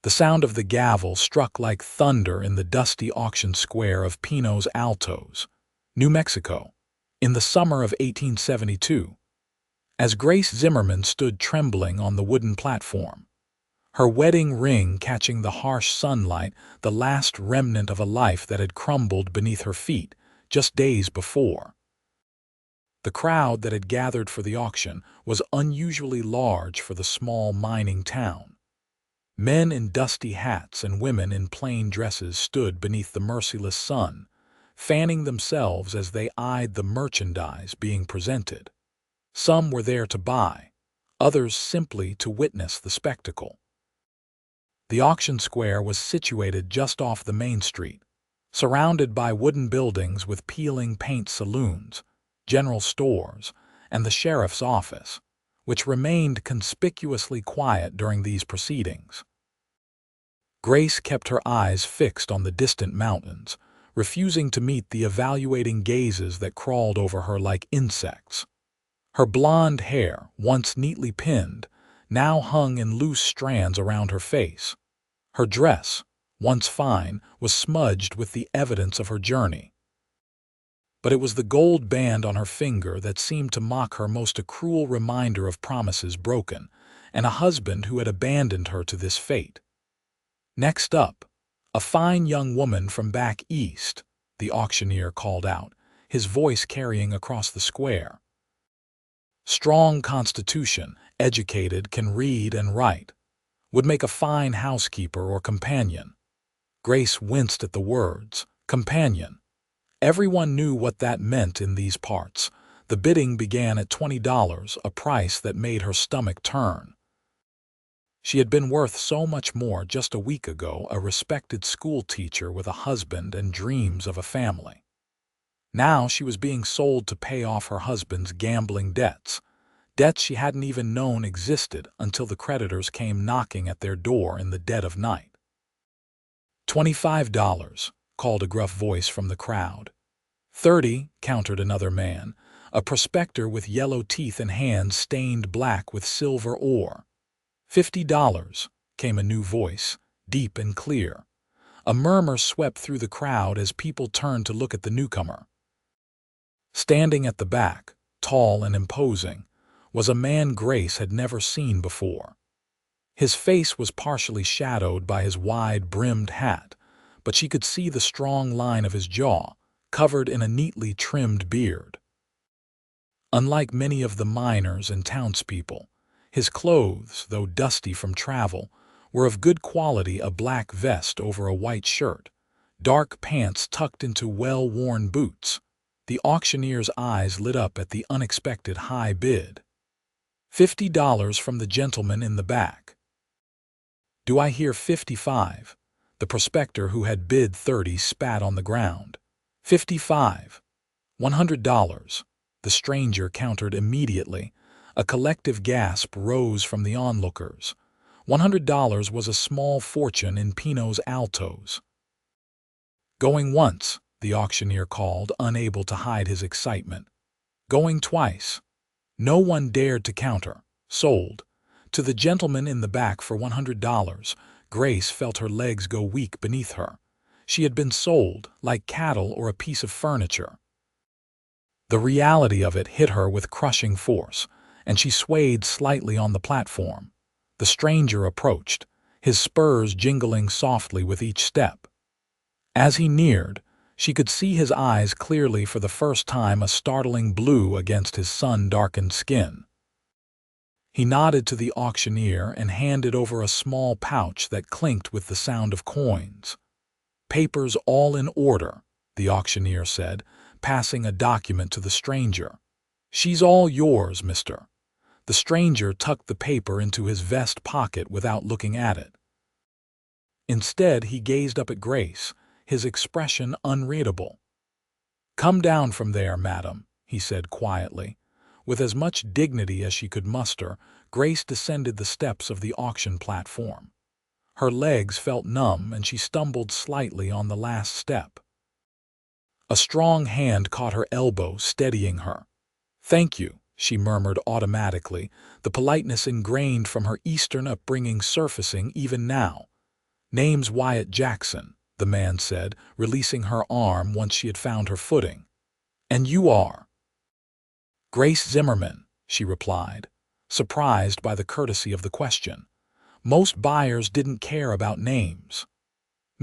The sound of the gavel struck like thunder in the dusty auction square of Pinos Altos, New Mexico, in the summer of 1872. As Grace Zimmerman stood trembling on the wooden platform, her wedding ring catching the harsh sunlight, the last remnant of a life that had crumbled beneath her feet just days before. The crowd that had gathered for the auction was unusually large for the small mining town. Men in dusty hats and women in plain dresses stood beneath the merciless sun, fanning themselves as they eyed the merchandise being presented. Some were there to buy, others simply to witness the spectacle. The auction square was situated just off the main street, surrounded by wooden buildings with peeling paint saloons, general stores, and the sheriff's office, which remained conspicuously quiet during these proceedings. Grace kept her eyes fixed on the distant mountains, refusing to meet the evaluating gazes that crawled over her like insects. Her blonde hair, once neatly pinned, now hung in loose strands around her face. Her dress, once fine, was smudged with the evidence of her journey. But it was the gold band on her finger that seemed to mock her most, a cruel reminder of promises broken, and a husband who had abandoned her to this fate. Next up, a fine young woman from back east, the auctioneer called out, his voice carrying across the square. Strong constitution, educated, can read and write. Would make a fine housekeeper or companion. Grace winced at the words, companion. Everyone knew what that meant in these parts. The bidding began at $20, a price that made her stomach turn. She had been worth so much more just a week ago, a respected school teacher with a husband and dreams of a family. Now she was being sold to pay off her husband's gambling debts, debts she hadn't even known existed until the creditors came knocking at their door in the dead of night. $25, called a gruff voice from the crowd. 30, countered another man, a prospector with yellow teeth and hands stained black with silver ore. $50, came a new voice, deep and clear. A murmur swept through the crowd as people turned to look at the newcomer. Standing at the back, tall and imposing, was a man Grace had never seen before. His face was partially shadowed by his wide-brimmed hat, but she could see the strong line of his jaw, covered in a neatly trimmed beard. Unlike many of the miners and townspeople, his clothes, though dusty from travel, were of good quality: a black vest over a white shirt, dark pants tucked into well-worn boots. The auctioneer's eyes lit up at the unexpected high bid. $50 from the gentleman in the back. Do I hear 55? The prospector who had bid 30 spat on the ground. 55. $100. The stranger countered immediately. A collective gasp rose from the onlookers. $100 was a small fortune in Pinos Altos. Going once, the auctioneer called, unable to hide his excitement. Going twice. No one dared to counter. Sold. To the gentleman in the back for $100. Grace felt her legs go weak beneath her. She had been sold, like cattle or a piece of furniture. The reality of it hit her with crushing force, and she swayed slightly on the platform. The stranger approached, his spurs jingling softly with each step. As he neared, she could see his eyes clearly for the first time, a startling blue against his sun-darkened skin. He nodded to the auctioneer and handed over a small pouch that clinked with the sound of coins. Papers all in order, the auctioneer said, passing a document to the stranger. She's all yours, mister. The stranger tucked the paper into his vest pocket without looking at it. Instead, he gazed up at Grace, his expression unreadable. Come down from there, madam, he said quietly. With as much dignity as she could muster, Grace descended the steps of the auction platform. Her legs felt numb and she stumbled slightly on the last step. A strong hand caught her elbow, steadying her. Thank you, she murmured automatically, the politeness ingrained from her Eastern upbringing surfacing even now. "Name's Wyatt Jackson," the man said, releasing her arm once she had found her footing. "And you are?" "Grace Zimmerman," she replied, surprised by the courtesy of the question. Most buyers didn't care about names.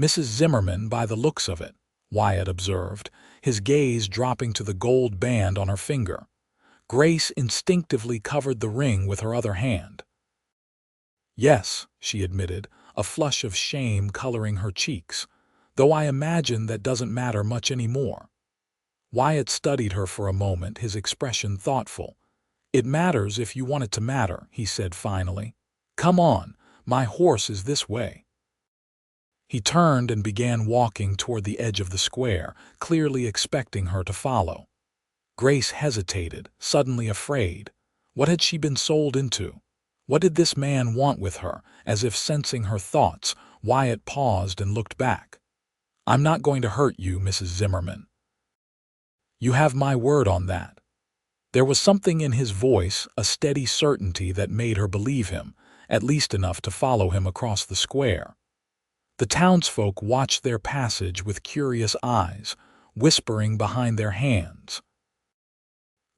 "Mrs. Zimmerman, by the looks of it," Wyatt observed, his gaze dropping to the gold band on her finger. Grace instinctively covered the ring with her other hand. "Yes," she admitted, a flush of shame coloring her cheeks, "though I imagine that doesn't matter much anymore." Wyatt studied her for a moment, his expression thoughtful. "It matters if you want it to matter," he said finally. "Come on, my horse is this way." He turned and began walking toward the edge of the square, clearly expecting her to follow. Grace hesitated, suddenly afraid. What had she been sold into? What did this man want with her? As if sensing her thoughts, Wyatt paused and looked back. "I'm not going to hurt you, Mrs. Zimmerman." "You have my word on that." There was something in his voice, a steady certainty that made her believe him, at least enough to follow him across the square. The townsfolk watched their passage with curious eyes, whispering behind their hands.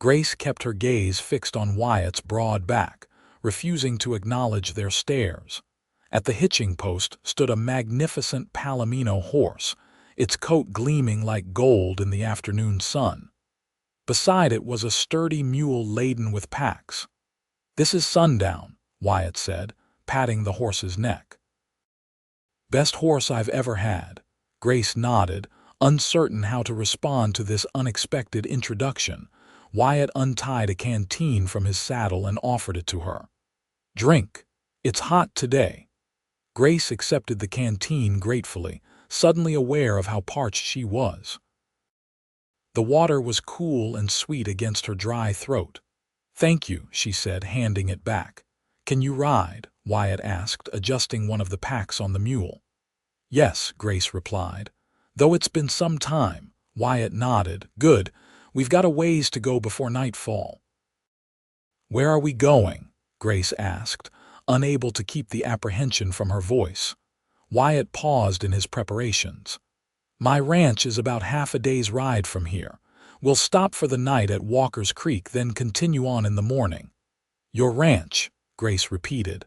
Grace kept her gaze fixed on Wyatt's broad back, refusing to acknowledge their stares. At the hitching post stood a magnificent Palomino horse, its coat gleaming like gold in the afternoon sun. Beside it was a sturdy mule laden with packs. "This is Sundown," Wyatt said, patting the horse's neck. "Best horse I've ever had." Grace nodded, uncertain how to respond to this unexpected introduction. Wyatt untied a canteen from his saddle and offered it to her. "Drink. It's hot today." Grace accepted the canteen gratefully, suddenly aware of how parched she was. The water was cool and sweet against her dry throat. "Thank you," she said, handing it back. "Can you ride?" Wyatt asked, adjusting one of the packs on the mule. "Yes," Grace replied. "Though it's been some time." Wyatt nodded. "Good. We've got a ways to go before nightfall." "Where are we going?" Grace asked, unable to keep the apprehension from her voice. Wyatt paused in his preparations. "My ranch is about half a day's ride from here. We'll stop for the night at Walker's Creek, then continue on in the morning." "Your ranch," Grace repeated.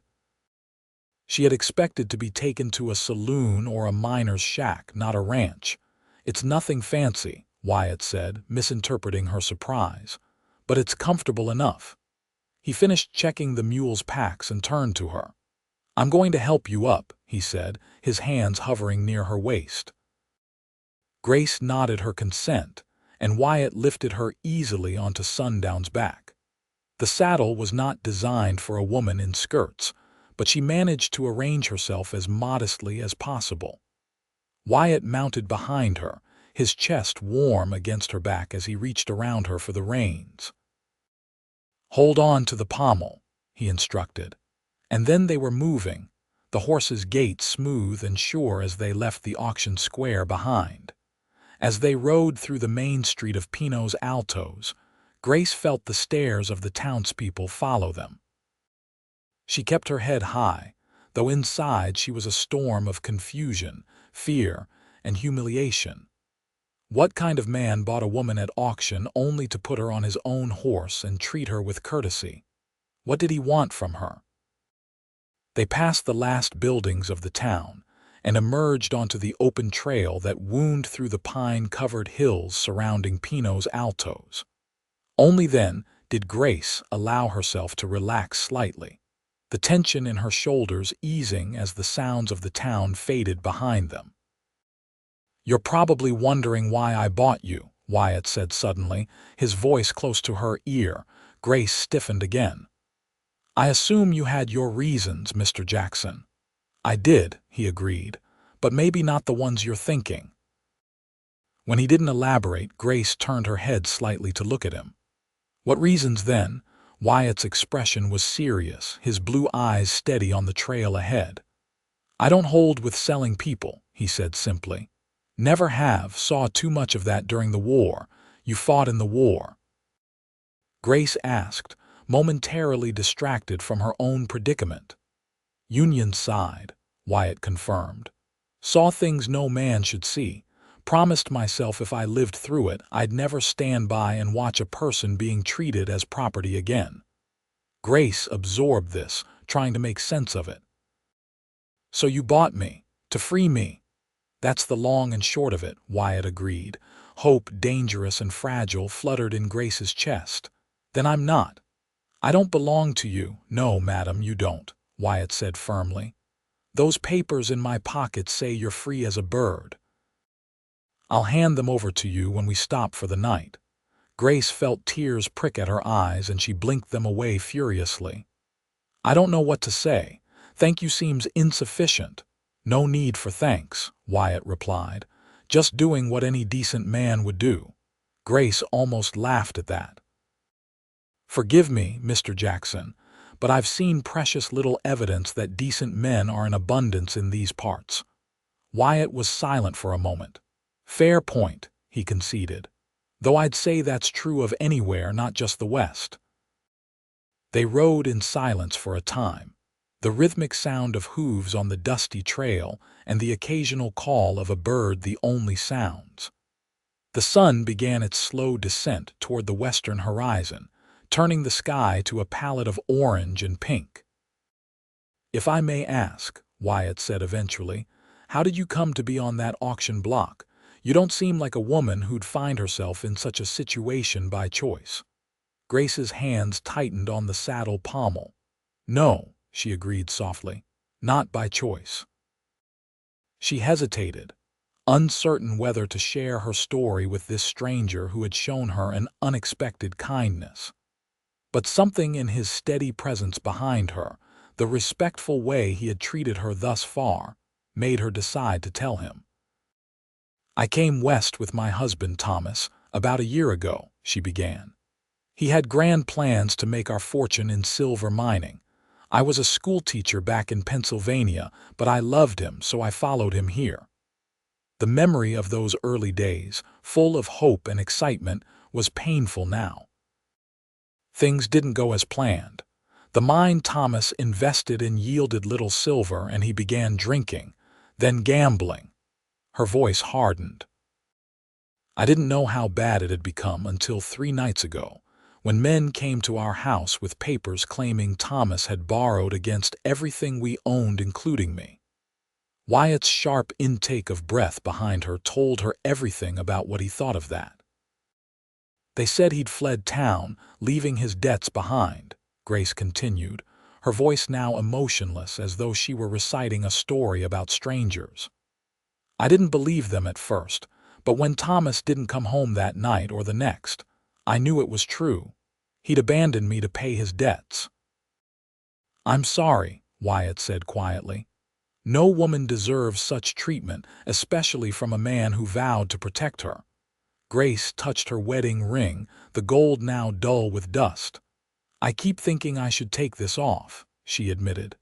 She had expected to be taken to a saloon or a miner's shack, not a ranch. "It's nothing fancy," Wyatt said, misinterpreting her surprise. "But it's comfortable enough." He finished checking the mule's packs and turned to her. "I'm going to help you up," he said, his hands hovering near her waist. Grace nodded her consent, and Wyatt lifted her easily onto Sundown's back. The saddle was not designed for a woman in skirts, but she managed to arrange herself as modestly as possible. Wyatt mounted behind her, his chest warm against her back as he reached around her for the reins. "Hold on to the pommel," he instructed. And then they were moving, the horse's gait smooth and sure as they left the auction square behind. As they rode through the main street of Pinos Altos, Grace felt the stares of the townspeople follow them. She kept her head high, though inside she was a storm of confusion, fear, and humiliation. What kind of man bought a woman at auction only to put her on his own horse and treat her with courtesy? What did he want from her? They passed the last buildings of the town and emerged onto the open trail that wound through the pine-covered hills surrounding Pinos Altos. Only then did Grace allow herself to relax slightly, the tension in her shoulders easing as the sounds of the town faded behind them. "You're probably wondering why I bought you," Wyatt said suddenly, his voice close to her ear. Grace stiffened again. "I assume you had your reasons, Mr. Jackson." "I did," he agreed, "but maybe not the ones you're thinking." When he didn't elaborate, Grace turned her head slightly to look at him. "What reasons then?" Wyatt's expression was serious, his blue eyes steady on the trail ahead. "I don't hold with selling people," he said simply. "Never have, saw too much of that during the war. You fought in the war." Grace asked, momentarily distracted from her own predicament. "Union side," Wyatt confirmed. Saw things no man should see. Promised myself if I lived through it, I'd never stand by and watch a person being treated as property again. Grace absorbed this, trying to make sense of it. So you bought me, to free me. That's the long and short of it, Wyatt agreed. Hope, dangerous and fragile, fluttered in Grace's chest. Then I'm not. I don't belong to you. No, madam, you don't, Wyatt said firmly. Those papers in my pocket say you're free as a bird. I'll hand them over to you when we stop for the night. Grace felt tears prick at her eyes and she blinked them away furiously. I don't know what to say. Thank you seems insufficient. No need for thanks, Wyatt replied. Just doing what any decent man would do. Grace almost laughed at that. Forgive me, Mr. Jackson, but I've seen precious little evidence that decent men are in abundance in these parts. Wyatt was silent for a moment. Fair point, he conceded. Though I'd say that's true of anywhere, not just the West. They rode in silence for a time, the rhythmic sound of hooves on the dusty trail and the occasional call of a bird the only sounds. The sun began its slow descent toward the western horizon, turning the sky to a palette of orange and pink. If I may ask, Wyatt said eventually, how did you come to be on that auction block? You don't seem like a woman who'd find herself in such a situation by choice. Grace's hands tightened on the saddle pommel. No, she agreed softly, not by choice. She hesitated, uncertain whether to share her story with this stranger who had shown her an unexpected kindness. But something in his steady presence behind her, the respectful way he had treated her thus far, made her decide to tell him. I came west with my husband, Thomas, about a year ago, she began. He had grand plans to make our fortune in silver mining. I was a schoolteacher back in Pennsylvania, but I loved him, so I followed him here. The memory of those early days, full of hope and excitement, was painful now. Things didn't go as planned. The mine Thomas invested in yielded little silver, and he began drinking, then gambling. Her voice hardened. I didn't know how bad it had become until 3 nights ago, when men came to our house with papers claiming Thomas had borrowed against everything we owned, including me. Wyatt's sharp intake of breath behind her told her everything about what he thought of that. They said he'd fled town, leaving his debts behind, Grace continued, her voice now emotionless as though she were reciting a story about strangers. I didn't believe them at first, but when Thomas didn't come home that night or the next, I knew it was true. He'd abandoned me to pay his debts. I'm sorry, Wyatt said quietly. No woman deserves such treatment, especially from a man who vowed to protect her. Grace touched her wedding ring, the gold now dull with dust. I keep thinking I should take this off, she admitted.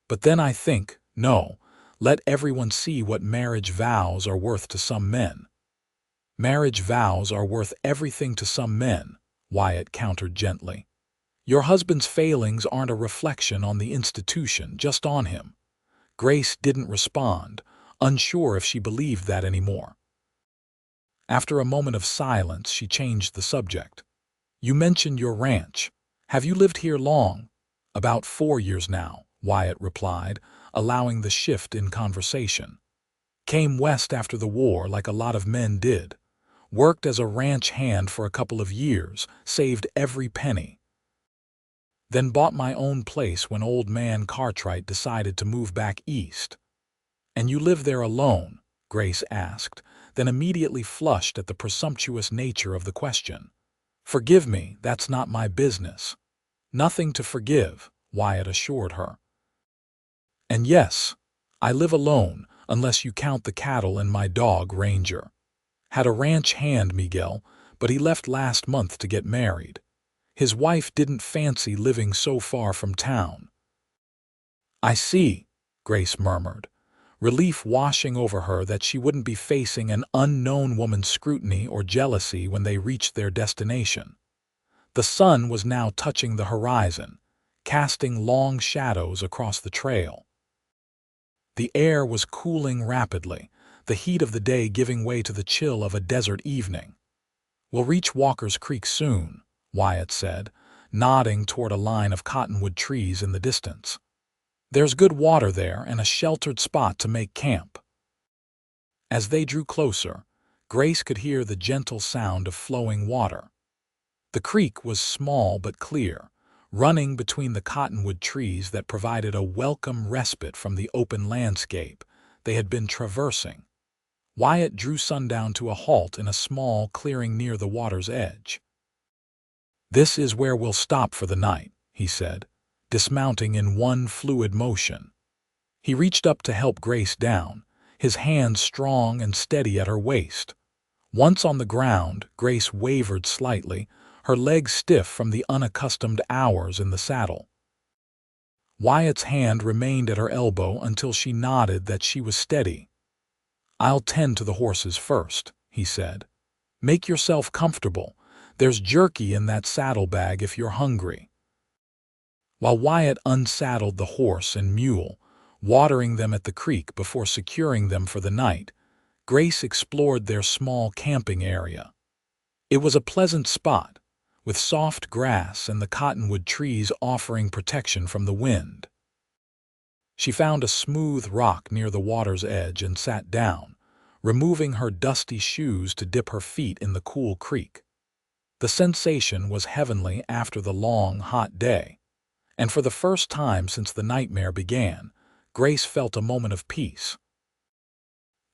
But then I think, no, let everyone see what marriage vows are worth to some men. Marriage vows are worth everything to some men, Wyatt countered gently. Your husband's failings aren't a reflection on the institution, just on him. Grace didn't respond, unsure if she believed that anymore. After a moment of silence, she changed the subject. You mentioned your ranch. Have you lived here long? About 4 years now, Wyatt replied, allowing the shift in conversation. Came west after the war like a lot of men did. Worked as a ranch hand for a couple of years, saved every penny. Then bought my own place when old man Cartwright decided to move back east. And you live there alone? Grace asked, then immediately flushed at the presumptuous nature of the question. Forgive me, that's not my business. Nothing to forgive, Wyatt assured her. And yes, I live alone, unless you count the cattle and my dog, Ranger. Had a ranch hand, Miguel, but he left last month to get married. His wife didn't fancy living so far from town. I see, Grace murmured, relief washing over her that she wouldn't be facing an unknown woman's scrutiny or jealousy when they reached their destination. The sun was now touching the horizon, casting long shadows across the trail. The air was cooling rapidly, the heat of the day giving way to the chill of a desert evening. "We'll reach Walker's Creek soon," Wyatt said, nodding toward a line of cottonwood trees in the distance. "There's good water there and a sheltered spot to make camp." As they drew closer, Grace could hear the gentle sound of flowing water. The creek was small but clear, running between the cottonwood trees that provided a welcome respite from the open landscape they had been traversing. Wyatt drew Sundown to a halt in a small clearing near the water's edge. "This is where we'll stop for the night," he said, dismounting in one fluid motion. He reached up to help Grace down, his hands strong and steady at her waist. Once on the ground, Grace wavered slightly, her legs stiff from the unaccustomed hours in the saddle. Wyatt's hand remained at her elbow until she nodded that she was steady. "I'll tend to the horses first," he said. "Make yourself comfortable. There's jerky in that saddlebag if you're hungry." While Wyatt unsaddled the horse and mule, watering them at the creek before securing them for the night, Grace explored their small camping area. It was a pleasant spot, with soft grass and the cottonwood trees offering protection from the wind. She found a smooth rock near the water's edge and sat down, removing her dusty shoes to dip her feet in the cool creek. The sensation was heavenly after the long, hot day, and for the first time since the nightmare began, Grace felt a moment of peace.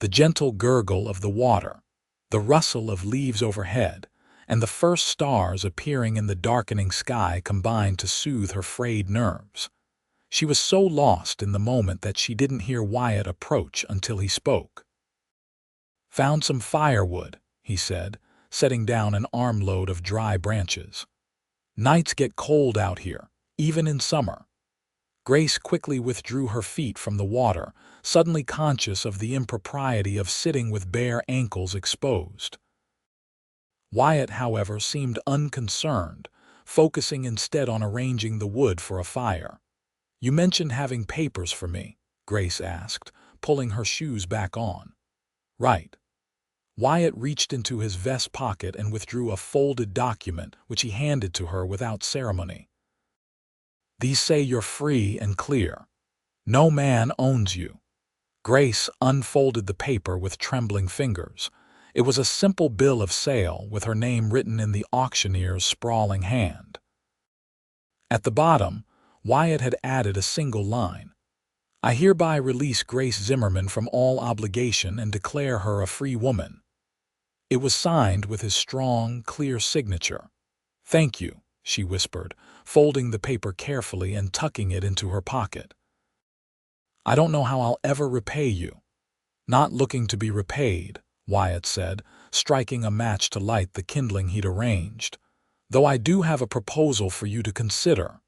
The gentle gurgle of the water, the rustle of leaves overhead, and the first stars appearing in the darkening sky combined to soothe her frayed nerves. She was so lost in the moment that she didn't hear Wyatt approach until he spoke. "Found some firewood," he said, setting down an armload of dry branches. "Nights get cold out here, even in summer." Grace quickly withdrew her feet from the water, suddenly conscious of the impropriety of sitting with bare ankles exposed. Wyatt, however, seemed unconcerned, focusing instead on arranging the wood for a fire. "You mentioned having papers for me," Grace asked, pulling her shoes back on. "Right." Wyatt reached into his vest pocket and withdrew a folded document which he handed to her without ceremony. "These say you're free and clear. No man owns you." Grace unfolded the paper with trembling fingers. It was a simple bill of sale with her name written in the auctioneer's sprawling hand. At the bottom, Wyatt had added a single line: "I hereby release Grace Zimmerman from all obligation and declare her a free woman." It was signed with his strong, clear signature. "Thank you," she whispered, folding the paper carefully and tucking it into her pocket. "I don't know how I'll ever repay you." "Not looking to be repaid," Wyatt said, striking a match to light the kindling he'd arranged. "Though I do have a proposal for you to consider."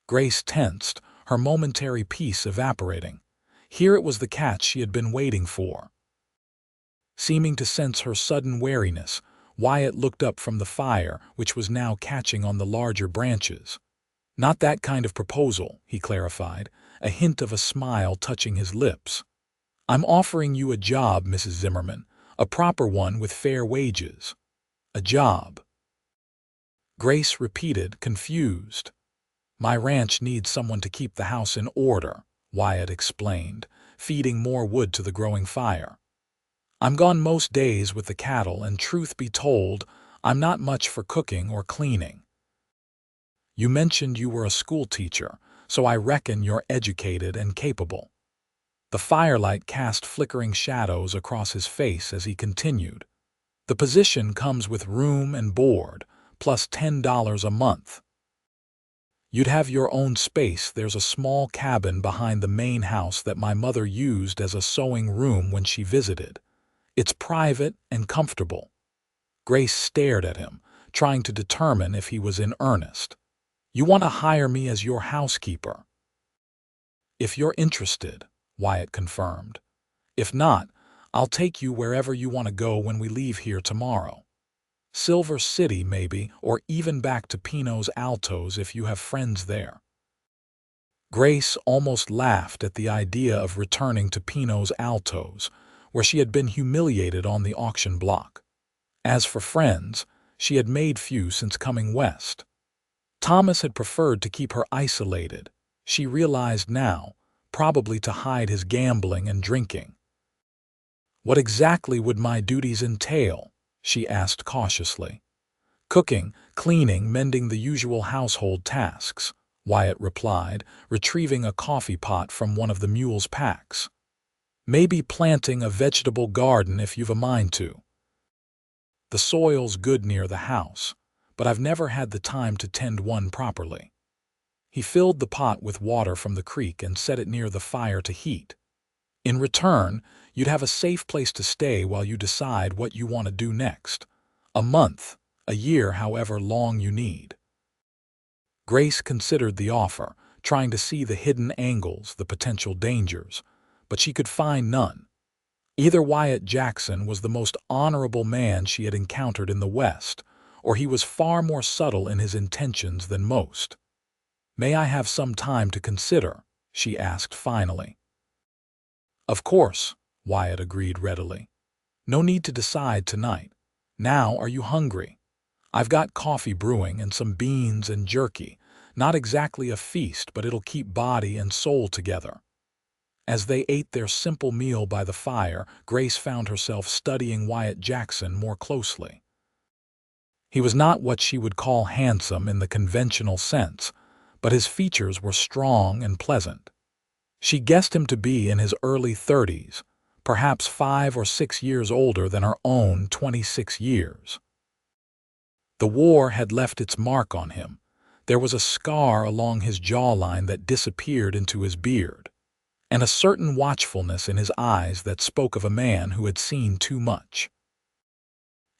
Grace tensed, her momentary peace evaporating. Here it was the catch she had been waiting for. Seeming to sense her sudden wariness, Wyatt looked up from the fire, which was now catching on the larger branches. "Not that kind of proposal," he clarified, a hint of a smile touching his lips. "I'm offering you a job, Mrs. Zimmerman, a proper one with fair wages." "A job?" Grace repeated, confused. "My ranch needs someone to keep the house in order," Wyatt explained, feeding more wood to the growing fire. "I'm gone most days with the cattle, and truth be told, I'm not much for cooking or cleaning." "You mentioned you were a school teacher, so I reckon you're educated and capable." The firelight cast flickering shadows across his face as he continued. "The position comes with room and board, plus $10 a month. You'd have your own space. There's a small cabin behind the main house that my mother used as a sewing room when she visited. It's private and comfortable." Grace stared at him, trying to determine if he was in earnest. "You want to hire me as your housekeeper?" "If you're interested," Wyatt confirmed. "If not, I'll take you wherever you want to go when we leave here tomorrow. Silver City, maybe, or even back to Pinos Altos if you have friends there." Grace almost laughed at the idea of returning to Pinos Altos, where she had been humiliated on the auction block. As for friends, she had made few since coming west. Thomas had preferred to keep her isolated, she realized now, probably to hide his gambling and drinking. "What exactly would my duties entail?" she asked cautiously. "Cooking, cleaning, mending the usual household tasks," Wyatt replied, retrieving a coffee pot from one of the mule's packs. "Maybe planting a vegetable garden if you've a mind to. The soil's good near the house, but I've never had the time to tend one properly." He filled the pot with water from the creek and set it near the fire to heat. "In return, you'd have a safe place to stay while you decide what you want to do next. A month, a year, however long you need." Grace considered the offer, trying to see the hidden angles, the potential dangers, but she could find none. Either Wyatt Jackson was the most honorable man she had encountered in the West, or he was far more subtle in his intentions than most. "May I have some time to consider?" she asked finally. "Of course," Wyatt agreed readily. "No need to decide tonight. Now, are you hungry? I've got coffee brewing and some beans and jerky. Not exactly a feast, but it'll keep body and soul together." As they ate their simple meal by the fire, Grace found herself studying Wyatt Jackson more closely. He was not what she would call handsome in the conventional sense, but his features were strong and pleasant. She guessed him to be in his early 30s, perhaps 5 or 6 years older than her own 26 years. The war had left its mark on him. There was a scar along his jawline that disappeared into his beard, and a certain watchfulness in his eyes that spoke of a man who had seen too much.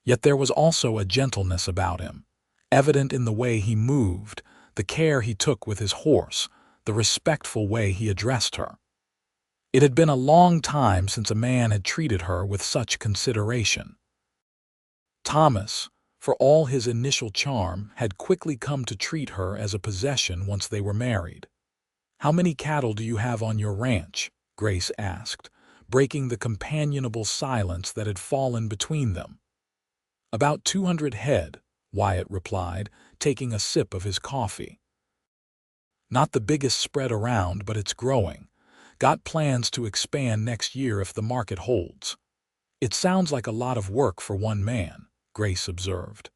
Yet there was also a gentleness about him, evident in the way he moved, the care he took with his horse, the respectful way he addressed her. It had been a long time since a man had treated her with such consideration. Thomas, for all his initial charm, had quickly come to treat her as a possession once they were married. "How many cattle do you have on your ranch?" Grace asked, breaking the companionable silence that had fallen between them. "About 200 head, Wyatt replied, taking a sip of his coffee. "Not the biggest spread around, but it's growing. Got plans to expand next year if the market holds." "It sounds like a lot of work for one man," Grace observed.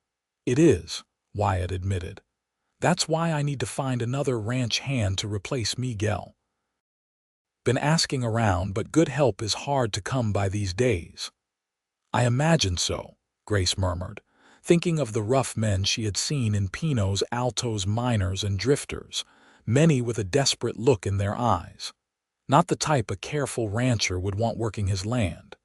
"It is," Wyatt admitted. "That's why I need to find another ranch hand to replace Miguel. Been asking around, but good help is hard to come by these days." "I imagine so," Grace murmured, thinking of the rough men she had seen in Pinos Altos, miners and drifters, many with a desperate look in their eyes. Not the type a careful rancher would want working his land.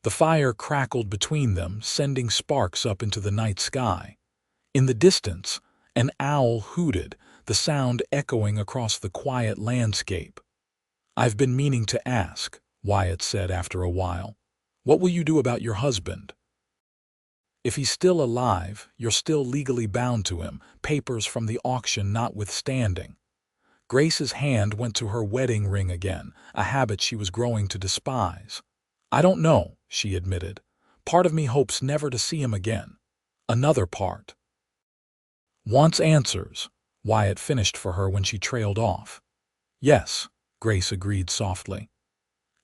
The fire crackled between them, sending sparks up into the night sky. In the distance, an owl hooted, the sound echoing across the quiet landscape. "I've been meaning to ask," Wyatt said after a while. "What will you do about your husband?" "If he's still alive, you're still legally bound to him, papers from the auction notwithstanding." Grace's hand went to her wedding ring again, a habit she was growing to despise. "I don't know," she admitted. "Part of me hopes never to see him again. Another part wants answers," Wyatt finished for her when she trailed off. "Yes," Grace agreed softly.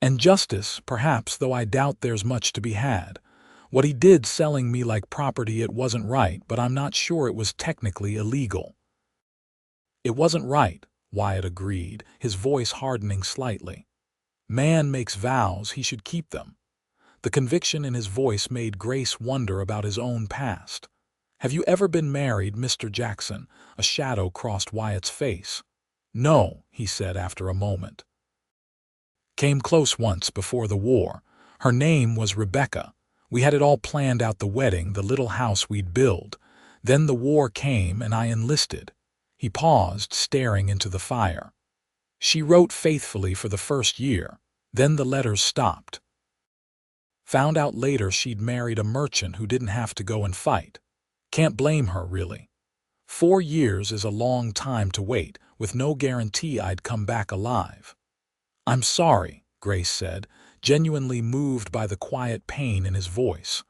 "And justice, perhaps, though I doubt there's much to be had. What he did selling me like property, it wasn't right, but I'm not sure it was technically illegal." "It wasn't right," Wyatt agreed, his voice hardening slightly. "Man makes vows, he should keep them." The conviction in his voice made Grace wonder about his own past. "Have you ever been married, Mr. Jackson?" A shadow crossed Wyatt's face. "No," he said after a moment. "Came close once before the war. Her name was Rebecca. We had it all planned out, the wedding, the little house we'd build. Then the war came and I enlisted." He paused, staring into the fire. "She wrote faithfully for the first year. Then the letters stopped. Found out later she'd married a merchant who didn't have to go and fight. Can't blame her, really. 4 years is a long time to wait, with no guarantee I'd come back alive. I'm sorry, Grace said, genuinely moved by the quiet pain in his voice.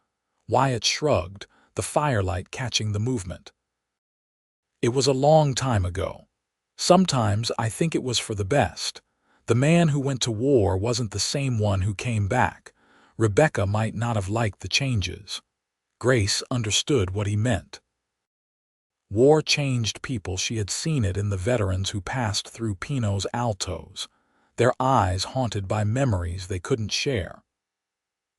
Wyatt shrugged, the firelight catching the movement. It was a long time ago. Sometimes I think it was for the best. The man who went to war wasn't the same one who came back. Rebecca might not have liked the changes. Grace understood what he meant. War changed people. She had seen it in the veterans who passed through Pinos Altos, their eyes haunted by memories they couldn't share.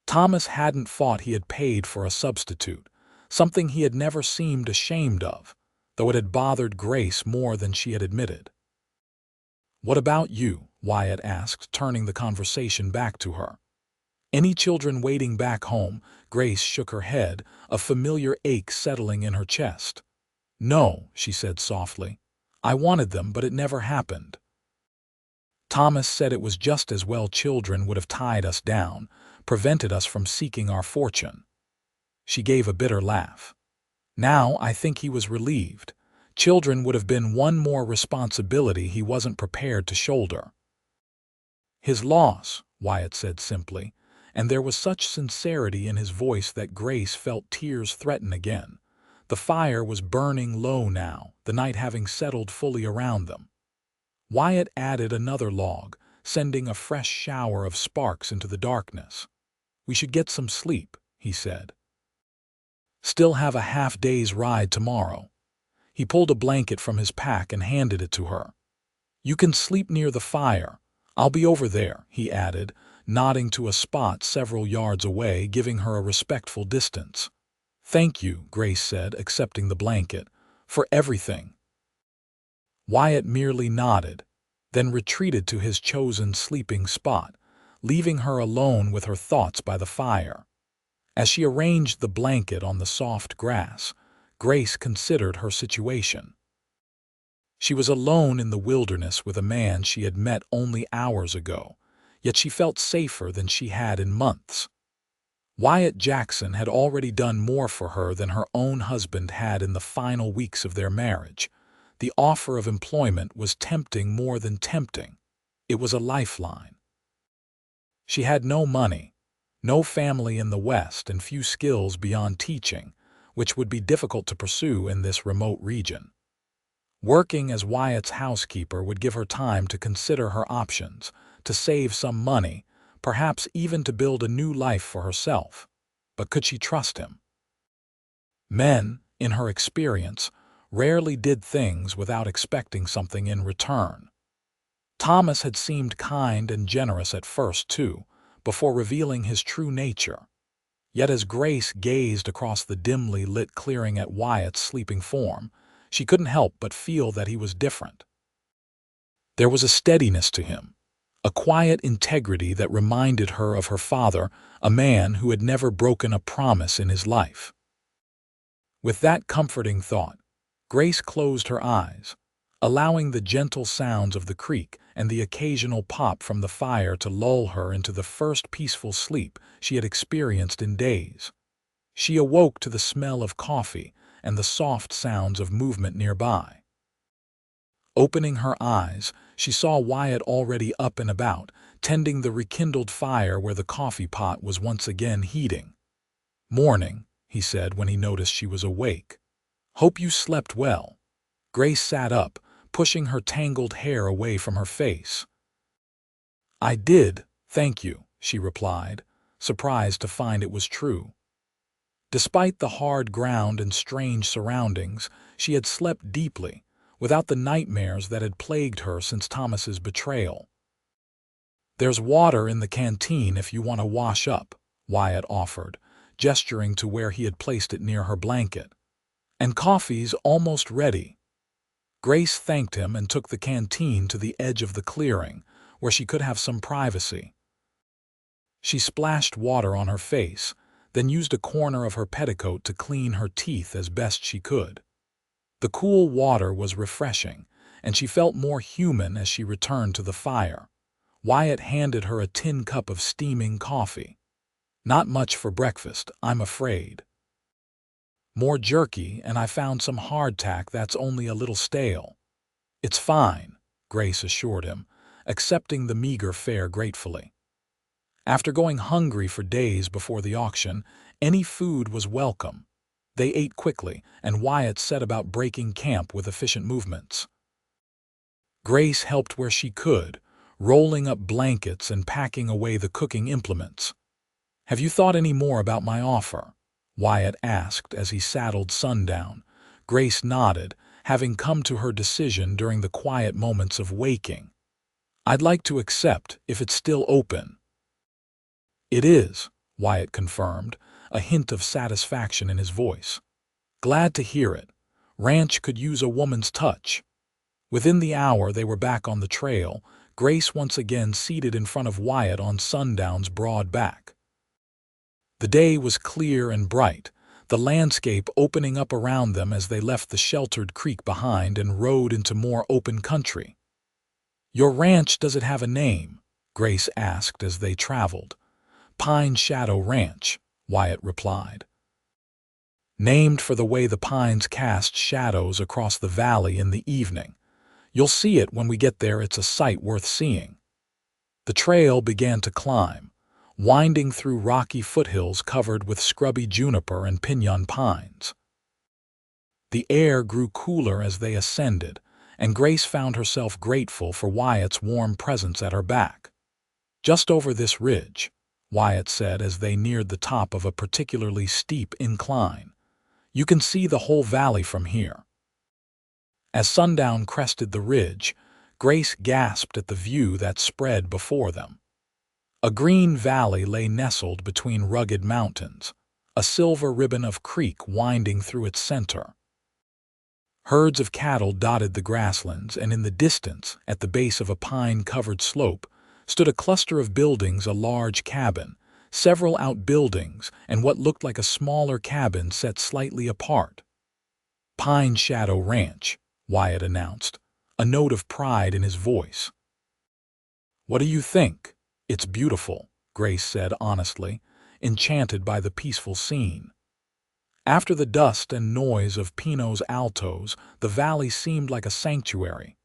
Thomas hadn't thought he had paid for a substitute, something he had never seemed ashamed of, though it had bothered Grace more than she had admitted. "What about you?" Wyatt asked, turning the conversation back to her. "Any children waiting back home?" Grace shook her head, a familiar ache settling in her chest. "No," she said softly. "I wanted them, but it never happened." Thomas said it was just as well children would have tied us down, prevented us from seeking our fortune. She gave a bitter laugh. Now I think he was relieved. Children would have been one more responsibility he wasn't prepared to shoulder. "His loss," Wyatt said simply, and there was such sincerity in his voice that Grace felt tears threaten again. The fire was burning low now, the night having settled fully around them. Wyatt added another log, sending a fresh shower of sparks into the darkness. "We should get some sleep," he said. "Still have a half-day's ride tomorrow." He pulled a blanket from his pack and handed it to her. "You can sleep near the fire. I'll be over there," he added, nodding to a spot several yards away, giving her a respectful distance. "Thank you," Grace said, accepting the blanket, "for everything." Wyatt merely nodded, then retreated to his chosen sleeping spot, leaving her alone with her thoughts by the fire. As she arranged the blanket on the soft grass, Grace considered her situation. She was alone in the wilderness with a man she had met only hours ago, yet she felt safer than she had in months. Wyatt Jackson had already done more for her than her own husband had in the final weeks of their marriage. The offer of employment was tempting more than tempting. It was a lifeline. She had no money, no family in the West, and few skills beyond teaching, which would be difficult to pursue in this remote region. Working as Wyatt's housekeeper would give her time to consider her options, to save some money, perhaps even to build a new life for herself. But could she trust him? Men, in her experience, rarely did things without expecting something in return. Thomas had seemed kind and generous at first, too, before revealing his true nature. Yet as Grace gazed across the dimly lit clearing at Wyatt's sleeping form, she couldn't help but feel that he was different. There was a steadiness to him, a quiet integrity that reminded her of her father, a man who had never broken a promise in his life. With that comforting thought, Grace closed her eyes, allowing the gentle sounds of the creek and the occasional pop from the fire to lull her into the first peaceful sleep she had experienced in days. She awoke to the smell of coffee and the soft sounds of movement nearby. Opening her eyes, she saw Wyatt already up and about, tending the rekindled fire where the coffee pot was once again heating. "Morning," he said when he noticed she was awake. "Hope you slept well." Grace sat up, pushing her tangled hair away from her face. "I did, thank you," she replied, surprised to find it was true. Despite the hard ground and strange surroundings, she had slept deeply, without the nightmares that had plagued her since Thomas's betrayal. "There's water in the canteen if you want to wash up," Wyatt offered, gesturing to where he had placed it near her blanket. "And coffee's almost ready." Grace thanked him and took the canteen to the edge of the clearing, where she could have some privacy. She splashed water on her face, then used a corner of her petticoat to clean her teeth as best she could. The cool water was refreshing, and she felt more human as she returned to the fire. Wyatt handed her a tin cup of steaming coffee. "Not much for breakfast, I'm afraid." More jerky, and I found some hardtack that's only a little stale." "It's fine," Grace assured him, accepting the meager fare gratefully. After going hungry for days before the auction, any food was welcome. They ate quickly, and Wyatt set about breaking camp with efficient movements. Grace helped where she could, rolling up blankets and packing away the cooking implements. "Have you thought any more about my offer?" Wyatt asked as he saddled Sundown. Grace nodded, having come to her decision during the quiet moments of waking. "I'd like to accept, if it's still open." "It is," Wyatt confirmed, a hint of satisfaction in his voice. "Glad to hear it. Ranch could use a woman's touch." Within the hour they were back on the trail, Grace once again seated in front of Wyatt on Sundown's broad back. The day was clear and bright, the landscape opening up around them as they left the sheltered creek behind and rode into more open country. "Your ranch, does it have a name?" Grace asked as they traveled. "Pine Shadow Ranch," Wyatt replied. "Named for the way the pines cast shadows across the valley in the evening. You'll see it when we get there. It's a sight worth seeing." The trail began to climb, winding through rocky foothills covered with scrubby juniper and pinon pines. The air grew cooler as they ascended, and Grace found herself grateful for Wyatt's warm presence at her back. "Just over this ridge," Wyatt said as they neared the top of a particularly steep incline. "You can see the whole valley from here." As Sundown crested the ridge, Grace gasped at the view that spread before them. A green valley lay nestled between rugged mountains, a silver ribbon of creek winding through its center. Herds of cattle dotted the grasslands, and in the distance, at the base of a pine-covered slope, stood a cluster of buildings, a large cabin, several outbuildings, and what looked like a smaller cabin set slightly apart. "Pine Shadow Ranch," Wyatt announced, a note of pride in his voice. "What do you think?" "It's beautiful," Grace said honestly, enchanted by the peaceful scene. After the dust and noise of Pinos Altos, the valley seemed like a sanctuary.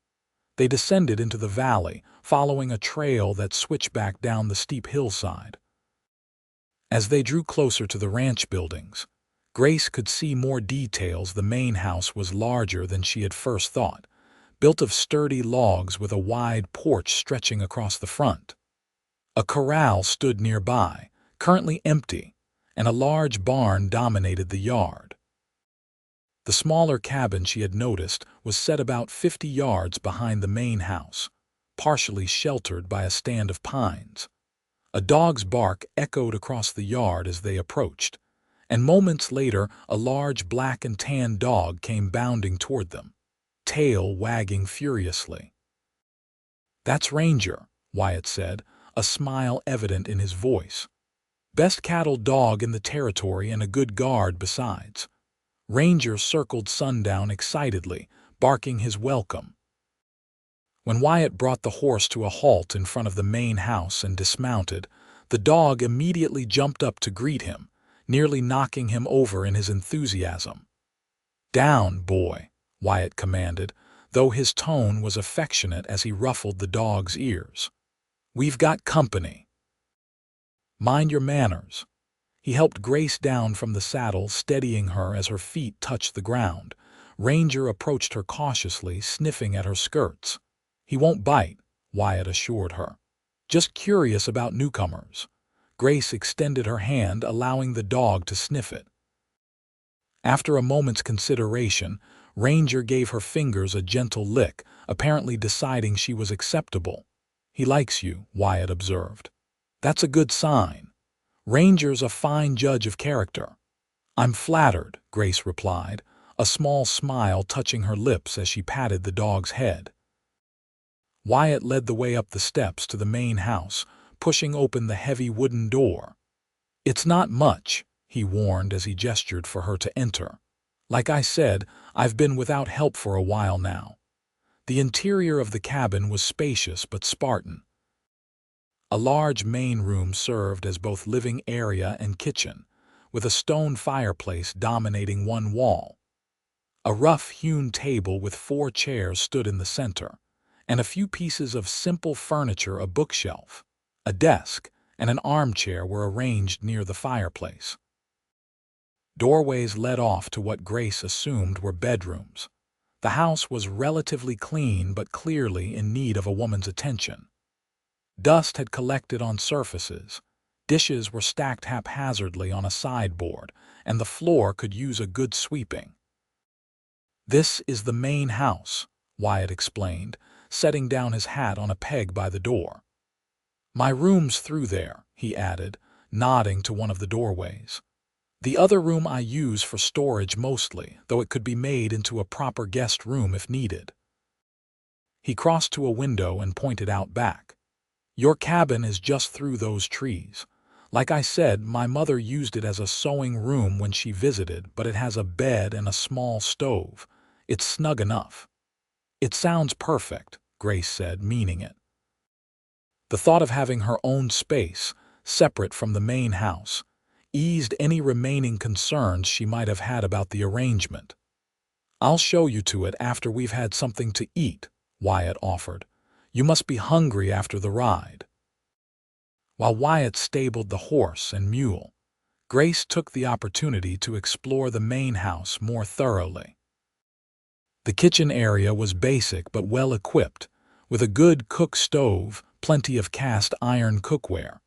They descended into the valley, following a trail that switched back down the steep hillside. As they drew closer to the ranch buildings, Grace could see more details. The main house was larger than she had first thought, built of sturdy logs with a wide porch stretching across the front. A corral stood nearby, currently empty, and a large barn dominated the yard. The smaller cabin she had noticed was set about 50 yards behind the main house, partially sheltered by a stand of pines. A dog's bark echoed across the yard as they approached, and moments later a large black and tan dog came bounding toward them, tail wagging furiously. "That's Ranger," Wyatt said, a smile evident in his voice. "Best cattle dog in the territory and a good guard besides." Ranger circled Sundown excitedly, barking his welcome. When Wyatt brought the horse to a halt in front of the main house and dismounted, the dog immediately jumped up to greet him, nearly knocking him over in his enthusiasm. "Down, boy," Wyatt commanded, though his tone was affectionate as he ruffled the dog's ears. "We've got company." "Mind your manners." He helped Grace down from the saddle, steadying her as her feet touched the ground. Ranger approached her cautiously, sniffing at her skirts. "He won't bite," Wyatt assured her. "Just curious about newcomers." Grace extended her hand, allowing the dog to sniff it. After a moment's consideration, Ranger gave her fingers a gentle lick, apparently deciding she was acceptable. "He likes you," Wyatt observed. "That's a good sign. Ranger's a fine judge of character." "I'm flattered," Grace replied, a small smile touching her lips as she patted the dog's head. Wyatt led the way up the steps to the main house, pushing open the heavy wooden door. "It's not much," he warned as he gestured for her to enter. "Like I said, I've been without help for a while now." The interior of the cabin was spacious but Spartan. A large main room served as both living area and kitchen, with a stone fireplace dominating one wall. A rough-hewn table with 4 chairs stood in the center, and a few pieces of simple furniture, a bookshelf, a desk, and an armchair were arranged near the fireplace. Doorways led off to what Grace assumed were bedrooms. The house was relatively clean but clearly in need of a woman's attention. Dust had collected on surfaces, dishes were stacked haphazardly on a sideboard, and the floor could use a good sweeping. "This is the main house," Wyatt explained, setting down his hat on a peg by the door. "My room's through there," he added, nodding to one of the doorways. "The other room I use for storage mostly, though it could be made into a proper guest room if needed." He crossed to a window and pointed out back. "Your cabin is just through those trees. Like I said, my mother used it as a sewing room when she visited, but it has a bed and a small stove. It's snug enough." "It sounds perfect," Grace said, meaning it. The thought of having her own space, separate from the main house, eased any remaining concerns she might have had about the arrangement. "I'll show you to it after we've had something to eat," Wyatt offered. "You must be hungry after the ride." While Wyatt stabled the horse and mule, Grace took the opportunity to explore the main house more thoroughly. The kitchen area was basic but well equipped, with a good cook stove, plenty of cast iron cookware,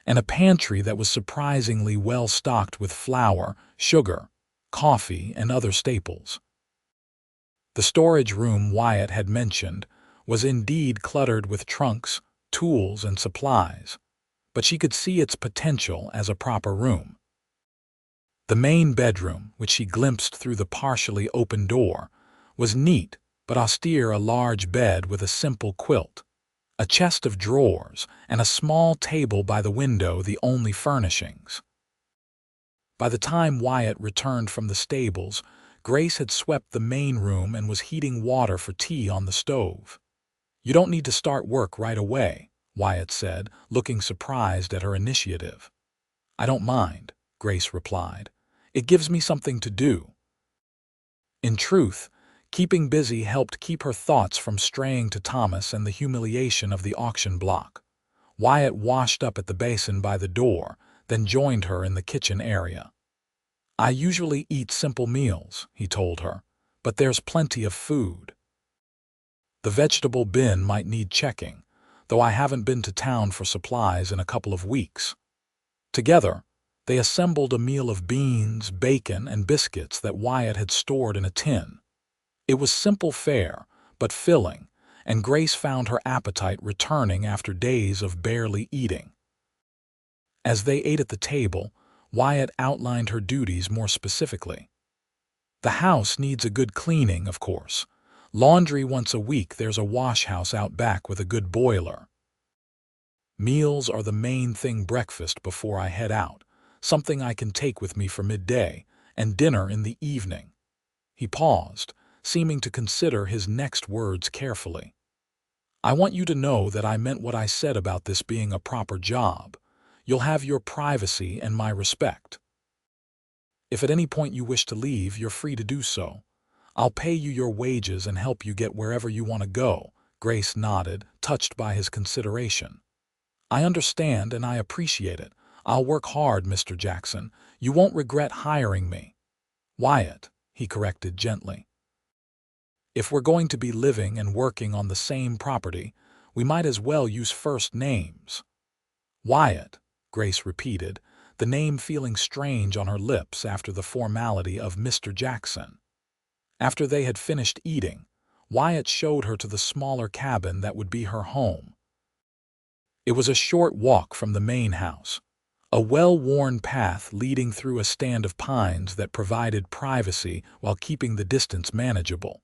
and a pantry that was surprisingly well stocked with flour, sugar, coffee, and other staples. The storage room Wyatt had mentioned was indeed cluttered with trunks, tools, and supplies, but she could see its potential as a proper room. The main bedroom, which she glimpsed through the partially open door, was neat but austere, a large bed with a simple quilt, a chest of drawers, and a small table by the window the only furnishings. By the time Wyatt returned from the stables, Grace had swept the main room and was heating water for tea on the stove. "You don't need to start work right away," Wyatt said, looking surprised at her initiative. "I don't mind," Grace replied. "It gives me something to do." In truth, keeping busy helped keep her thoughts from straying to Thomas and the humiliation of the auction block. Wyatt washed up at the basin by the door, then joined her in the kitchen area. "I usually eat simple meals," he told her, "but there's plenty of food. The vegetable bin might need checking, though I haven't been to town for supplies in a couple of weeks." Together, they assembled a meal of beans, bacon, and biscuits that Wyatt had stored in a tin. It was simple fare, but filling, and Grace found her appetite returning after days of barely eating. As they ate at the table, Wyatt outlined her duties more specifically. "The house needs a good cleaning, of course. Laundry once a week. There's a wash house out back with a good boiler. Meals are the main thing: breakfast before I head out, something I can take with me for midday, and dinner in the evening." He paused, seeming to consider his next words carefully. "I want you to know that I meant what I said about this being a proper job. You'll have your privacy and my respect. If at any point you wish to leave, you're free to do so. I'll pay you your wages and help you get wherever you want to go." Grace nodded, touched by his consideration. "I understand and I appreciate it. I'll work hard, Mr. Jackson. You won't regret hiring me." "Wyatt," he corrected gently. "If we're going to be living and working on the same property, we might as well use first names." "Wyatt," Grace repeated, the name feeling strange on her lips after the formality of Mr. Jackson. After they had finished eating, Wyatt showed her to the smaller cabin that would be her home. It was a short walk from the main house, a well-worn path leading through a stand of pines that provided privacy while keeping the distance manageable.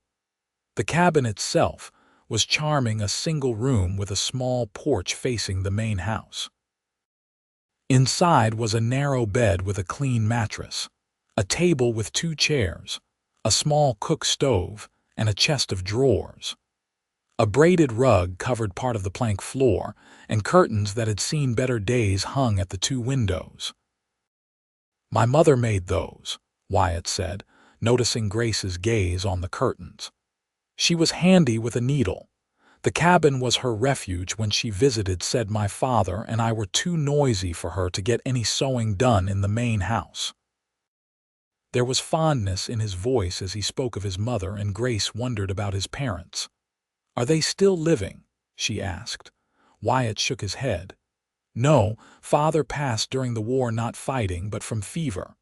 The cabin itself was charming, a single room with a small porch facing the main house. Inside was a narrow bed with a clean mattress, a table with 2 chairs, a small cook stove, and a chest of drawers. A braided rug covered part of the plank floor, and curtains that had seen better days hung at the 2 windows. "My mother made those," Wyatt said, noticing Grace's gaze on the curtains. "She was handy with a needle. The cabin was her refuge when she visited, said my father, and I were too noisy for her to get any sewing done in the main house." There was fondness in his voice as he spoke of his mother, and Grace wondered about his parents. "Are they still living?" she asked. Wyatt shook his head. "No, father passed during the war, not fighting, but from fever.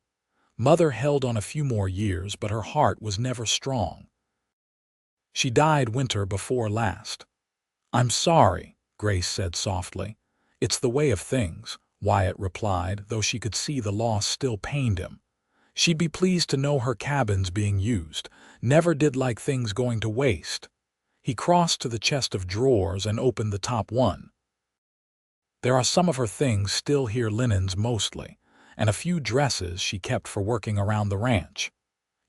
Mother held on a few more years, but her heart was never strong. She died winter before last." "I'm sorry," Grace said softly. "It's the way of things," Wyatt replied, though she could see the loss still pained him. "She'd be pleased to know her cabin's being used. Never did like things going to waste." He crossed to the chest of drawers and opened the top one. "There are some of her things still here, linens mostly, and a few dresses she kept for working around the ranch.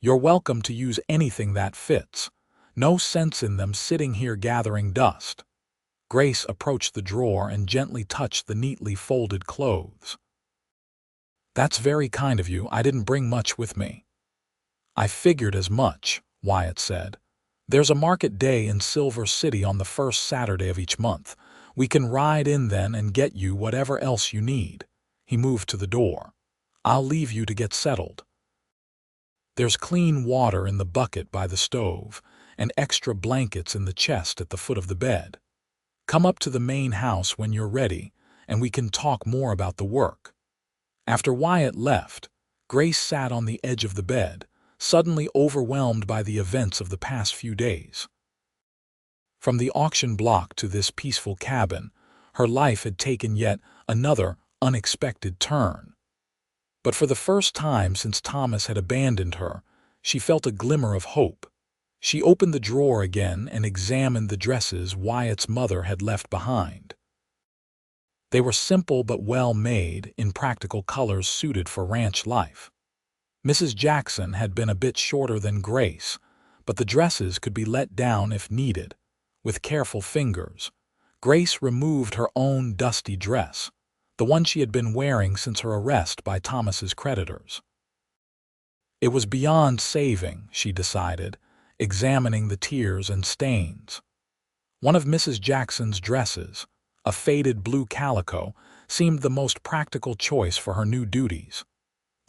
You're welcome to use anything that fits. No sense in them sitting here gathering dust." Grace approached the drawer and gently touched the neatly folded clothes. "That's very kind of you. I didn't bring much with me." "I figured as much," Wyatt said. "There's a market day in Silver City on the first Saturday of each month. We can ride in then and get you whatever else you need." He moved to the door. "I'll leave you to get settled. There's clean water in the bucket by the stove, and extra blankets in the chest at the foot of the bed. Come up to the main house when you're ready, and we can talk more about the work." After Wyatt left, Grace sat on the edge of the bed, suddenly overwhelmed by the events of the past few days. From the auction block to this peaceful cabin, her life had taken yet another unexpected turn. But for the first time since Thomas had abandoned her, she felt a glimmer of hope. She opened the drawer again and examined the dresses Wyatt's mother had left behind. They were simple but well made, in practical colors suited for ranch life. Mrs. Jackson had been a bit shorter than Grace, but the dresses could be let down if needed. With careful fingers, Grace removed her own dusty dress, the one she had been wearing since her arrest by Thomas's creditors. It was beyond saving, she decided, examining the tears and stains. One of Mrs. Jackson's dresses, a faded blue calico, seemed the most practical choice for her new duties.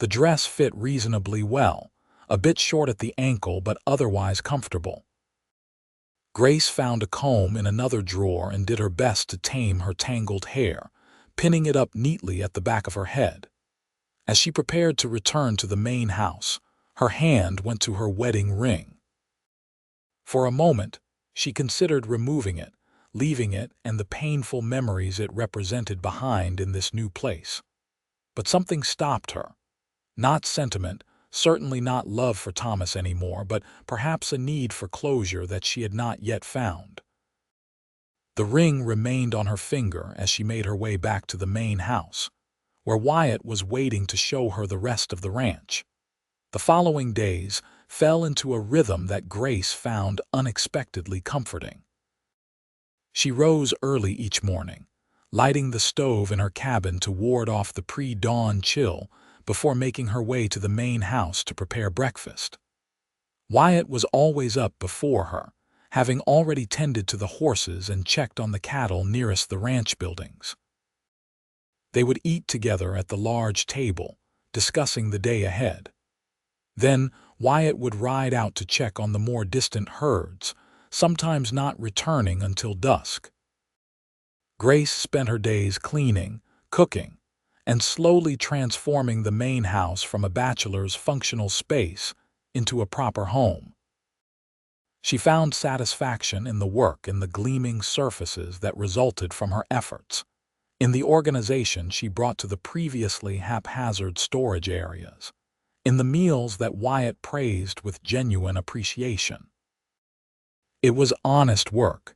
The dress fit reasonably well, a bit short at the ankle but otherwise comfortable. Grace found a comb in another drawer and did her best to tame her tangled hair, pinning it up neatly at the back of her head. As she prepared to return to the main house, her hand went to her wedding ring. For a moment, she considered removing it, leaving it and the painful memories it represented behind in this new place. But something stopped her. Not sentiment, certainly not love for Thomas anymore, but perhaps a need for closure that she had not yet found. The ring remained on her finger as she made her way back to the main house, where Wyatt was waiting to show her the rest of the ranch. The following days fell into a rhythm that Grace found unexpectedly comforting. She rose early each morning, lighting the stove in her cabin to ward off the pre-dawn chill before making her way to the main house to prepare breakfast. Wyatt was always up before her, having already tended to the horses and checked on the cattle nearest the ranch buildings. They would eat together at the large table, discussing the day ahead. Then Wyatt would ride out to check on the more distant herds, sometimes not returning until dusk. Grace spent her days cleaning, cooking, and slowly transforming the main house from a bachelor's functional space into a proper home. She found satisfaction in the work and the gleaming surfaces that resulted from her efforts, in the organization she brought to the previously haphazard storage areas, in the meals that Wyatt praised with genuine appreciation. It was honest work,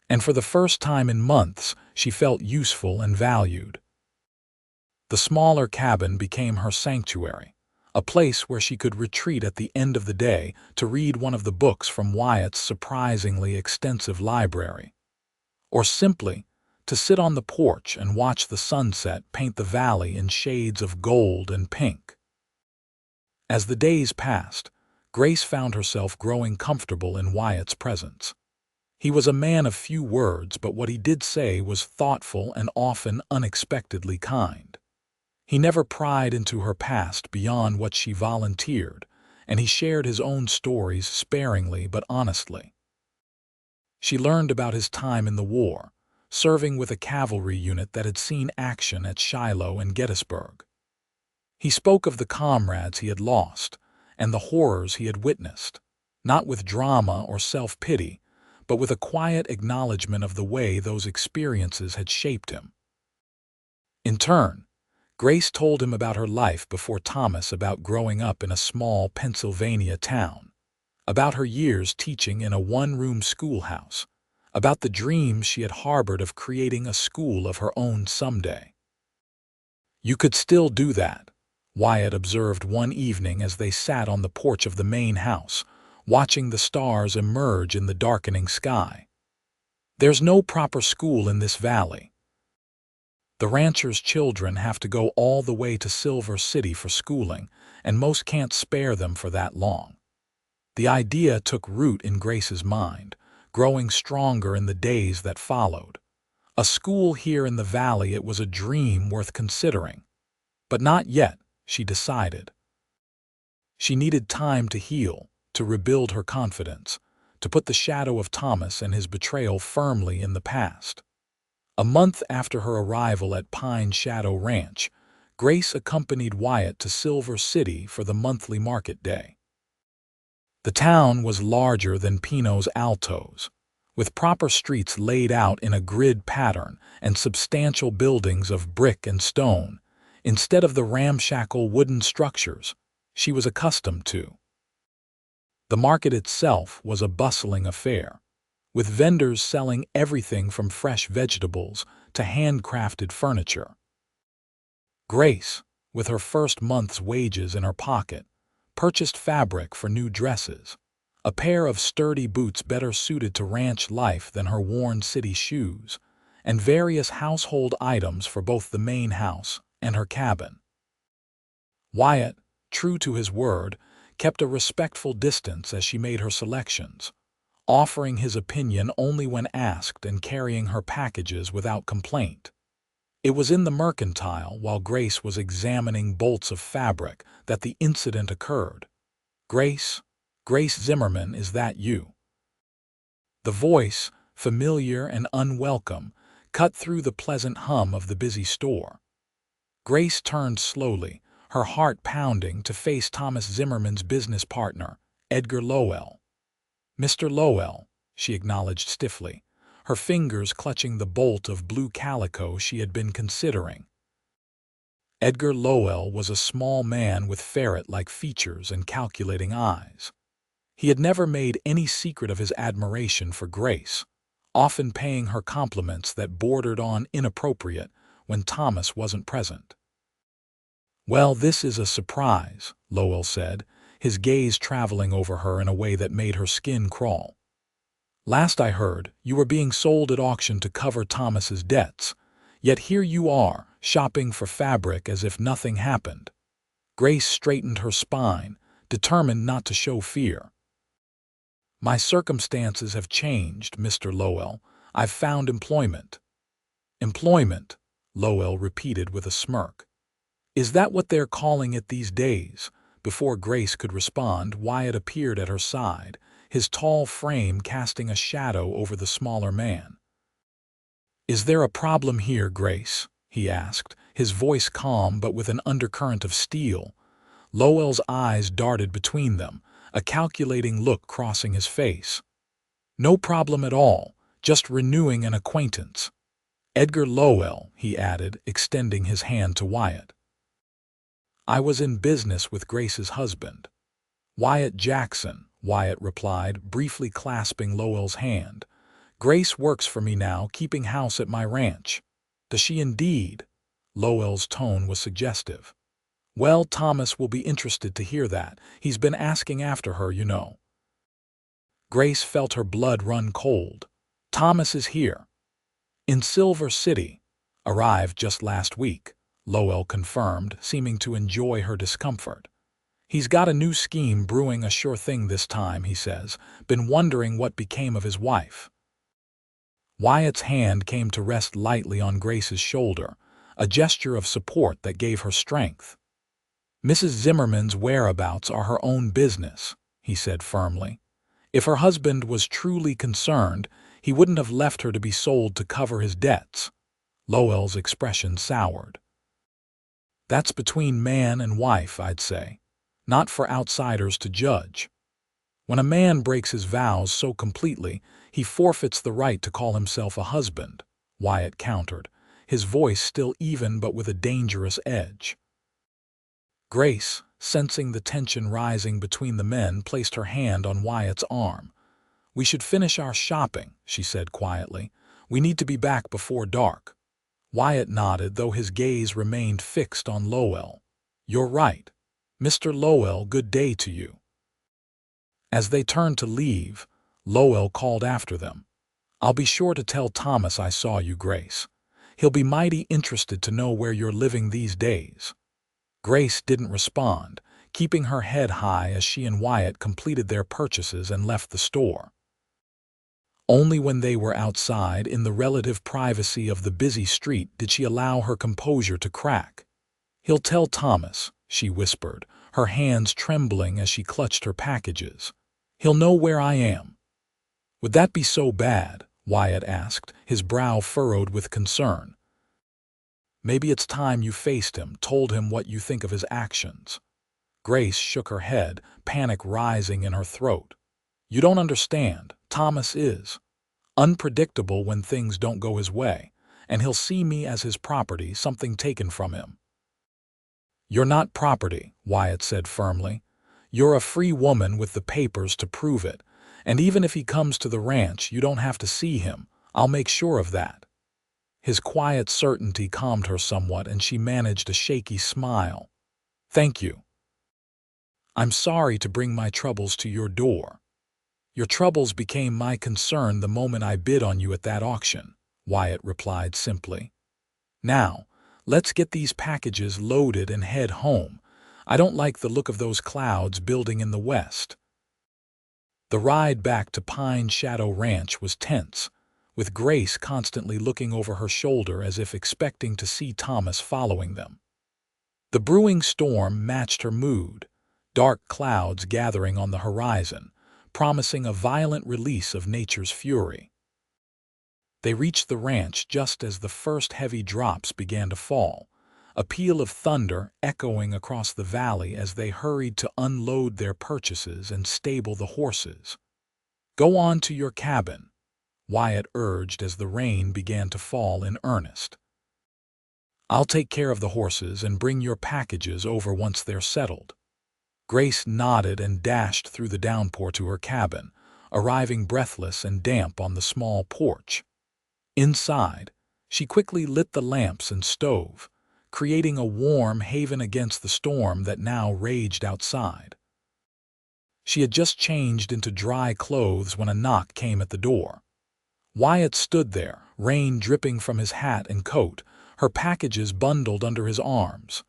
and for the first time in months she felt useful and valued. The smaller cabin became her sanctuary, a place where she could retreat at the end of the day to read one of the books from Wyatt's surprisingly extensive library, or simply to sit on the porch and watch the sunset paint the valley in shades of gold and pink. As the days passed, Grace found herself growing comfortable in Wyatt's presence. He was a man of few words, but what he did say was thoughtful and often unexpectedly kind. He never pried into her past beyond what she volunteered, and he shared his own stories sparingly but honestly. She learned about his time in the war, serving with a cavalry unit that had seen action at Shiloh and Gettysburg. He spoke of the comrades he had lost and the horrors he had witnessed, not with drama or self-pity, but with a quiet acknowledgement of the way those experiences had shaped him. In turn, Grace told him about her life before Thomas, about growing up in a small Pennsylvania town, about her years teaching in a one-room schoolhouse, about the dreams she had harbored of creating a school of her own someday. "You could still do that," Wyatt observed one evening as they sat on the porch of the main house, watching the stars emerge in the darkening sky. "There's no proper school in this valley. The ranchers' children have to go all the way to Silver City for schooling, and most can't spare them for that long." The idea took root in Grace's mind, growing stronger in the days that followed. A school here in the valley, it was a dream worth considering. But not yet, she decided. She needed time to heal, to rebuild her confidence, to put the shadow of Thomas and his betrayal firmly in the past. A month after her arrival at Pine Shadow Ranch, Grace accompanied Wyatt to Silver City for the monthly market day. The town was larger than Pinos Altos, with proper streets laid out in a grid pattern and substantial buildings of brick and stone, instead of the ramshackle wooden structures she was accustomed to. The market itself was a bustling affair, with vendors selling everything from fresh vegetables to handcrafted furniture. Grace, with her first month's wages in her pocket, purchased fabric for new dresses, a pair of sturdy boots better suited to ranch life than her worn city shoes, and various household items for both the main house and her cabin. Wyatt, true to his word, kept a respectful distance as she made her selections, offering his opinion only when asked and carrying her packages without complaint. It was in the mercantile, while Grace was examining bolts of fabric, that the incident occurred. "Grace Zimmerman, is that you?" The voice, familiar and unwelcome, cut through the pleasant hum of the busy store. Grace turned slowly, her heart pounding, to face Thomas Zimmerman's business partner, Edgar Lowell. "Mr. Lowell," she acknowledged stiffly, her fingers clutching the bolt of blue calico she had been considering. Edgar Lowell was a small man with ferret-like features and calculating eyes. He had never made any secret of his admiration for Grace, often paying her compliments that bordered on inappropriate when Thomas wasn't present. "Well, this is a surprise," Lowell said, his gaze traveling over her in a way that made her skin crawl. "Last I heard, you were being sold at auction to cover Thomas's debts, yet here you are, shopping for fabric as if nothing happened." Grace straightened her spine, determined not to show fear. "My circumstances have changed, Mr. Lowell. I've found employment." "Employment," Lowell repeated with a smirk. "Is that what they're calling it these days?" Before Grace could respond, Wyatt appeared at her side, his tall frame casting a shadow over the smaller man. "Is there a problem here, Grace?" he asked, his voice calm but with an undercurrent of steel. Lowell's eyes darted between them, a calculating look crossing his face. "No problem at all, just renewing an acquaintance. Edgar Lowell," he added, extending his hand to Wyatt. "I was in business with Grace's husband, Wyatt Jackson," Wyatt replied, briefly clasping Lowell's hand. "Grace works for me now, keeping house at my ranch." "Does she indeed?" Lowell's tone was suggestive. "Well, Thomas will be interested to hear that. He's been asking after her, you know." Grace felt her blood run cold. "Thomas is here." "In Silver City. Arrived just last week," Lowell confirmed, seeming to enjoy her discomfort. He's got a new scheme brewing, a sure thing this time, he says. Been wondering what became of his wife. Wyatt's hand came to rest lightly on Grace's shoulder, a gesture of support that gave her strength. Mrs. Zimmerman's whereabouts are her own business, he said firmly. If her husband was truly concerned, he wouldn't have left her to be sold to cover his debts. Lowell's expression soured. That's between man and wife, I'd say, not for outsiders to judge. When a man breaks his vows so completely, he forfeits the right to call himself a husband, Wyatt countered, his voice still even but with a dangerous edge. Grace, sensing the tension rising between the men, placed her hand on Wyatt's arm. We should finish our shopping, she said quietly. We need to be back before dark. Wyatt nodded, though his gaze remained fixed on Lowell. You're right. Mr. Lowell, good day to you. As they turned to leave, Lowell called after them. I'll be sure to tell Thomas I saw you, Grace. He'll be mighty interested to know where you're living these days. Grace didn't respond, keeping her head high as she and Wyatt completed their purchases and left the store. Only when they were outside, in the relative privacy of the busy street, did she allow her composure to crack. He'll tell Thomas, she whispered, her hands trembling as she clutched her packages. He'll know where I am. Would that be so bad? Wyatt asked, his brow furrowed with concern. Maybe it's time you faced him, told him what you think of his actions. Grace shook her head, panic rising in her throat. You don't understand. Thomas is unpredictable when things don't go his way, and he'll see me as his property, something taken from him. You're not property, Wyatt said firmly. You're a free woman with the papers to prove it, and even if he comes to the ranch, you don't have to see him. I'll make sure of that. His quiet certainty calmed her somewhat, and she managed a shaky smile. Thank you. I'm sorry to bring my troubles to your door. Your troubles became my concern the moment I bid on you at that auction, Wyatt replied simply. Now, let's get these packages loaded and head home. I don't like the look of those clouds building in the west. The ride back to Pine Shadow Ranch was tense, with Grace constantly looking over her shoulder as if expecting to see Thomas following them. The brewing storm matched her mood, dark clouds gathering on the horizon, promising a violent release of nature's fury. They reached the ranch just as the first heavy drops began to fall, a peal of thunder echoing across the valley as they hurried to unload their purchases and stable the horses. Go on to your cabin, Wyatt urged as the rain began to fall in earnest. I'll take care of the horses and bring your packages over once they're settled. Grace nodded and dashed through the downpour to her cabin, arriving breathless and damp on the small porch. Inside, she quickly lit the lamps and stove, creating a warm haven against the storm that now raged outside. She had just changed into dry clothes when a knock came at the door. Wyatt stood there, rain dripping from his hat and coat, her packages bundled under his arms.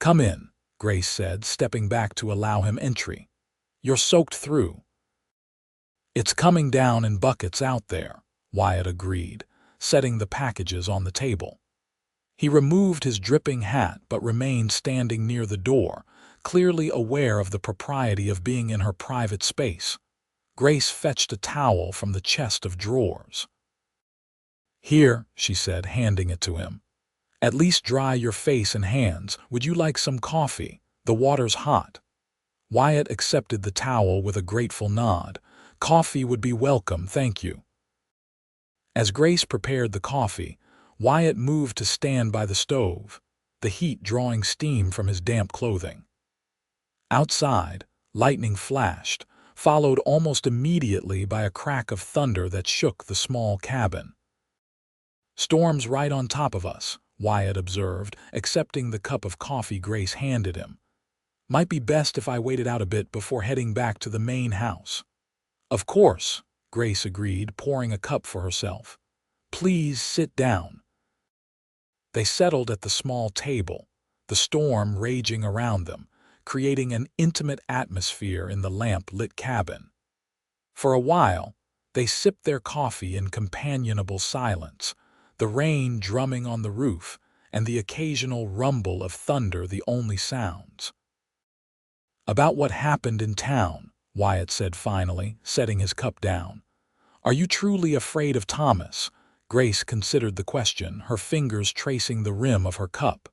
Come in, Grace said, stepping back to allow him entry. You're soaked through. It's coming down in buckets out there, Wyatt agreed, setting the packages on the table. He removed his dripping hat but remained standing near the door, clearly aware of the propriety of being in her private space. Grace fetched a towel from the chest of drawers. Here, she said, handing it to him. At least dry your face and hands. Would you like some coffee? The water's hot. Wyatt accepted the towel with a grateful nod. Coffee would be welcome, thank you. As Grace prepared the coffee, Wyatt moved to stand by the stove, the heat drawing steam from his damp clothing. Outside, lightning flashed, followed almost immediately by a crack of thunder that shook the small cabin. Storm's right on top of us, Wyatt observed, accepting the cup of coffee Grace handed him. Might be best if I waited out a bit before heading back to the main house. Of course, Grace agreed, pouring a cup for herself. Please sit down. They settled at the small table, the storm raging around them, creating an intimate atmosphere in the lamp-lit cabin. For a while, they sipped their coffee in companionable silence, the rain drumming on the roof and the occasional rumble of thunder the only sounds. "About what happened in town," Wyatt said finally, setting his cup down. "Are you truly afraid of Thomas?" Grace considered the question, her fingers tracing the rim of her cup.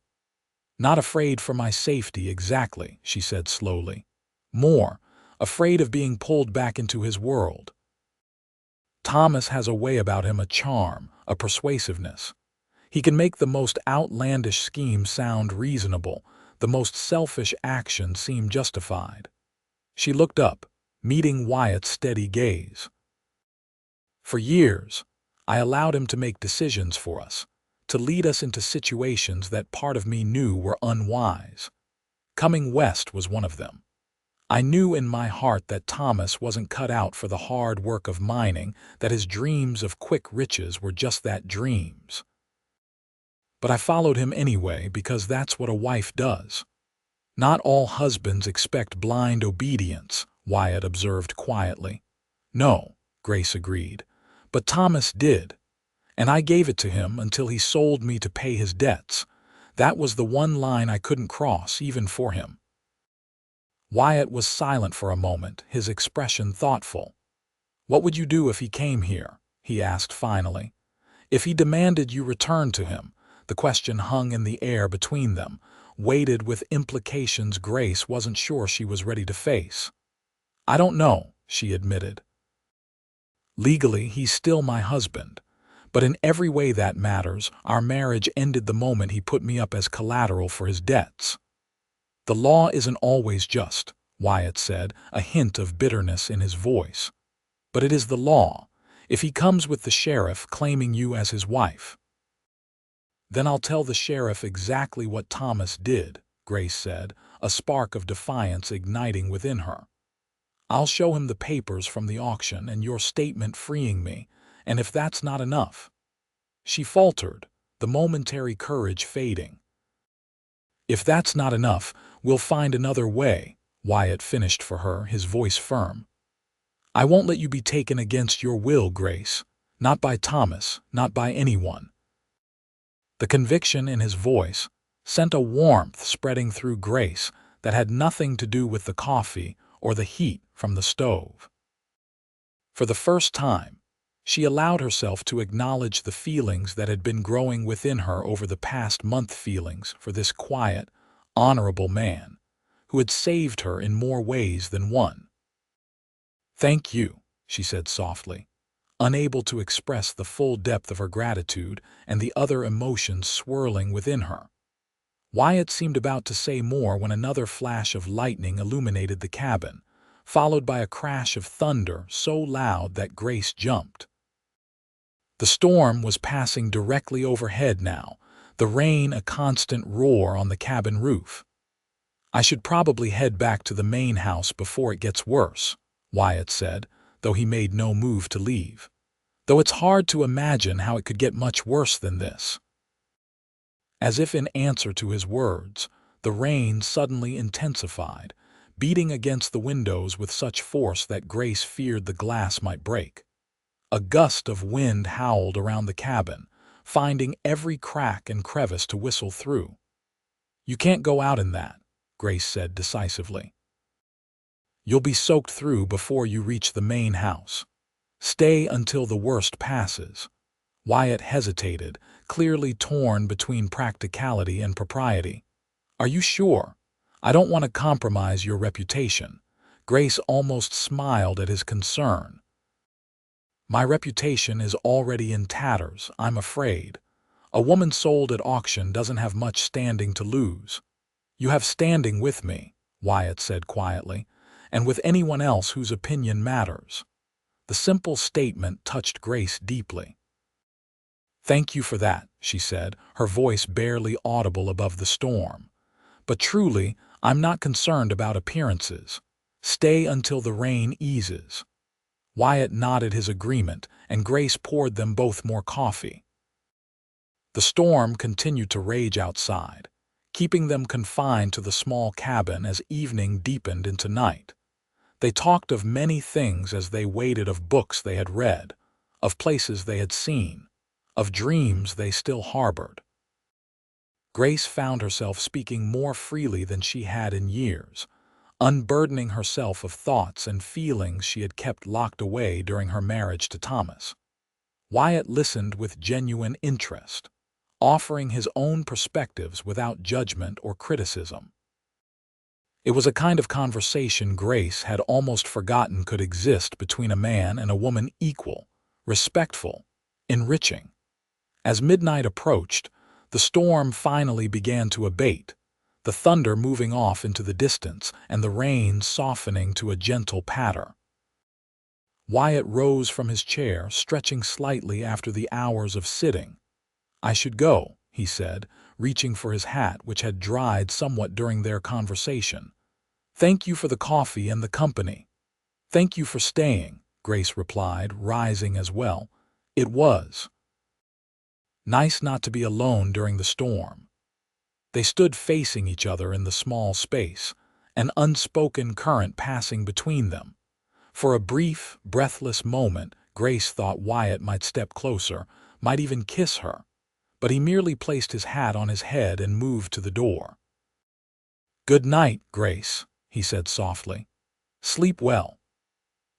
"Not afraid for my safety exactly," she said slowly. "More afraid of being pulled back into his world. Thomas has a way about him, a charm, a persuasiveness. He can make the most outlandish schemes sound reasonable, the most selfish actions seem justified." She looked up, meeting Wyatt's steady gaze. "For years, I allowed him to make decisions for us, to lead us into situations that part of me knew were unwise. Coming west was one of them. I knew in my heart that Thomas wasn't cut out for the hard work of mining, that his dreams of quick riches were just that, dreams. But I followed him anyway because that's what a wife does." "Not all husbands expect blind obedience," Wyatt observed quietly. "No," Grace agreed, "but Thomas did. And I gave it to him until he sold me to pay his debts. That was the one line I couldn't cross, even for him." Wyatt was silent for a moment, his expression thoughtful. "What would you do if he came here?" he asked finally. "If he demanded you return to him?" The question hung in the air between them, weighted with implications Grace wasn't sure she was ready to face. "I don't know," she admitted. "Legally, he's still my husband. But in every way that matters, our marriage ended the moment he put me up as collateral for his debts." "The law isn't always just," Wyatt said, a hint of bitterness in his voice. "But it is the law. If he comes with the sheriff claiming you as his wife—" "Then I'll tell the sheriff exactly what Thomas did," Grace said, a spark of defiance igniting within her. "I'll show him the papers from the auction and your statement freeing me, and if that's not enough—" She faltered, the momentary courage fading. "If that's not enough, we'll find another way," Wyatt finished for her, his voice firm. "I won't let you be taken against your will, Grace. Not by Thomas, not by anyone." The conviction in his voice sent a warmth spreading through Grace that had nothing to do with the coffee or the heat from the stove. For the first time, she allowed herself to acknowledge the feelings that had been growing within her over the past month, feelings for this quiet, honorable man who had saved her in more ways than one. "Thank you," she said softly, unable to express the full depth of her gratitude and the other emotions swirling within her. Wyatt seemed about to say more when another flash of lightning illuminated the cabin, followed by a crash of thunder so loud that Grace jumped. The storm was passing directly overhead now, the rain a constant roar on the cabin roof. "I should probably head back to the main house before it gets worse," Wyatt said, though he made no move to leave. "Though it's hard to imagine how it could get much worse than this." As if in answer to his words, the rain suddenly intensified, beating against the windows with such force that Grace feared the glass might break. A gust of wind howled around the cabin, finding every crack and crevice to whistle through. "You can't go out in that," Grace said decisively. "You'll be soaked through before you reach the main house. Stay until the worst passes." Wyatt hesitated, clearly torn between practicality and propriety. "Are you sure? I don't want to compromise your reputation." Grace almost smiled at his concern. "My reputation is already in tatters, I'm afraid. A woman sold at auction doesn't have much standing to lose." "You have standing with me," Wyatt said quietly, "and with anyone else whose opinion matters." The simple statement touched Grace deeply. "Thank you for that," she said, her voice barely audible above the storm. "But truly, I'm not concerned about appearances. Stay until the rain eases." Wyatt nodded his agreement, and Grace poured them both more coffee. The storm continued to rage outside, keeping them confined to the small cabin as evening deepened into night. They talked of many things as they waited, of books they had read, of places they had seen, of dreams they still harbored. Grace found herself speaking more freely than she had in years, unburdening herself of thoughts and feelings she had kept locked away during her marriage to Thomas. Wyatt listened with genuine interest, offering his own perspectives without judgment or criticism. It was a kind of conversation Grace had almost forgotten could exist between a man and a woman, equal, respectful, enriching. As midnight approached, the storm finally began to abate, the thunder moving off into the distance and the rain softening to a gentle patter. Wyatt rose from his chair, stretching slightly after the hours of sitting. "I should go," he said, reaching for his hat, which had dried somewhat during their conversation. "Thank you for the coffee and the company." "Thank you for staying," Grace replied, rising as well. "It was nice not to be alone during the storm." They stood facing each other in the small space, an unspoken current passing between them. For a brief, breathless moment, Grace thought Wyatt might step closer, might even kiss her, but he merely placed his hat on his head and moved to the door. "Good night, Grace," he said softly. "Sleep well."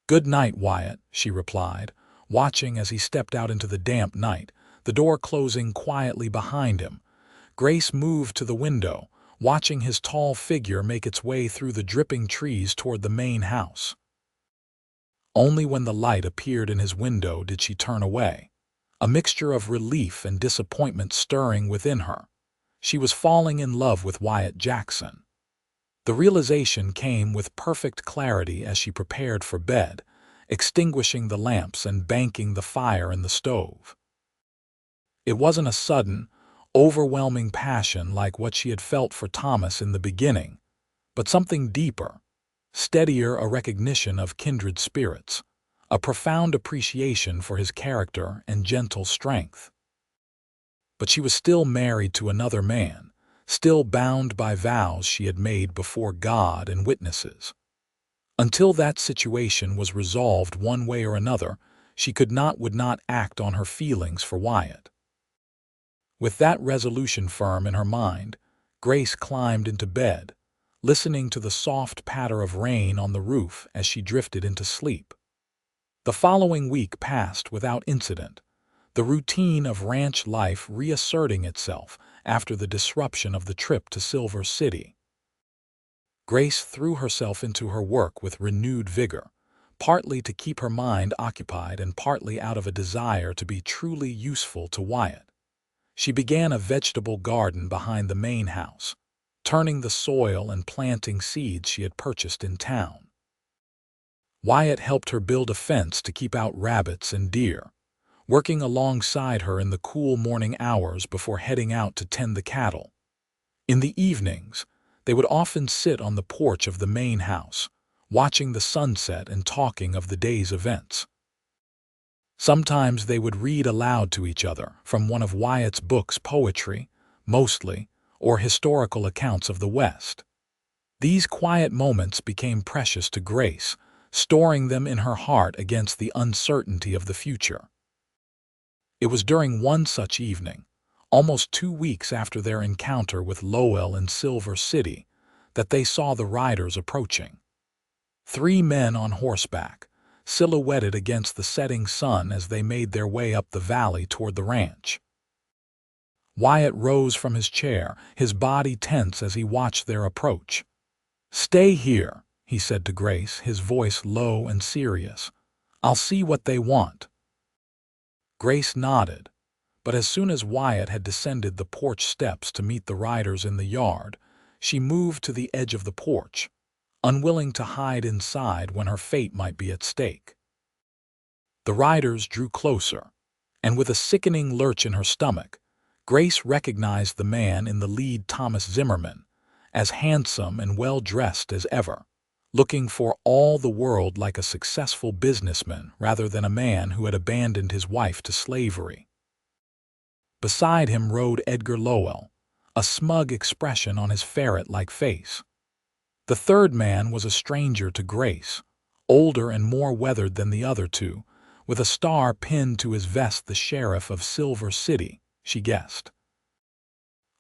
"Good night, Wyatt," she replied, watching as he stepped out into the damp night, the door closing quietly behind him. Grace moved to the window, watching his tall figure make its way through the dripping trees toward the main house. Only when the light appeared in his window did she turn away, a mixture of relief and disappointment stirring within her. She was falling in love with Wyatt Jackson. The realization came with perfect clarity as she prepared for bed, extinguishing the lamps and banking the fire in the stove. It wasn't a sudden, overwhelming passion like what she had felt for Thomas in the beginning, but something deeper, steadier, a recognition of kindred spirits, a profound appreciation for his character and gentle strength. But she was still married to another man, still bound by vows she had made before God and witnesses. Until that situation was resolved one way or another, she would not act on her feelings for Wyatt. With that resolution firm in her mind, Grace climbed into bed, listening to the soft patter of rain on the roof as she drifted into sleep. The following week passed without incident, the routine of ranch life reasserting itself after the disruption of the trip to Silver City. Grace threw herself into her work with renewed vigor, partly to keep her mind occupied and partly out of a desire to be truly useful to Wyatt. She began a vegetable garden behind the main house, turning the soil and planting seeds she had purchased in town. Wyatt helped her build a fence to keep out rabbits and deer, working alongside her in the cool morning hours before heading out to tend the cattle. In the evenings, they would often sit on the porch of the main house, watching the sunset and talking of the day's events. Sometimes they would read aloud to each other from one of Wyatt's books, poetry, mostly, or historical accounts of the West. These quiet moments became precious to Grace, storing them in her heart against the uncertainty of the future. It was during one such evening, almost 2 weeks after their encounter with Lowell in Silver City, that they saw the riders approaching. 3 men on horseback, silhouetted against the setting sun as they made their way up the valley toward the ranch. Wyatt rose from his chair, his body tense as he watched their approach. "Stay here," he said to Grace, his voice low and serious. "I'll see what they want." Grace nodded, but as soon as Wyatt had descended the porch steps to meet the riders in the yard, she moved to the edge of the porch, unwilling to hide inside when her fate might be at stake. The riders drew closer, and with a sickening lurch in her stomach, Grace recognized the man in the lead, Thomas Zimmerman, as handsome and well-dressed as ever, looking for all the world like a successful businessman rather than a man who had abandoned his wife to slavery. Beside him rode Edgar Lowell, a smug expression on his ferret-like face. The third man was a stranger to Grace, older and more weathered than the other two, with a star pinned to his vest, the sheriff of Silver City, she guessed.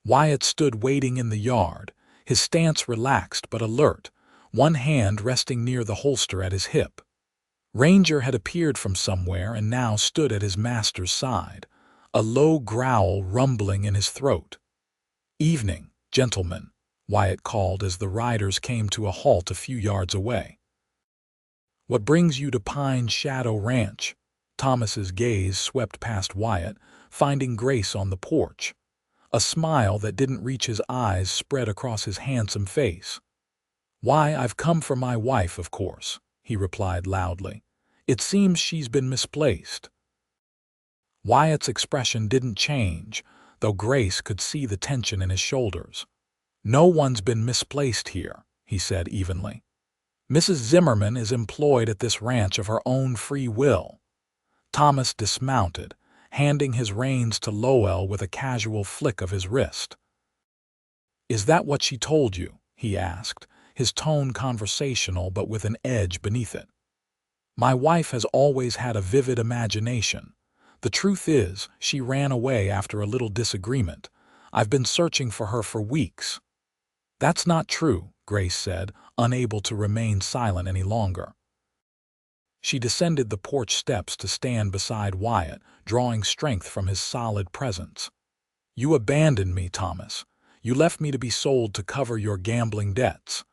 Wyatt stood waiting in the yard, his stance relaxed but alert, one hand resting near the holster at his hip. Ranger had appeared from somewhere and now stood at his master's side, a low growl rumbling in his throat. "Evening, gentlemen," Wyatt called as the riders came to a halt a few yards away. "What brings you to Pine Shadow Ranch?" Thomas's gaze swept past Wyatt, finding Grace on the porch. A smile that didn't reach his eyes spread across his handsome face. "Why, I've come for my wife, of course," he replied loudly. "It seems she's been misplaced." Wyatt's expression didn't change, though Grace could see the tension in his shoulders. "No one's been misplaced here," he said evenly. "Mrs. Zimmerman is employed at this ranch of her own free will." Thomas dismounted, handing his reins to Lowell with a casual flick of his wrist. "Is that what she told you?" he asked, his tone conversational but with an edge beneath it. "My wife has always had a vivid imagination. The truth is, she ran away after a little disagreement. I've been searching for her for weeks." "That's not true," Grace said, unable to remain silent any longer. She descended the porch steps to stand beside Wyatt, drawing strength from his solid presence. "You abandoned me, Thomas. You left me to be sold to cover your gambling debts."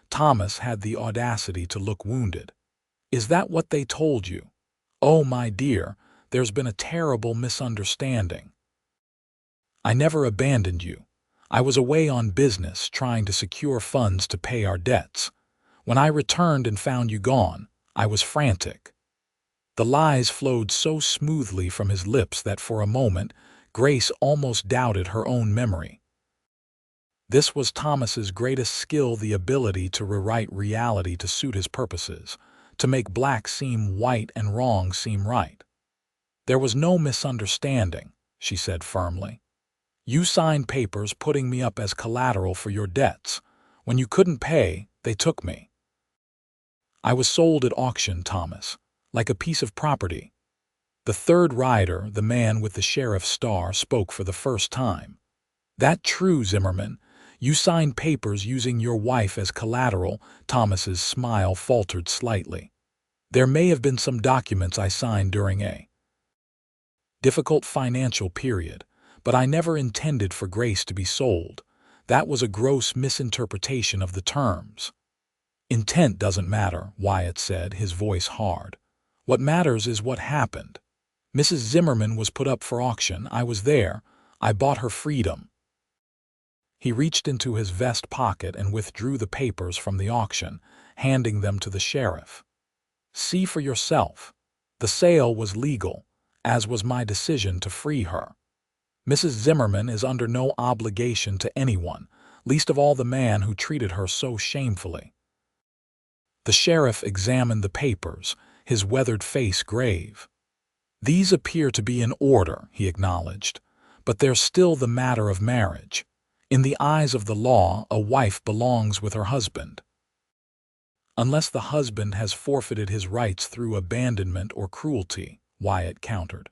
Thomas had the audacity to look wounded. "Is that what they told you? Oh, my dear, there's been a terrible misunderstanding. I never abandoned you. I was away on business, trying to secure funds to pay our debts. When I returned and found you gone, I was frantic." The lies flowed so smoothly from his lips that for a moment, Grace almost doubted her own memory. This was Thomas's greatest skill, the ability to rewrite reality to suit his purposes, to make black seem white and wrong seem right. "There was no misunderstanding," she said firmly. "You signed papers putting me up as collateral for your debts. When you couldn't pay, they took me. I was sold at auction, Thomas, like a piece of property." The third rider, the man with the sheriff's star, spoke for the first time. "That true, Zimmerman? You signed papers using your wife as collateral?" Thomas's smile faltered slightly. "There may have been some documents I signed during a difficult financial period, but I never intended for Grace to be sold. That was a gross misinterpretation of the terms." "Intent doesn't matter," Wyatt said, his voice hard. "What matters is what happened. Mrs. Zimmerman was put up for auction. I was there. I bought her freedom." He reached into his vest pocket and withdrew the papers from the auction, handing them to the sheriff. "See for yourself. The sale was legal, as was my decision to free her. Mrs. Zimmerman is under no obligation to anyone, least of all the man who treated her so shamefully." The sheriff examined the papers, his weathered face grave. "These appear to be in order," he acknowledged, "but there's still the matter of marriage. In the eyes of the law, a wife belongs with her husband." "Unless the husband has forfeited his rights through abandonment or cruelty," Wyatt countered,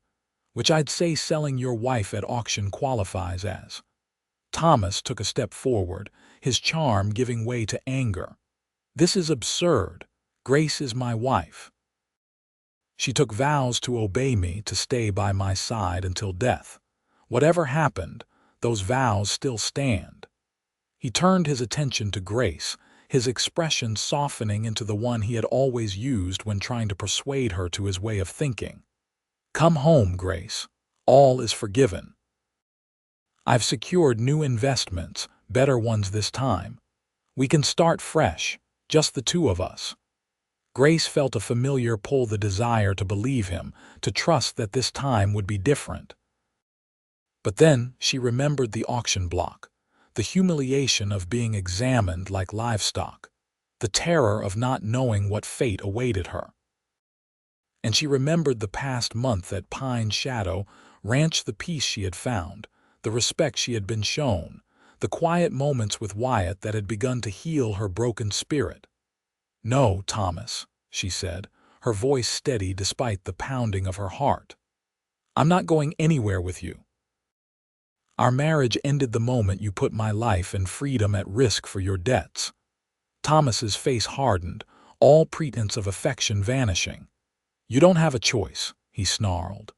"which I'd say selling your wife at auction qualifies as." Thomas took a step forward, his charm giving way to anger. "This is absurd. Grace is my wife. She took vows to obey me, to stay by my side until death. Whatever happened, those vows still stand." He turned his attention to Grace, his expression softening into the one he had always used when trying to persuade her to his way of thinking. "Come home, Grace. All is forgiven. I've secured new investments, better ones this time. We can start fresh, just the two of us." Grace felt a familiar pull, the desire to believe him, to trust that this time would be different. But then she remembered the auction block, the humiliation of being examined like livestock, the terror of not knowing what fate awaited her. And she remembered the past month at Pine Shadow Ranch, the peace she had found, the respect she had been shown, the quiet moments with Wyatt that had begun to heal her broken spirit. "No, Thomas," she said, her voice steady despite the pounding of her heart. "I'm not going anywhere with you. Our marriage ended the moment you put my life and freedom at risk for your debts." Thomas's face hardened, all pretense of affection vanishing. "You don't have a choice," he snarled.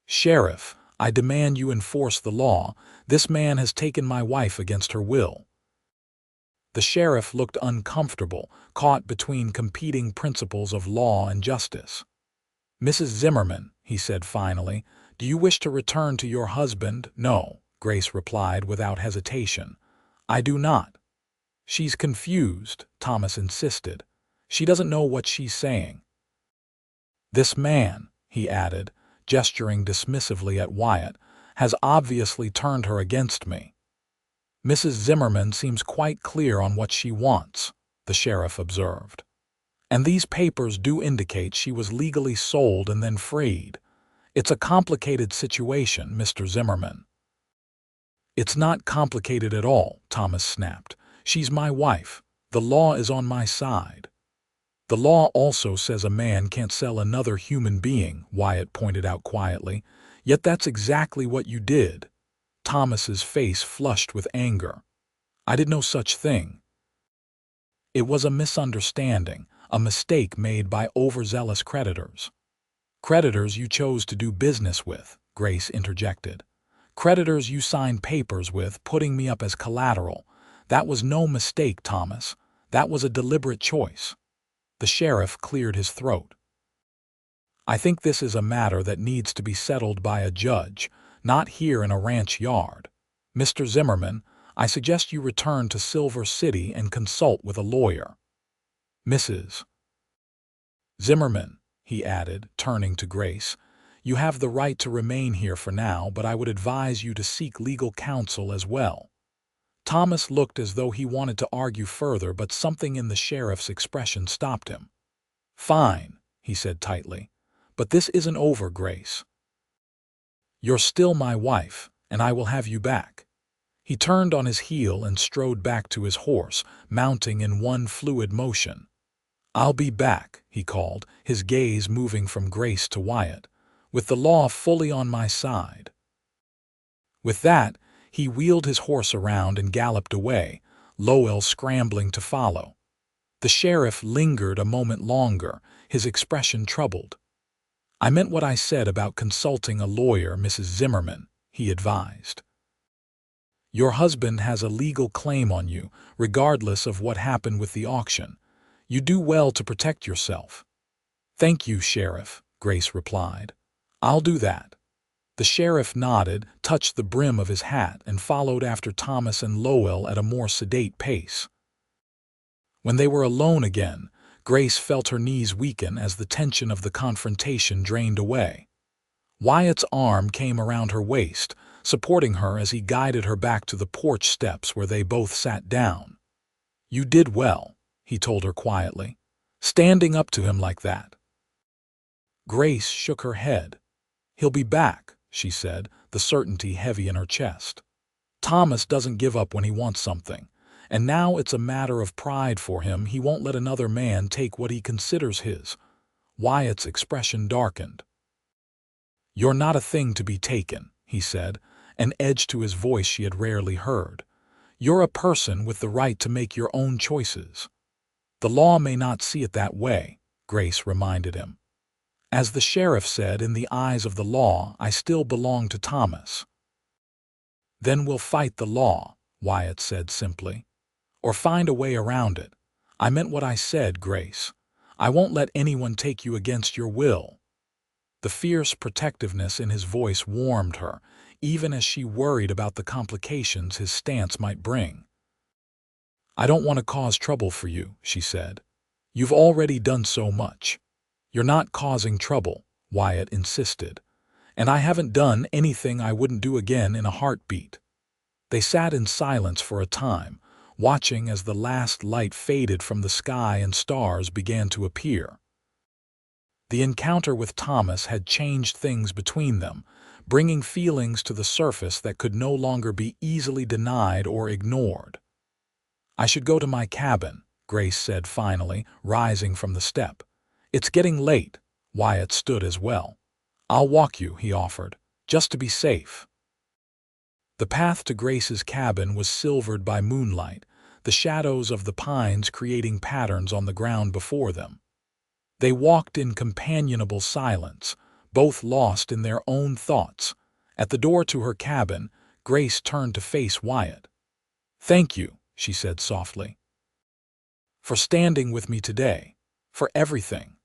"Sheriff, I demand you enforce the law. This man has taken my wife against her will." The sheriff looked uncomfortable, caught between competing principles of law and justice. "Mrs. Zimmerman," he said finally, "do you wish to return to your husband?" "No," Grace replied without hesitation. "I do not." "She's confused," Thomas insisted. "She doesn't know what she's saying." "This man," he added, gesturing dismissively at Wyatt, "has obviously turned her against me." "Mrs. Zimmerman seems quite clear on what she wants," the sheriff observed. "And these papers do indicate she was legally sold and then freed. It's a complicated situation, Mr. Zimmerman." "It's not complicated at all," Thomas snapped. "She's my wife. The law is on my side." "The law also says a man can't sell another human being," Wyatt pointed out quietly. "Yet that's exactly what you did." Thomas's face flushed with anger. "I did no such thing." "It was a misunderstanding, a mistake made by overzealous creditors." "Creditors you chose to do business with," Grace interjected. "Creditors you signed papers with, putting me up as collateral. That was no mistake, Thomas. That was a deliberate choice." The sheriff cleared his throat. "I think this is a matter that needs to be settled by a judge, not here in a ranch yard. Mr. Zimmerman, I suggest you return to Silver City and consult with a lawyer." "Mrs. Zimmerman," he added, turning to Grace, "you have the right to remain here for now, but I would advise you to seek legal counsel as well." Thomas looked as though he wanted to argue further, but something in the sheriff's expression stopped him. "Fine," he said tightly, "but this isn't over, Grace. You're still my wife, and I will have you back." He turned on his heel and strode back to his horse, mounting in one fluid motion. "I'll be back," he called, his gaze moving from Grace to Wyatt, "with the law fully on my side." With that, he wheeled his horse around and galloped away, Lowell scrambling to follow. The sheriff lingered a moment longer, his expression troubled. "I meant what I said about consulting a lawyer, Mrs. Zimmerman," he advised. "Your husband has a legal claim on you, regardless of what happened with the auction. You do well to protect yourself." "Thank you, Sheriff," Grace replied. "I'll do that." The sheriff nodded, touched the brim of his hat, and followed after Thomas and Lowell at a more sedate pace. When they were alone again, Grace felt her knees weaken as the tension of the confrontation drained away. Wyatt's arm came around her waist, supporting her as he guided her back to the porch steps where they both sat down. "You did well," he told her quietly, "standing up to him like that." Grace shook her head. "He'll be back," she said, the certainty heavy in her chest. "Thomas doesn't give up when he wants something, and now it's a matter of pride for him. He won't let another man take what he considers his." Wyatt's expression darkened. "You're not a thing to be taken," he said, an edge to his voice she had rarely heard. "You're a person with the right to make your own choices." "The law may not see it that way," Grace reminded him. "As the sheriff said, in the eyes of the law, I still belong to Thomas." "Then we'll fight the law," Wyatt said simply. "Or find a way around it. I meant what I said, Grace. I won't let anyone take you against your will." The fierce protectiveness in his voice warmed her, even as she worried about the complications his stance might bring. "I don't want to cause trouble for you," she said. "You've already done so much." "You're not causing trouble," Wyatt insisted. "And I haven't done anything I wouldn't do again in a heartbeat." They sat in silence for a time, watching as the last light faded from the sky and stars began to appear. The encounter with Thomas had changed things between them, bringing feelings to the surface that could no longer be easily denied or ignored. "I should go to my cabin," Grace said finally, rising from the step. "It's getting late." Wyatt stood as well. "I'll walk you," he offered, "just to be safe." The path to Grace's cabin was silvered by moonlight, the shadows of the pines creating patterns on the ground before them. They walked in companionable silence, both lost in their own thoughts. At the door to her cabin, Grace turned to face Wyatt. "Thank you," she said softly, "for standing with me today, for everything."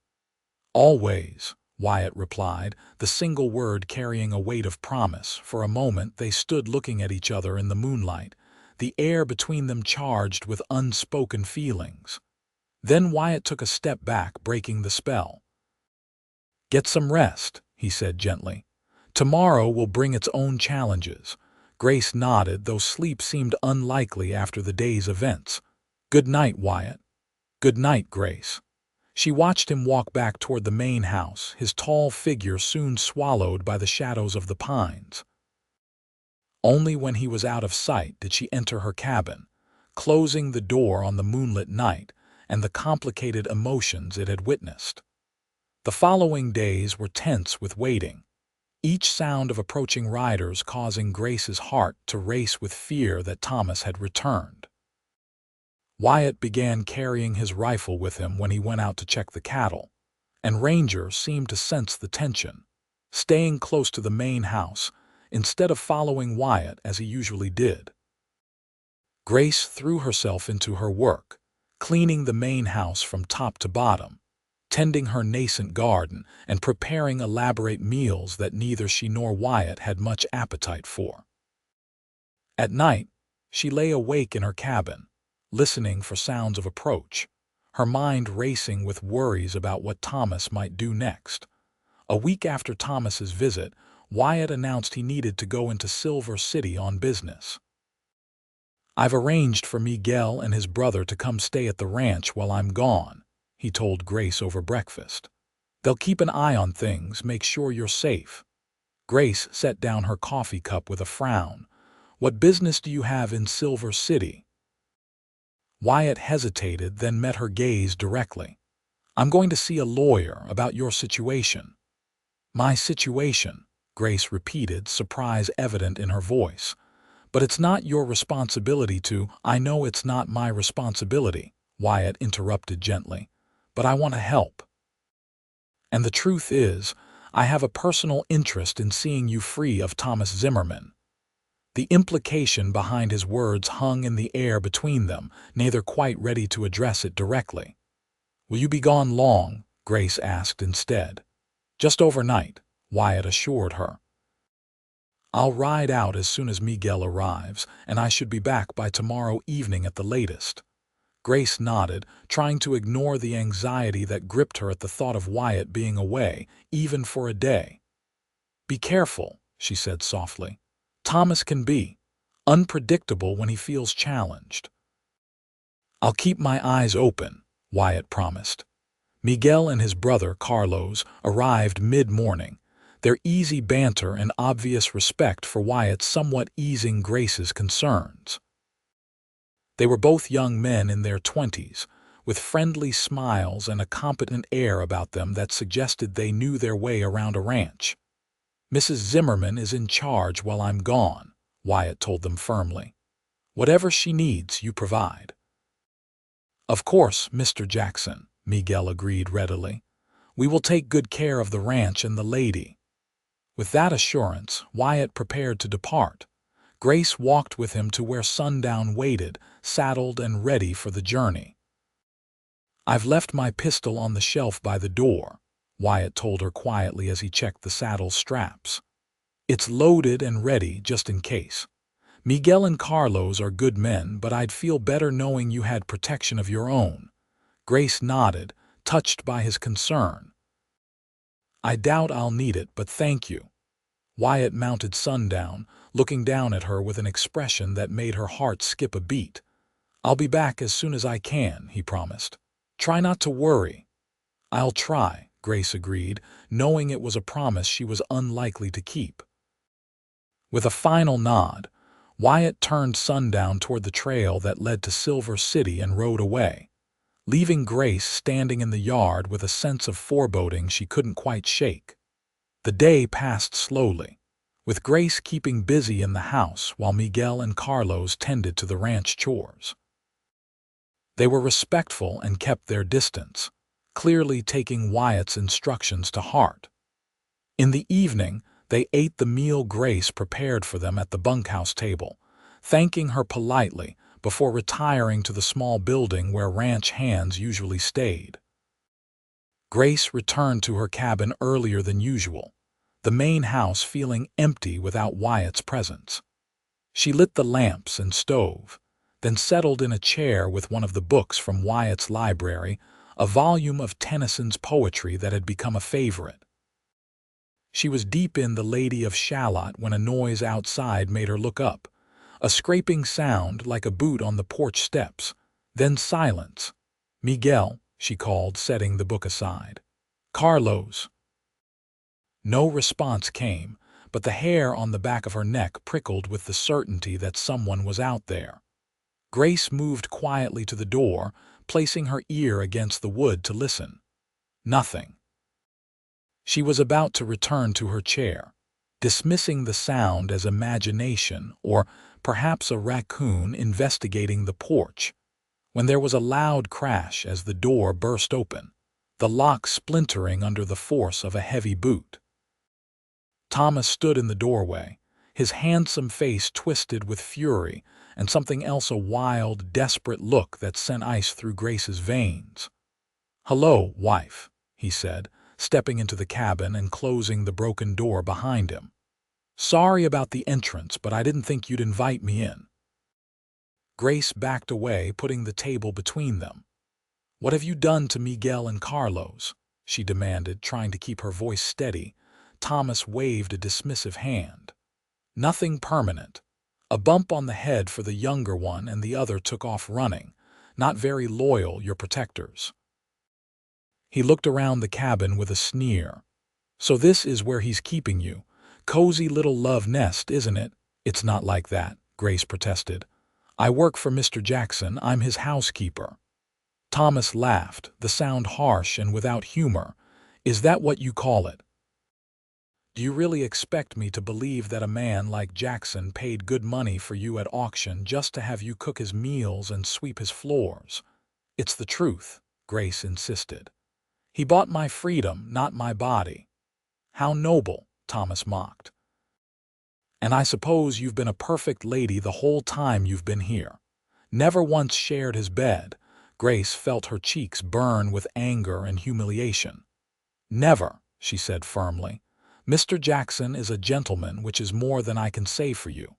"Always," Wyatt replied, the single word carrying a weight of promise. For a moment they stood looking at each other in the moonlight, the air between them charged with unspoken feelings. Then Wyatt took a step back, breaking the spell. "Get some rest," he said gently. "Tomorrow will bring its own challenges." Grace nodded, though sleep seemed unlikely after the day's events. "Good night, Wyatt." "Good night, Grace." She watched him walk back toward the main house, his tall figure soon swallowed by the shadows of the pines. Only when he was out of sight did she enter her cabin, closing the door on the moonlit night and the complicated emotions it had witnessed. The following days were tense with waiting, each sound of approaching riders causing Grace's heart to race with fear that Thomas had returned. Wyatt began carrying his rifle with him when he went out to check the cattle, and Ranger seemed to sense the tension, staying close to the main house instead of following Wyatt as he usually did. Grace threw herself into her work, cleaning the main house from top to bottom, tending her nascent garden, and preparing elaborate meals that neither she nor Wyatt had much appetite for. At night, she lay awake in her cabin, listening for sounds of approach, her mind racing with worries about what Thomas might do next. A week after Thomas's visit, Wyatt announced he needed to go into Silver City on business. "I've arranged for Miguel and his brother to come stay at the ranch while I'm gone," he told Grace over breakfast. "They'll keep an eye on things, make sure you're safe." Grace set down her coffee cup with a frown. "What business do you have in Silver City?" Wyatt hesitated, then met her gaze directly. "I'm going to see a lawyer about your situation." "My situation," Grace repeated, surprise evident in her voice. "But it's not your responsibility to—" "I know it's not my responsibility," Wyatt interrupted gently, "but I want to help. And the truth is, I have a personal interest in seeing you free of Thomas Zimmerman." The implication behind his words hung in the air between them, neither quite ready to address it directly. "Will you be gone long?" Grace asked instead. "Just overnight," Wyatt assured her. "I'll ride out as soon as Miguel arrives, and I should be back by tomorrow evening at the latest." Grace nodded, trying to ignore the anxiety that gripped her at the thought of Wyatt being away, even for a day. "Be careful," she said softly. "Thomas can be unpredictable when he feels challenged." "I'll keep my eyes open," Wyatt promised. Miguel and his brother, Carlos, arrived mid-morning, their easy banter and obvious respect for Wyatt somewhat easing Grace's concerns. They were both young men in their 20s, with friendly smiles and a competent air about them that suggested they knew their way around a ranch. "Mrs. Zimmerman is in charge while I'm gone," Wyatt told them firmly. "Whatever she needs, you provide." "Of course, Mr. Jackson," Miguel agreed readily. "We will take good care of the ranch and the lady." With that assurance, Wyatt prepared to depart. Grace walked with him to where sundown waited, saddled and ready for the journey. "I've left my pistol on the shelf by the door," Wyatt told her quietly as he checked the saddle straps. "It's loaded and ready just in case. Miguel and Carlos are good men, but I'd feel better knowing you had protection of your own." Grace nodded, touched by his concern. "I doubt I'll need it, but thank you." Wyatt mounted Sundown, looking down at her with an expression that made her heart skip a beat. "I'll be back as soon as I can," he promised. "Try not to worry." "I'll try," Grace agreed, knowing it was a promise she was unlikely to keep. With a final nod, Wyatt turned sundown toward the trail that led to Silver City and rode away, leaving Grace standing in the yard with a sense of foreboding she couldn't quite shake. The day passed slowly, with Grace keeping busy in the house while Miguel and Carlos tended to the ranch chores. They were respectful and kept their distance, clearly taking Wyatt's instructions to heart. In the evening, they ate the meal Grace prepared for them at the bunkhouse table, thanking her politely before retiring to the small building where ranch hands usually stayed. Grace returned to her cabin earlier than usual, the main house feeling empty without Wyatt's presence. She lit the lamps and stove, then settled in a chair with one of the books from Wyatt's library, a volume of Tennyson's poetry that had become a favorite. She was deep in The Lady of Shalott when a noise outside made her look up, a scraping sound like a boot on the porch steps, then silence. "Miguel," she called, setting the book aside. "Carlos." No response came, but the hair on the back of her neck prickled with the certainty that someone was out there. Grace moved quietly to the door, placing her ear against the wood to listen. Nothing. She was about to return to her chair, dismissing the sound as imagination or perhaps a raccoon investigating the porch, when there was a loud crash as the door burst open, the lock splintering under the force of a heavy boot. Thomas stood in the doorway, his handsome face twisted with fury and something else, a wild, desperate look that sent ice through Grace's veins. "Hello, wife," he said, stepping into the cabin and closing the broken door behind him. "Sorry about the entrance, but I didn't think you'd invite me in." Grace backed away, putting the table between them. "What have you done to Miguel and Carlos?" she demanded, trying to keep her voice steady. Thomas waved a dismissive hand. "Nothing permanent. A bump on the head for the younger one and the other took off running. Not very loyal, your protectors." He looked around the cabin with a sneer. "So this is where he's keeping you. Cozy little love nest, isn't it?" "It's not like that," Grace protested. "I work for Mr. Jackson. I'm his housekeeper." Thomas laughed, the sound harsh and without humor. "Is that what you call it? Do you really expect me to believe that a man like Jackson paid good money for you at auction just to have you cook his meals and sweep his floors?" "It's the truth," Grace insisted. "He bought my freedom, not my body." "How noble," Thomas mocked. "And I suppose you've been a perfect lady the whole time you've been here. Never once shared his bed." Grace felt her cheeks burn with anger and humiliation. "Never," she said firmly. "Mr. Jackson is a gentleman, which is more than I can say for you."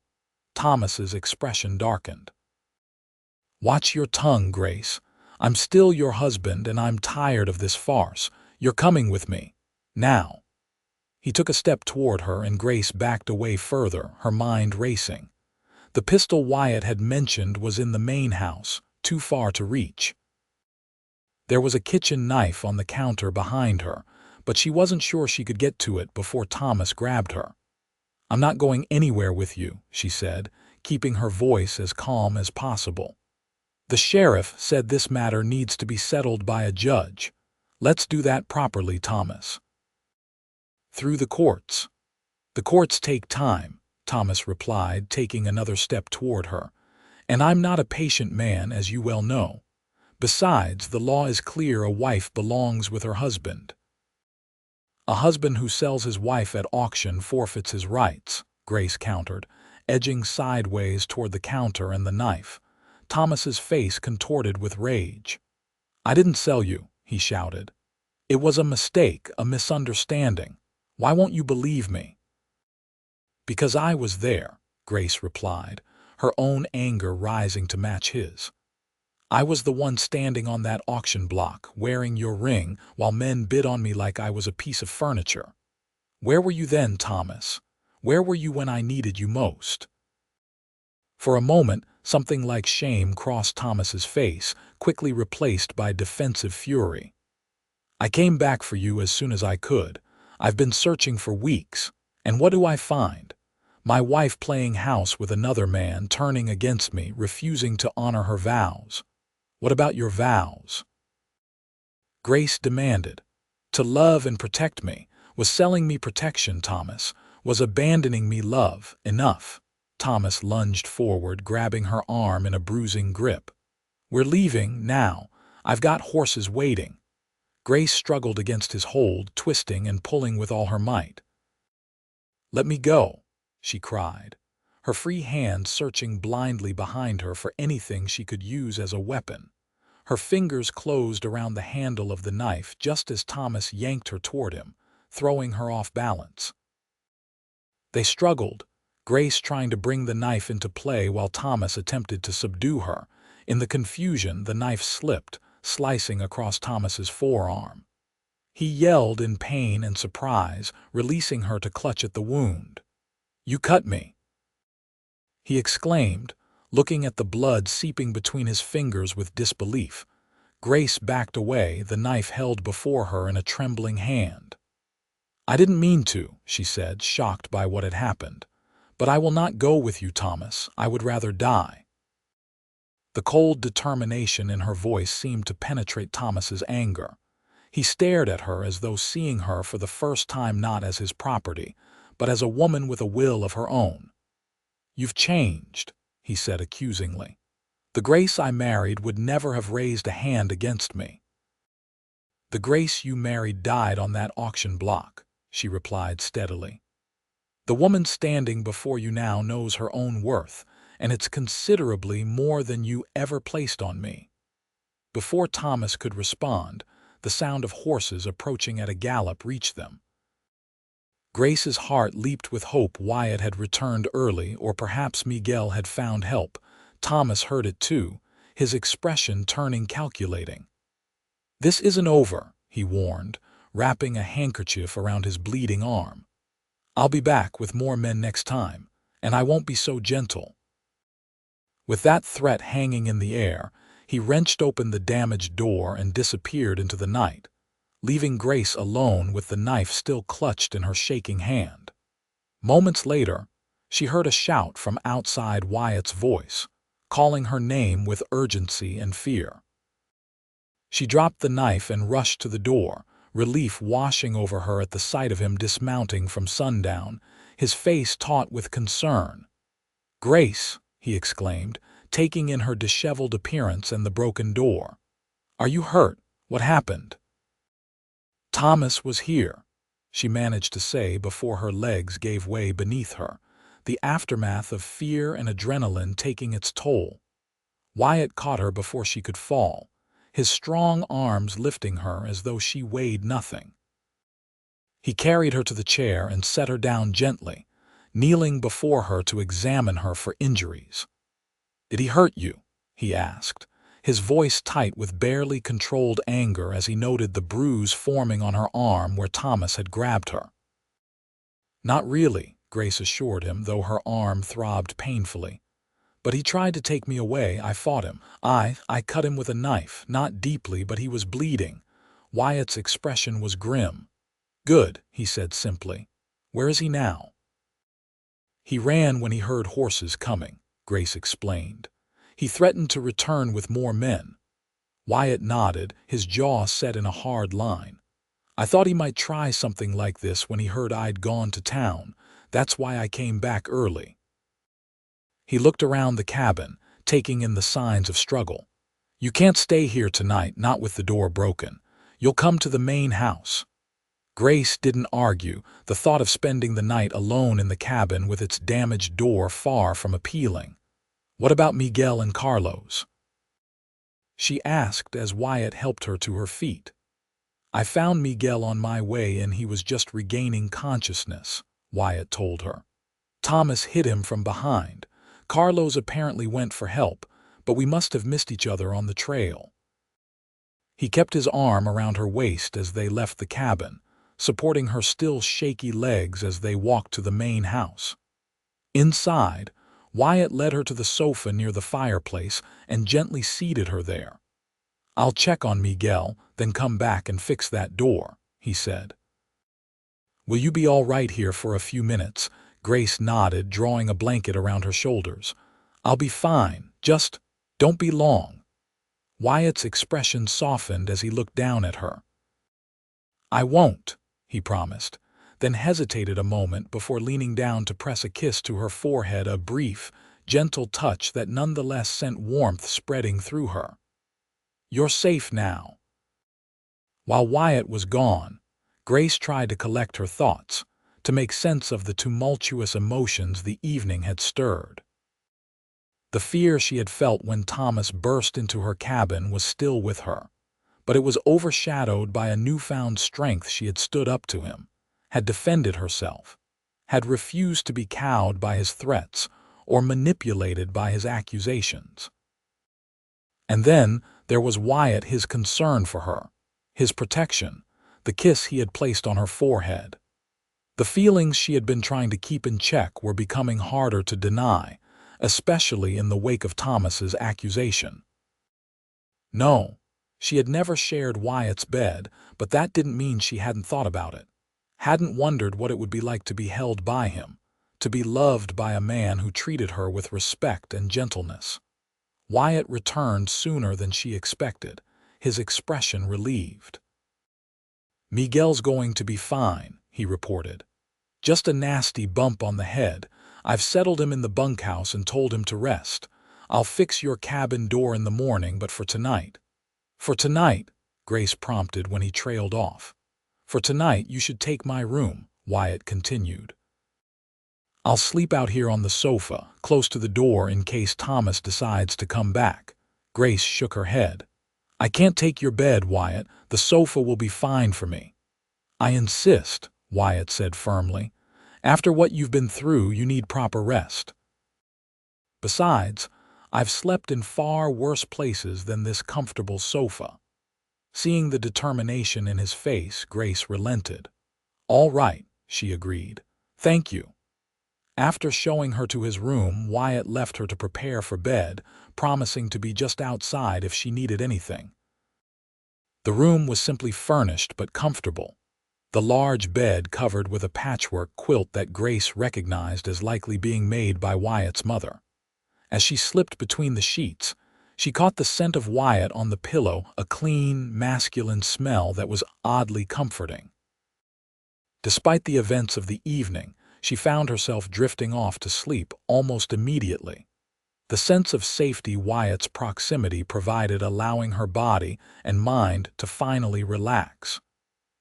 Thomas's expression darkened. "Watch your tongue, Grace. I'm still your husband and I'm tired of this farce. You're coming with me. Now." He took a step toward her and Grace backed away further, her mind racing. The pistol Wyatt had mentioned was in the main house, too far to reach. There was a kitchen knife on the counter behind her, but she wasn't sure she could get to it before Thomas grabbed her. "I'm not going anywhere with you," she said, keeping her voice as calm as possible. "The sheriff said this matter needs to be settled by a judge. Let's do that properly, Thomas." "Through the courts." "The courts take time," Thomas replied, taking another step toward her. "And I'm not a patient man, as you well know. Besides, the law is clear: a wife belongs with her husband." "A husband who sells his wife at auction forfeits his rights," Grace countered, edging sideways toward the counter and the knife. Thomas's face contorted with rage. "I didn't sell you," he shouted. "It was a mistake, a misunderstanding. Why won't you believe me?" "Because I was there," Grace replied, her own anger rising to match his. "I was the one standing on that auction block, wearing your ring, while men bid on me like I was a piece of furniture. Where were you then, Thomas? Where were you when I needed you most?" For a moment, something like shame crossed Thomas's face, quickly replaced by defensive fury. "I came back for you as soon as I could. I've been searching for weeks, and what do I find? My wife playing house with another man, turning against me, refusing to honor her vows. What about your vows? Grace demanded. To love and protect me. Was selling me protection, Thomas. Was abandoning me love. Enough. Thomas lunged forward, grabbing her arm in a bruising grip. We're leaving, now. I've got horses waiting. Grace struggled against his hold, twisting and pulling with all her might. Let me go, she cried, her free hand searching blindly behind her for anything she could use as a weapon. Her fingers closed around the handle of the knife just as Thomas yanked her toward him, throwing her off balance. They struggled, Grace trying to bring the knife into play while Thomas attempted to subdue her. In the confusion, the knife slipped, slicing across Thomas's forearm. He yelled in pain and surprise, releasing her to clutch at the wound. You cut me, he exclaimed, looking at the blood seeping between his fingers with disbelief. Grace backed away, the knife held before her in a trembling hand. I didn't mean to, she said, shocked by what had happened. But I will not go with you, Thomas. I would rather die. The cold determination in her voice seemed to penetrate Thomas's anger. He stared at her as though seeing her for the first time not as his property, but as a woman with a will of her own. You've changed, he said accusingly. The Grace I married would never have raised a hand against me. The Grace you married died on that auction block, she replied steadily. The woman standing before you now knows her own worth, and it's considerably more than you ever placed on me. Before Thomas could respond, the sound of horses approaching at a gallop reached them. Grace's heart leaped with hope. Wyatt had returned early, or perhaps Miguel had found help. Thomas heard it too, his expression turning calculating. This isn't over, he warned, wrapping a handkerchief around his bleeding arm. I'll be back with more men next time, and I won't be so gentle. With that threat hanging in the air, he wrenched open the damaged door and disappeared into the night, leaving Grace alone with the knife still clutched in her shaking hand. Moments later, she heard a shout from outside, Wyatt's voice, calling her name with urgency and fear. She dropped the knife and rushed to the door, relief washing over her at the sight of him dismounting from sundown, his face taut with concern. Grace, he exclaimed, taking in her disheveled appearance and the broken door. Are you hurt? What happened? Thomas was here, she managed to say before her legs gave way beneath her, the aftermath of fear and adrenaline taking its toll. Wyatt caught her before she could fall, his strong arms lifting her as though she weighed nothing. He carried her to the chair and set her down gently, kneeling before her to examine her for injuries. Did he hurt you? He asked, his voice tight with barely controlled anger as he noted the bruise forming on her arm where Thomas had grabbed her. Not really, Grace assured him, though her arm throbbed painfully. But he tried to take me away. I fought him. I cut him with a knife, not deeply, but he was bleeding. Wyatt's expression was grim. Good, he said simply. Where is he now? He ran when he heard horses coming, Grace explained. He threatened to return with more men. Wyatt nodded, his jaw set in a hard line. I thought he might try something like this when he heard I'd gone to town. That's why I came back early. He looked around the cabin, taking in the signs of struggle. You can't stay here tonight, not with the door broken. You'll come to the main house. Grace didn't argue, the thought of spending the night alone in the cabin with its damaged door far from appealing. What about Miguel and Carlos? She asked as Wyatt helped her to her feet. I found Miguel on my way and he was just regaining consciousness, Wyatt told her. Thomas hit him from behind. Carlos apparently went for help, but we must have missed each other on the trail. He kept his arm around her waist as they left the cabin, supporting her still shaky legs as they walked to the main house. Inside, Wyatt led her to the sofa near the fireplace and gently seated her there. I'll check on Miguel, then come back and fix that door, he said. Will you be all right here for a few minutes? Grace nodded, drawing a blanket around her shoulders. "I'll be fine. Just don't be long." Wyatt's expression softened as he looked down at her. "I won't," he promised, then hesitated a moment before leaning down to press a kiss to her forehead, a brief, gentle touch that nonetheless sent warmth spreading through her. "You're safe now." While Wyatt was gone, Grace tried to collect her thoughts, to make sense of the tumultuous emotions the evening had stirred. The fear she had felt when Thomas burst into her cabin was still with her, but it was overshadowed by a newfound strength. She had stood up to him, had defended herself, had refused to be cowed by his threats or manipulated by his accusations. And then there was Wyatt, his concern for her, his protection, the kiss he had placed on her forehead. The feelings she had been trying to keep in check were becoming harder to deny, especially in the wake of Thomas's accusation. No, she had never shared Wyatt's bed, but that didn't mean she hadn't thought about it, hadn't wondered what it would be like to be held by him, to be loved by a man who treated her with respect and gentleness. Wyatt returned sooner than she expected, his expression relieved. "Miguel's going to be fine," he reported. "Just a nasty bump on the head. I've settled him in the bunkhouse and told him to rest. I'll fix your cabin door in the morning, but for tonight—" "For tonight," Grace prompted when he trailed off. "For tonight you should take my room," Wyatt continued. "I'll sleep out here on the sofa, close to the door in case Thomas decides to come back." Grace shook her head. "I can't take your bed, Wyatt. The sofa will be fine for me." "I insist," Wyatt said firmly. "After what you've been through, you need proper rest. Besides, I've slept in far worse places than this comfortable sofa." Seeing the determination in his face, Grace relented. "All right," she agreed. "Thank you." After showing her to his room, Wyatt left her to prepare for bed, promising to be just outside if she needed anything. The room was simply furnished but comfortable. The large bed covered with a patchwork quilt that Grace recognized as likely being made by Wyatt's mother. As she slipped between the sheets, she caught the scent of Wyatt on the pillow, a clean, masculine smell that was oddly comforting. Despite the events of the evening, she found herself drifting off to sleep almost immediately. The sense of safety Wyatt's proximity provided, allowing her body and mind to finally relax.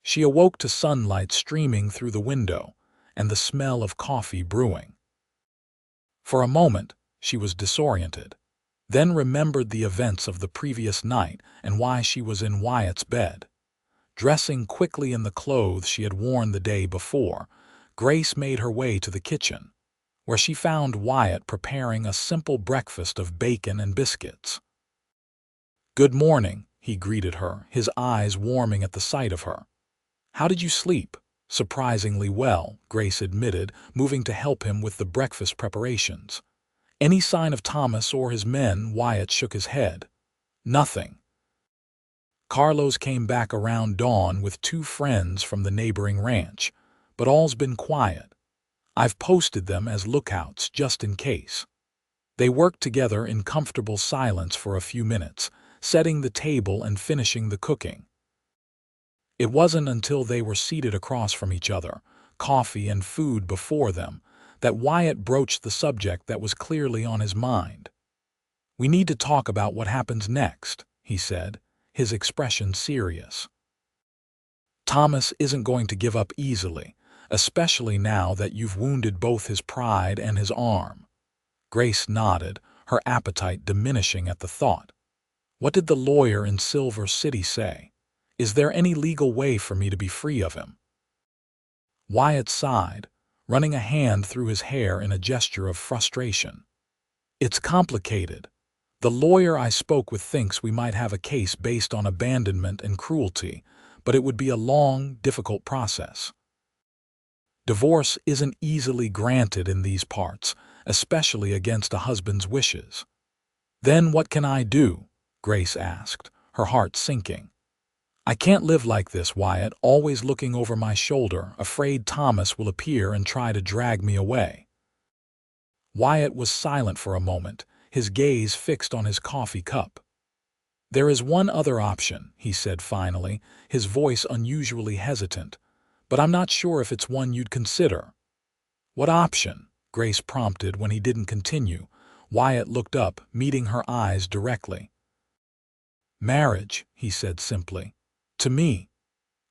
She awoke to sunlight streaming through the window and the smell of coffee brewing. For a moment, she was disoriented, then remembered the events of the previous night and why she was in Wyatt's bed. Dressing quickly in the clothes she had worn the day before, Grace made her way to the kitchen, where she found Wyatt preparing a simple breakfast of bacon and biscuits. "Good morning," he greeted her, his eyes warming at the sight of her. "How did you sleep?" "Surprisingly well," Grace admitted, moving to help him with the breakfast preparations. "Any sign of Thomas or his men?" Wyatt shook his head. "Nothing. Carlos came back around dawn with 2 friends from the neighboring ranch, but all's been quiet. I've posted them as lookouts just in case." They worked together in comfortable silence for a few minutes, setting the table and finishing the cooking. It wasn't until they were seated across from each other, coffee and food before them, that Wyatt broached the subject that was clearly on his mind. "We need to talk about what happens next," he said, his expression serious. "Thomas isn't going to give up easily, especially now that you've wounded both his pride and his arm." Grace nodded, her appetite diminishing at the thought. "What did the lawyer in Silver City say? Is there any legal way for me to be free of him?" Wyatt sighed, running a hand through his hair in a gesture of frustration. "It's complicated. The lawyer I spoke with thinks we might have a case based on abandonment and cruelty, but it would be a long, difficult process. Divorce isn't easily granted in these parts, especially against a husband's wishes." "Then what can I do?" Grace asked, her heart sinking. I can't live like this, Wyatt, always looking over my shoulder, afraid Thomas will appear and try to drag me away. Wyatt was silent for a moment, his gaze fixed on his coffee cup. There is one other option, he said finally, his voice unusually hesitant, but I'm not sure if it's one you'd consider. What option? Grace prompted when he didn't continue. Wyatt looked up, meeting her eyes directly. Marriage, he said simply. To me.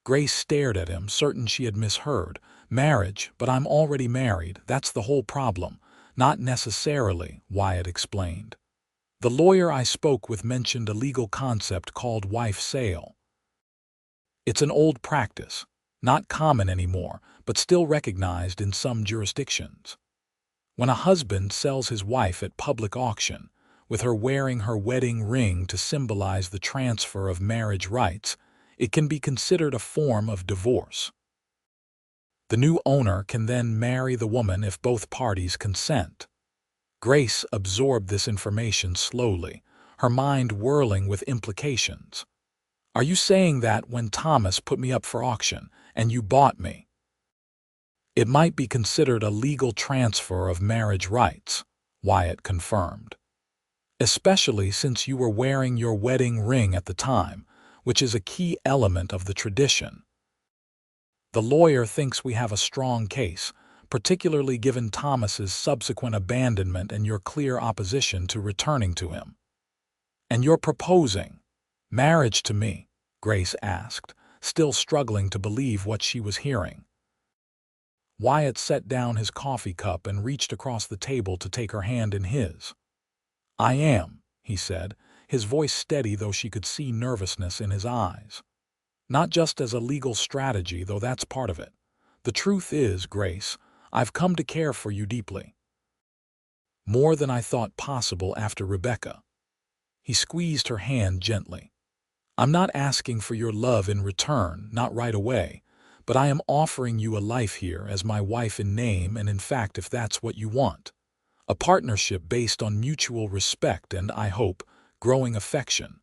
Grace stared at him, certain she had misheard. Marriage, but I'm already married, that's the whole problem. Not necessarily, Wyatt explained. The lawyer I spoke with mentioned a legal concept called wife sale. It's an old practice, not common anymore, but still recognized in some jurisdictions. When a husband sells his wife at public auction, with her wearing her wedding ring to symbolize the transfer of marriage rights, it can be considered a form of divorce. The new owner can then marry the woman if both parties consent. Grace absorbed this information slowly, her mind whirling with implications. Are you saying that when Thomas put me up for auction and you bought me, it might be considered a legal transfer of marriage rights? Wyatt confirmed. Especially since you were wearing your wedding ring at the time, which is a key element of the tradition. The lawyer thinks we have a strong case, particularly given Thomas's subsequent abandonment and your clear opposition to returning to him. And you're proposing marriage to me? Grace asked, still struggling to believe what she was hearing. Wyatt set down his coffee cup and reached across the table to take her hand in his. I am, he said, his voice steady though she could see nervousness in his eyes. Not just as a legal strategy, though that's part of it. The truth is, Grace, I've come to care for you deeply. More than I thought possible after Rebecca. He squeezed her hand gently. I'm not asking for your love in return, not right away, but I am offering you a life here as my wife in name and in fact if that's what you want. A partnership based on mutual respect and, I hope, growing affection.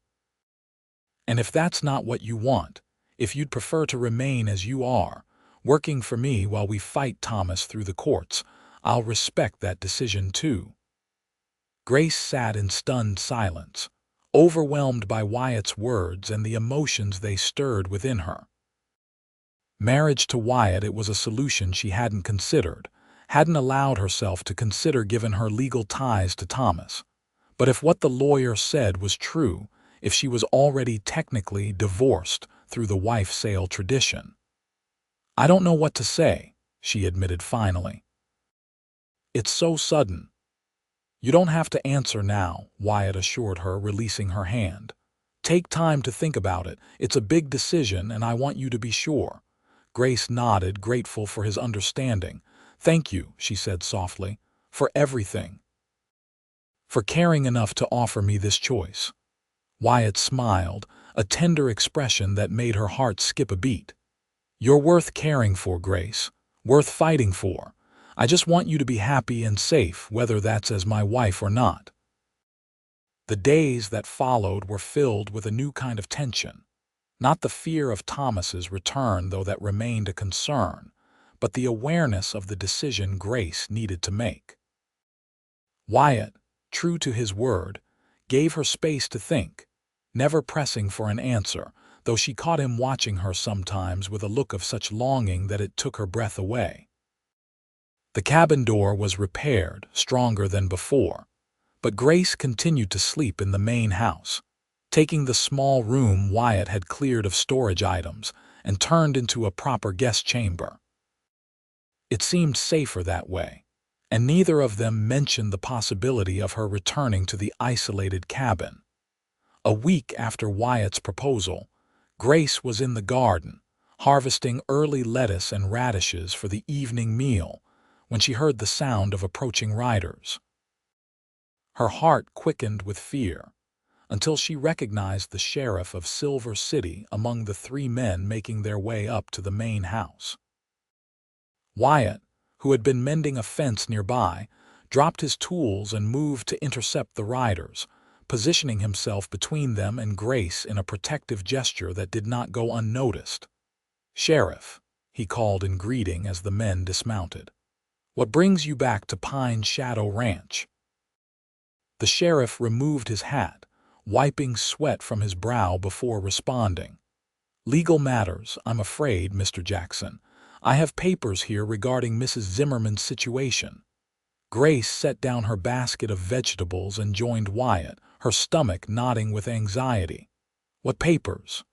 And if that's not what you want, if you'd prefer to remain as you are, working for me while we fight Thomas through the courts, I'll respect that decision too. Grace sat in stunned silence, overwhelmed by Wyatt's words and the emotions they stirred within her. Marriage to Wyatt, it was a solution she hadn't considered, hadn't allowed herself to consider given her legal ties to Thomas. But if what the lawyer said was true, if she was already technically divorced through the wife sale tradition. I don't know what to say, she admitted finally. It's so sudden. You don't have to answer now, Wyatt assured her, releasing her hand. Take time to think about it. It's a big decision and I want you to be sure. Grace nodded, grateful for his understanding. Thank you, she said softly, for everything. For caring enough to offer me this choice. Wyatt smiled, a tender expression that made her heart skip a beat. You're worth caring for, Grace. Worth fighting for. I just want you to be happy and safe, whether that's as my wife or not. The days that followed were filled with a new kind of tension. Not the fear of Thomas's return, though that remained a concern, but the awareness of the decision Grace needed to make. Wyatt, true to his word, gave her space to think, never pressing for an answer, though she caught him watching her sometimes with a look of such longing that it took her breath away. The cabin door was repaired, stronger than before, but Grace continued to sleep in the main house, taking the small room Wyatt had cleared of storage items and turned into a proper guest chamber. It seemed safer that way, and neither of them mentioned the possibility of her returning to the isolated cabin. A week after Wyatt's proposal, Grace was in the garden, harvesting early lettuce and radishes for the evening meal, when she heard the sound of approaching riders. Her heart quickened with fear, until she recognized the sheriff of Silver City among the three men making their way up to the main house. Wyatt, who had been mending a fence nearby, dropped his tools and moved to intercept the riders, positioning himself between them and Grace in a protective gesture that did not go unnoticed. "Sheriff," he called in greeting as the men dismounted. "What brings you back to Pine Shadow Ranch?" The sheriff removed his hat, wiping sweat from his brow before responding. "Legal matters, I'm afraid, Mr. Jackson. I have papers here regarding Mrs. Zimmerman's situation." Grace set down her basket of vegetables and joined Wyatt, her stomach knotting with anxiety. "What papers?"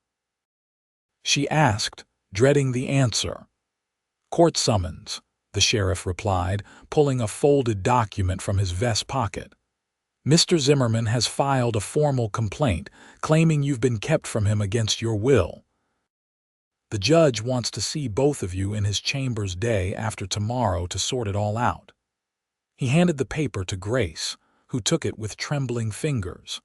she asked, dreading the answer. "Court summons," the sheriff replied, pulling a folded document from his vest pocket. "Mr. Zimmerman has filed a formal complaint, claiming you've been kept from him against your will. The judge wants to see both of you in his chambers day after tomorrow to sort it all out." He handed the paper to Grace, who took it with trembling fingers.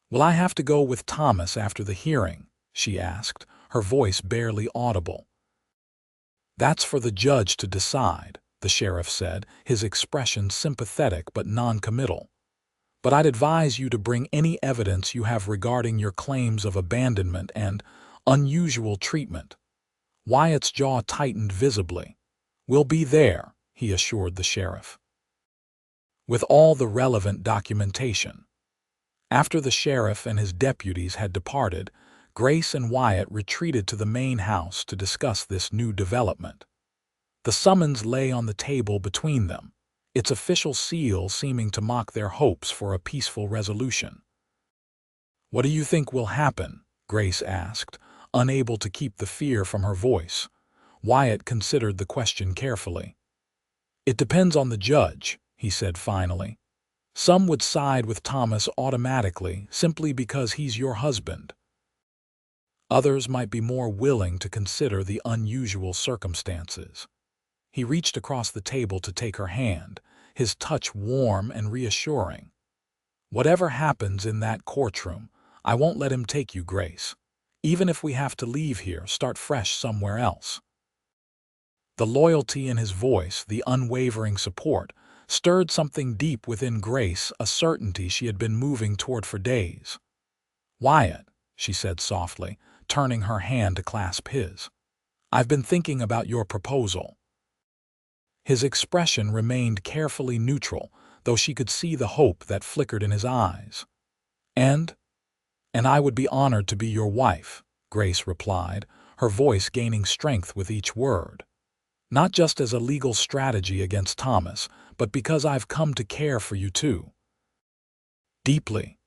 "Will I have to go with Thomas after the hearing?" she asked, her voice barely audible. "That's for the judge to decide," the sheriff said, his expression sympathetic but non-committal. "But I'd advise you to bring any evidence you have regarding your claims of abandonment and unusual treatment." Wyatt's jaw tightened visibly. "We'll be there," he assured the sheriff, "with all the relevant documentation." After the sheriff and his deputies had departed, Grace and Wyatt retreated to the main house to discuss this new development. The summons lay on the table between them, its official seal seeming to mock their hopes for a peaceful resolution. "What do you think will happen?" Grace asked, unable to keep the fear from her voice. Wyatt considered the question carefully. "It depends on the judge," he said finally. "Some would side with Thomas automatically simply because he's your husband. Others might be more willing to consider the unusual circumstances." He reached across the table to take her hand, his touch warm and reassuring. "Whatever happens in that courtroom, I won't let him take you, Grace. Even if we have to leave here, start fresh somewhere else." The loyalty in his voice, the unwavering support, stirred something deep within Grace, a certainty she had been moving toward for days. "Wyatt," she said softly, turning her hand to clasp his, "I've been thinking about your proposal." His expression remained carefully neutral, though she could see the hope that flickered in his eyes. And I would be honored to be your wife," Grace replied, her voice gaining strength with each word. "Not just as a legal strategy against Thomas, but because I've come to care for you too. Deeply."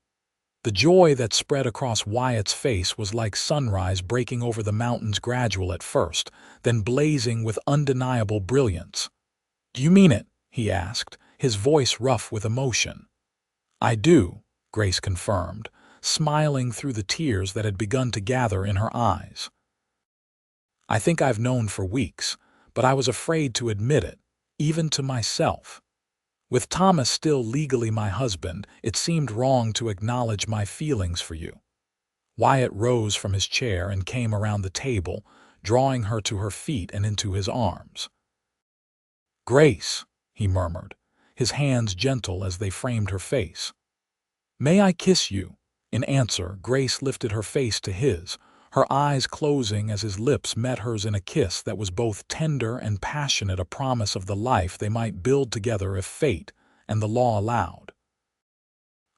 The joy that spread across Wyatt's face was like sunrise breaking over the mountains, gradual at first, then blazing with undeniable brilliance. "Do you mean it?" he asked, his voice rough with emotion. "I do," Grace confirmed, smiling through the tears that had begun to gather in her eyes. "I think I've known for weeks, but I was afraid to admit it, even to myself. With Thomas still legally my husband, it seemed wrong to acknowledge my feelings for you." Wyatt rose from his chair and came around the table, drawing her to her feet and into his arms. "Grace," he murmured, his hands gentle as they framed her face. "May I kiss you?" In answer, Grace lifted her face to his, her eyes closing as his lips met hers in a kiss that was both tender and passionate, a promise of the life they might build together if fate and the law allowed.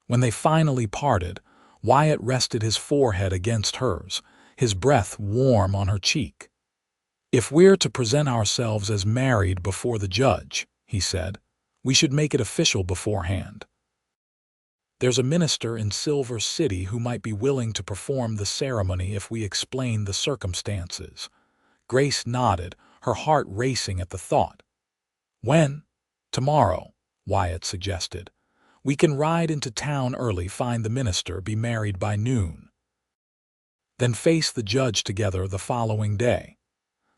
When they finally parted, Wyatt rested his forehead against hers, his breath warm on her cheek. "If we're to present ourselves as married before the judge," he said, "we should make it official beforehand. There's a minister in Silver City who might be willing to perform the ceremony if we explain the circumstances." Grace nodded, her heart racing at the thought. "When?" "Tomorrow," Wyatt suggested. "We can ride into town early, find the minister, be married by noon, then face the judge together the following day."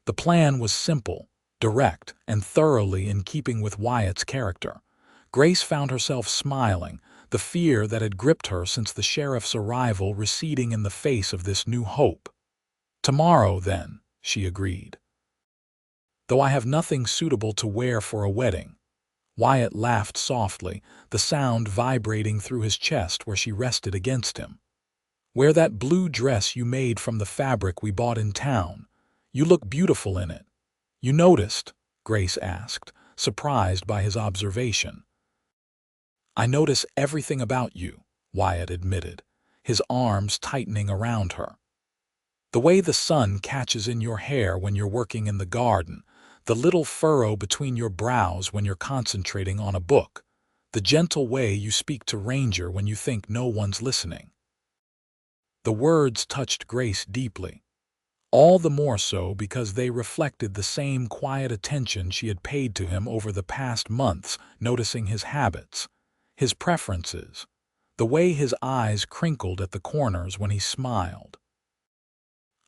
The plan was simple, direct, and thoroughly in keeping with Wyatt's character. Grace found herself smiling, the fear that had gripped her since the sheriff's arrival receding in the face of this new hope. "Tomorrow, then," she agreed. "Though I have nothing suitable to wear for a wedding." Wyatt laughed softly, the sound vibrating through his chest where she rested against him. "Wear that blue dress you made from the fabric we bought in town. You look beautiful in it." "You noticed?" Grace asked, surprised by his observation. "I notice everything about you," Wyatt admitted, his arms tightening around her. "The way the sun catches in your hair when you're working in the garden, the little furrow between your brows when you're concentrating on a book, the gentle way you speak to Ranger when you think no one's listening." The words touched Grace deeply, all the more so because they reflected the same quiet attention she had paid to him over the past months, noticing his habits, his preferences, the way his eyes crinkled at the corners when he smiled.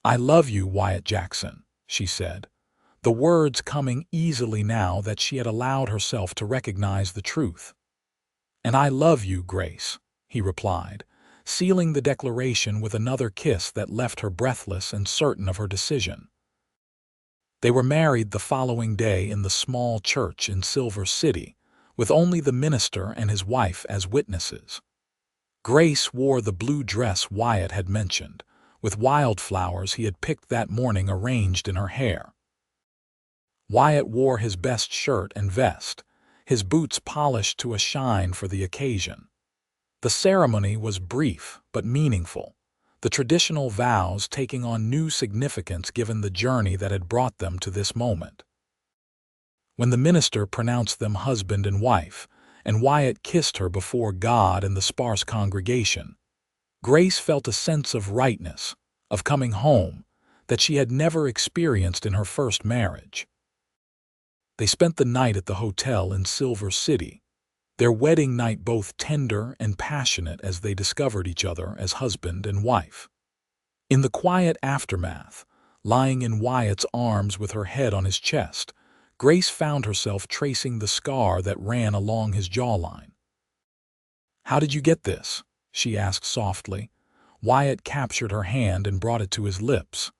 "I love you, Wyatt Jackson," she said, the words coming easily now that she had allowed herself to recognize the truth. "And I love you, Grace," he replied, sealing the declaration with another kiss that left her breathless and certain of her decision. They were married the following day in the small church in Silver City, with only the minister and his wife as witnesses. Grace wore the blue dress Wyatt had mentioned, with wildflowers he had picked that morning arranged in her hair. Wyatt wore his best shirt and vest, his boots polished to a shine for the occasion. The ceremony was brief but meaningful, the traditional vows taking on new significance given the journey that had brought them to this moment. When the minister pronounced them husband and wife, and Wyatt kissed her before God and the sparse congregation, Grace felt a sense of rightness, of coming home, that she had never experienced in her first marriage. They spent the night at the hotel in Silver City, their wedding night both tender and passionate as they discovered each other as husband and wife. In the quiet aftermath, lying in Wyatt's arms with her head on his chest, Grace found herself tracing the scar that ran along his jawline. "How did you get this?" she asked softly. Wyatt captured her hand and brought it to his lips.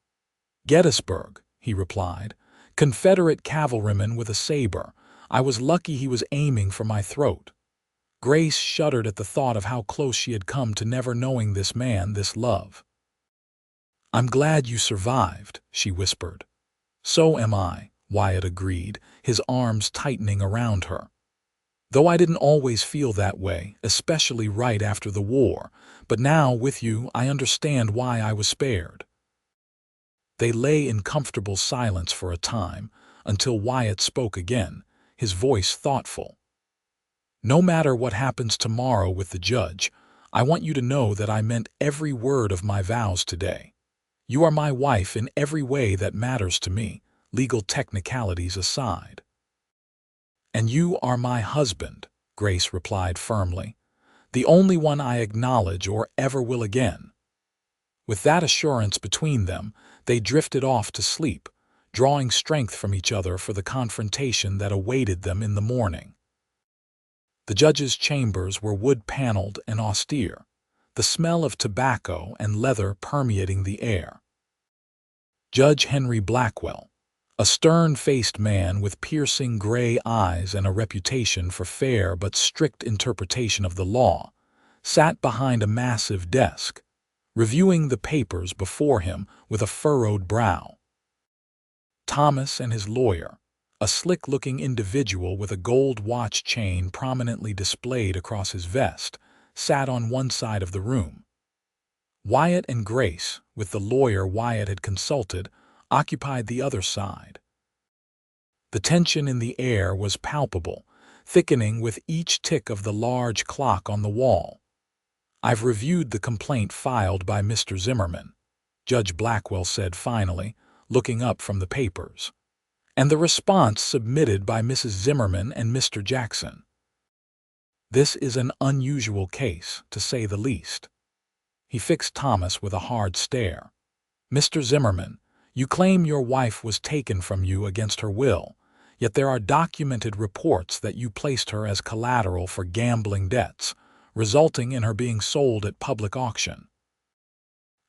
"Gettysburg," he replied. "Confederate cavalryman with a saber. I was lucky he was aiming for my throat." Grace shuddered at the thought of how close she had come to never knowing this man, this love. "I'm glad you survived," she whispered. "So am I," Wyatt agreed, his arms tightening around her. "Though I didn't always feel that way, especially right after the war, but now, with you, I understand why I was spared." They lay in comfortable silence for a time, until Wyatt spoke again, his voice thoughtful. "No matter what happens tomorrow with the judge, I want you to know that I meant every word of my vows today. You are my wife in every way that matters to me, legal technicalities aside." "And you are my husband," Grace replied firmly, "the only one I acknowledge or ever will again." With that assurance between them, they drifted off to sleep, drawing strength from each other for the confrontation that awaited them in the morning. The judge's chambers were wood-paneled and austere, the smell of tobacco and leather permeating the air. Judge Henry Blackwell, a stern-faced man with piercing gray eyes and a reputation for fair but strict interpretation of the law, sat behind a massive desk, reviewing the papers before him with a furrowed brow. Thomas and his lawyer, a slick-looking individual with a gold watch chain prominently displayed across his vest, sat on one side of the room. Wyatt and Grace, with the lawyer Wyatt had consulted, occupied the other side. The tension in the air was palpable, thickening with each tick of the large clock on the wall. "I've reviewed the complaint filed by Mr. Zimmerman," Judge Blackwell said finally, looking up from the papers, "and the response submitted by Mrs. Zimmerman and Mr. Jackson. This is an unusual case, to say the least." He fixed Thomas with a hard stare. "Mr. Zimmerman, you claim your wife was taken from you against her will, yet there are documented reports that you placed her as collateral for gambling debts, resulting in her being sold at public auction.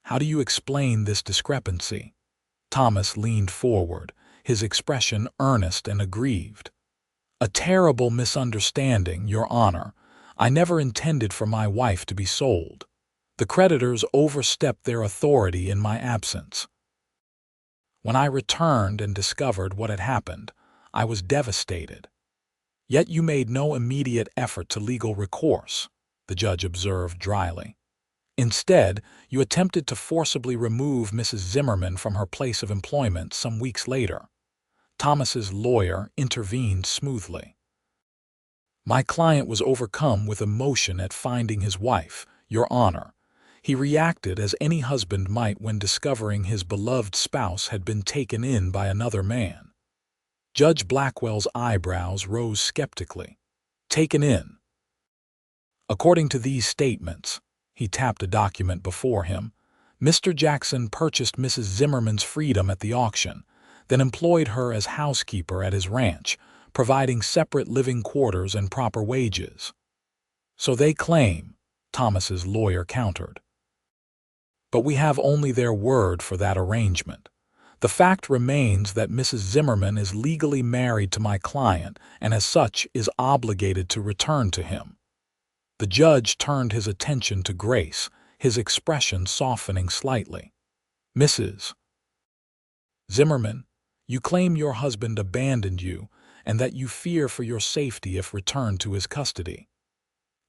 How do you explain this discrepancy?" Thomas leaned forward, his expression earnest and aggrieved. "A terrible misunderstanding, Your Honor. I never intended for my wife to be sold. The creditors overstepped their authority in my absence. When I returned and discovered what had happened, I was devastated. Yet you made no immediate effort to legal recourse," the judge observed dryly. "Instead, you attempted to forcibly remove Mrs. Zimmerman from her place of employment some weeks later." Thomas's lawyer intervened smoothly. "My client was overcome with emotion at finding his wife, Your Honor. He reacted as any husband might when discovering his beloved spouse had been taken in by another man." Judge Blackwell's eyebrows rose skeptically. "Taken in?" "According to these statements," he tapped a document before him, "Mr. Jackson purchased Mrs. Zimmerman's freedom at the auction, then employed her as housekeeper at his ranch, providing separate living quarters and proper wages." "So they claim," Thomas's lawyer countered. "But we have only their word for that arrangement. The fact remains that Mrs. Zimmerman is legally married to my client and as such is obligated to return to him." The judge turned his attention to Grace, his expression softening slightly. "Mrs. Zimmerman, you claim your husband abandoned you and that you fear for your safety if returned to his custody.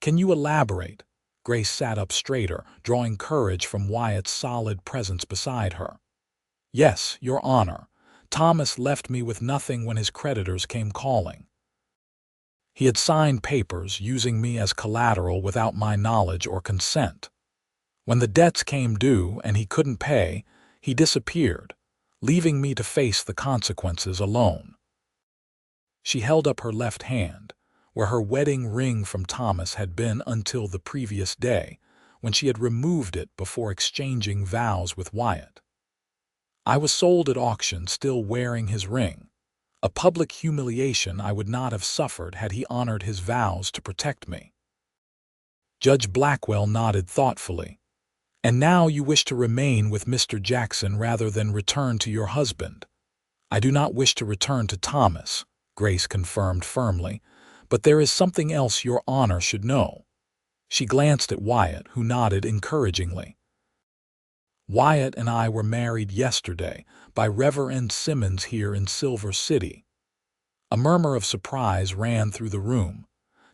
Can you elaborate?" Grace sat up straighter, drawing courage from Wyatt's solid presence beside her. "Yes, Your Honor. Thomas left me with nothing when his creditors came calling. He had signed papers using me as collateral without my knowledge or consent. When the debts came due and he couldn't pay, he disappeared, leaving me to face the consequences alone." She held up her left hand, where her wedding ring from Thomas had been until the previous day, when she had removed it before exchanging vows with Wyatt. "I was sold at auction still wearing his ring, a public humiliation I would not have suffered had he honored his vows to protect me." Judge Blackwell nodded thoughtfully. "And now you wish to remain with Mr. Jackson rather than return to your husband." "I do not wish to return to Thomas," Grace confirmed firmly, "but there is something else Your Honor should know." She glanced at Wyatt, who nodded encouragingly. "Wyatt and I were married yesterday by Reverend Simmons here in Silver City." A murmur of surprise ran through the room.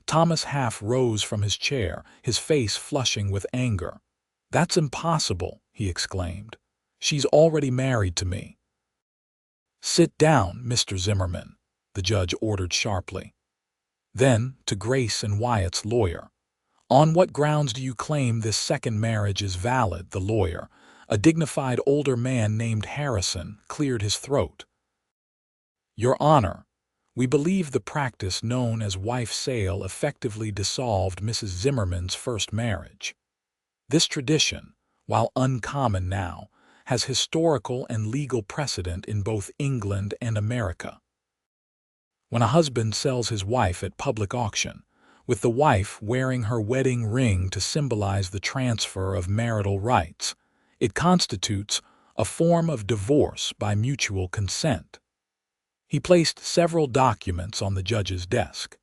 Thomas half rose from his chair, his face flushing with anger. "That's impossible," he exclaimed. "She's already married to me." "Sit down, Mr. Zimmerman," the judge ordered sharply. Then, to Grace and Wyatt's lawyer, "On what grounds do you claim this second marriage is valid?" The lawyer, a dignified older man named Harrison, cleared his throat. "Your Honor, we believe the practice known as wife sale effectively dissolved Mrs. Zimmerman's first marriage. This tradition, while uncommon now, has historical and legal precedent in both England and America. When a husband sells his wife at public auction, with the wife wearing her wedding ring to symbolize the transfer of marital rights, it constitutes a form of divorce by mutual consent." He placed several documents on the judge's desk.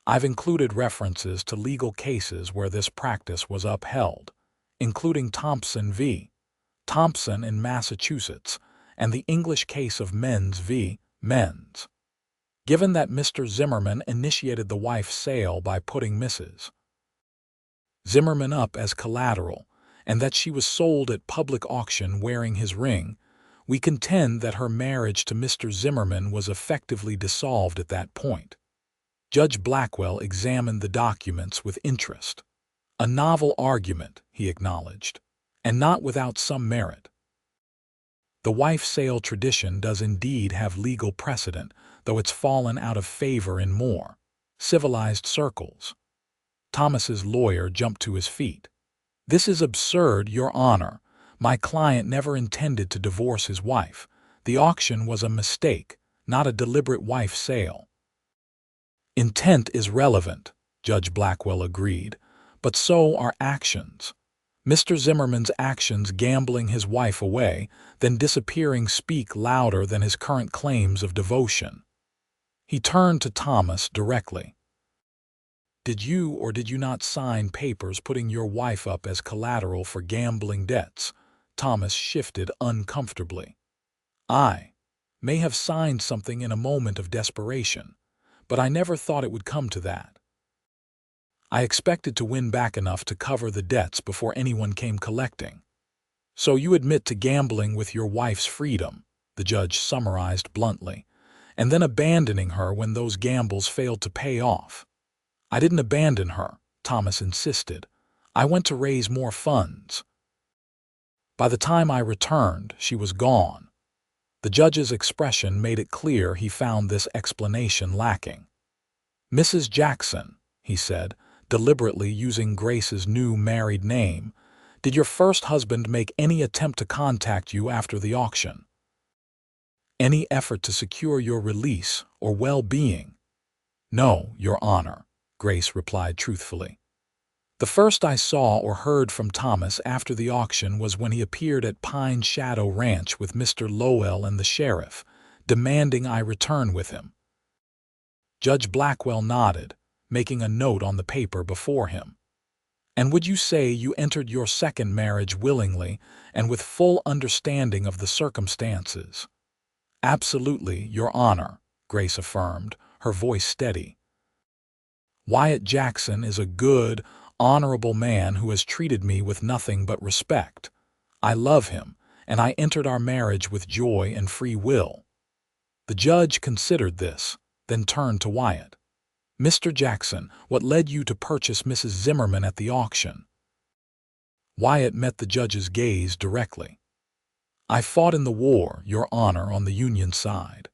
"I've included references to legal cases where this practice was upheld, including Thompson v. Thompson in Massachusetts and the English case of Menz v. Menz. Given that Mr. Zimmerman initiated the wife sale by putting Mrs. Zimmerman up as collateral, and that she was sold at public auction wearing his ring, we contend that her marriage to Mr. Zimmerman was effectively dissolved at that point." Judge Blackwell examined the documents with interest. "A novel argument," he acknowledged, "and not without some merit. The wife sale tradition does indeed have legal precedent, though it's fallen out of favor in more civilized circles." Thomas's lawyer jumped to his feet. "This is absurd, Your Honor. My client never intended to divorce his wife. The auction was a mistake, not a deliberate wife sale." "Intent is relevant," Judge Blackwell agreed, "but so are actions. Mr. Zimmerman's actions gambling his wife away, then disappearing speak louder than his current claims of devotion." He turned to Thomas directly. Did you or did you not sign papers putting your wife up as collateral for gambling debts? Thomas shifted uncomfortably. I may have signed something in a moment of desperation, but I never thought it would come to that. I expected to win back enough to cover the debts before anyone came collecting. So you admit to gambling with your wife's freedom, the judge summarized bluntly, and then abandoning her when those gambles failed to pay off. I didn't abandon her, Thomas insisted. I went to raise more funds. By the time I returned, she was gone. The judge's expression made it clear he found this explanation lacking. Mrs. Jackson, he said, deliberately using Grace's new married name, did your first husband make any attempt to contact you after the auction? Any effort to secure your release or well-being? No, Your Honor, Grace replied truthfully. The first I saw or heard from Thomas after the auction was when he appeared at Pine Shadow Ranch with Mr. Lowell and the sheriff, demanding I return with him. Judge Blackwell nodded, making a note on the paper before him. And would you say you entered your second marriage willingly and with full understanding of the circumstances? Absolutely, Your Honor, Grace affirmed, her voice steady. Wyatt Jackson is a good, honorable man who has treated me with nothing but respect. I love him, and I entered our marriage with joy and free will. The judge considered this, then turned to Wyatt. Mr. Jackson, what led you to purchase Mrs. Zimmerman at the auction? Wyatt met the judge's gaze directly. I fought in the war, Your Honor, on the Union side.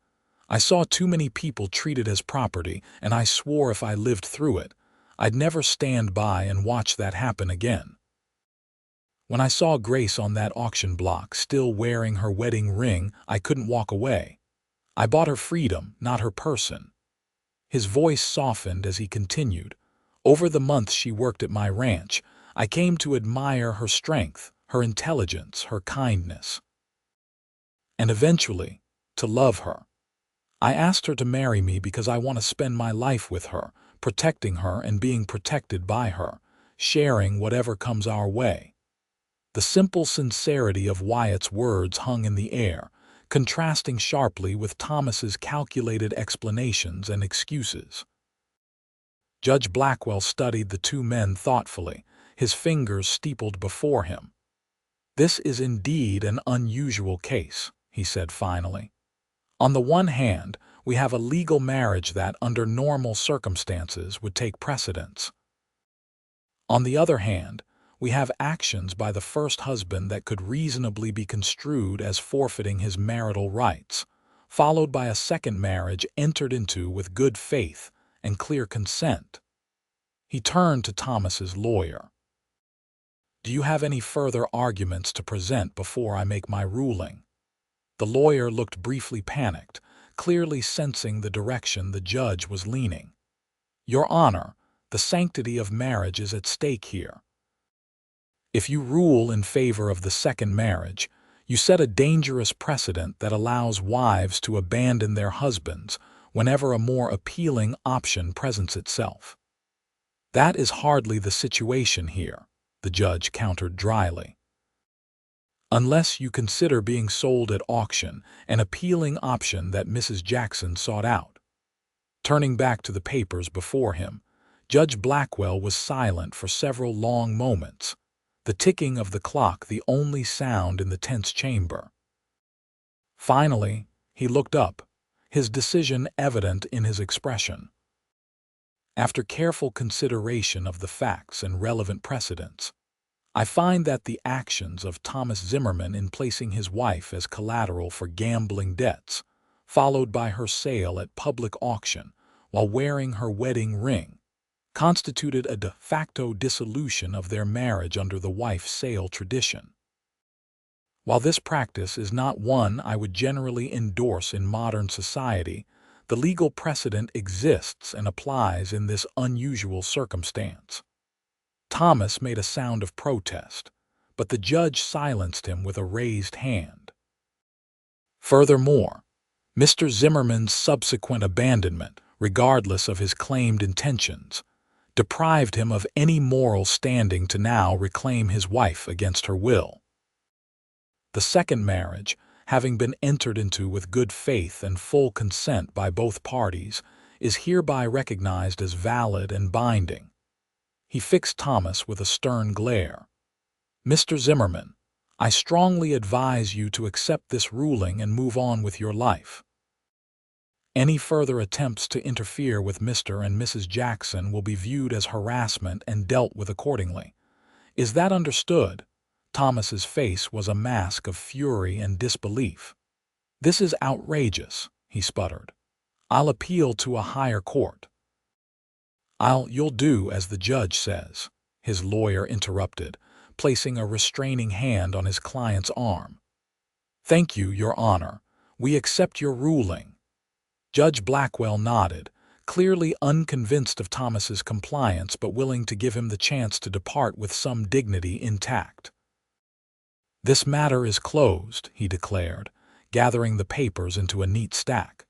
I saw too many people treated as property, and I swore if I lived through it, I'd never stand by and watch that happen again. When I saw Grace on that auction block, still wearing her wedding ring, I couldn't walk away. I bought her freedom, not her person. His voice softened as he continued. Over the months she worked at my ranch, I came to admire her strength, her intelligence, her kindness. And eventually, to love her. I asked her to marry me because I want to spend my life with her, protecting her and being protected by her, sharing whatever comes our way. The simple sincerity of Wyatt's words hung in the air, contrasting sharply with Thomas's calculated explanations and excuses. Judge Blackwell studied the two men thoughtfully, his fingers steepled before him. This is indeed an unusual case, he said finally. On the one hand, we have a legal marriage that, under normal circumstances, would take precedence. On the other hand, we have actions by the first husband that could reasonably be construed as forfeiting his marital rights, followed by a second marriage entered into with good faith and clear consent. He turned to Thomas's lawyer. Do you have any further arguments to present before I make my ruling? The lawyer looked briefly panicked, clearly sensing the direction the judge was leaning. Your Honor, the sanctity of marriage is at stake here. If you rule in favor of the second marriage, you set a dangerous precedent that allows wives to abandon their husbands whenever a more appealing option presents itself. That is hardly the situation here, the judge countered dryly. Unless you consider being sold at auction an appealing option that Mrs. Jackson sought out. Turning back to the papers before him, Judge Blackwell was silent for several long moments, the ticking of the clock the only sound in the tense chamber. Finally, he looked up, his decision evident in his expression. After careful consideration of the facts and relevant precedents, I find that the actions of Thomas Zimmerman in placing his wife as collateral for gambling debts, followed by her sale at public auction while wearing her wedding ring, constituted a de facto dissolution of their marriage under the wife sale tradition. While this practice is not one I would generally endorse in modern society, the legal precedent exists and applies in this unusual circumstance. Thomas made a sound of protest, but the judge silenced him with a raised hand. Furthermore, Mr. Zimmerman's subsequent abandonment, regardless of his claimed intentions, deprived him of any moral standing to now reclaim his wife against her will. The second marriage, having been entered into with good faith and full consent by both parties, is hereby recognized as valid and binding. He fixed Thomas with a stern glare. Mr. Zimmerman, I strongly advise you to accept this ruling and move on with your life. Any further attempts to interfere with Mr. and Mrs. Jackson will be viewed as harassment and dealt with accordingly. Is that understood? Thomas's face was a mask of fury and disbelief. This is outrageous, he sputtered. I'll appeal to a higher court. You'll do as the judge says, his lawyer interrupted, placing a restraining hand on his client's arm. Thank you, Your Honor. We accept your ruling. Judge Blackwell nodded, clearly unconvinced of Thomas's compliance but willing to give him the chance to depart with some dignity intact. This matter is closed, he declared, gathering the papers into a neat stack.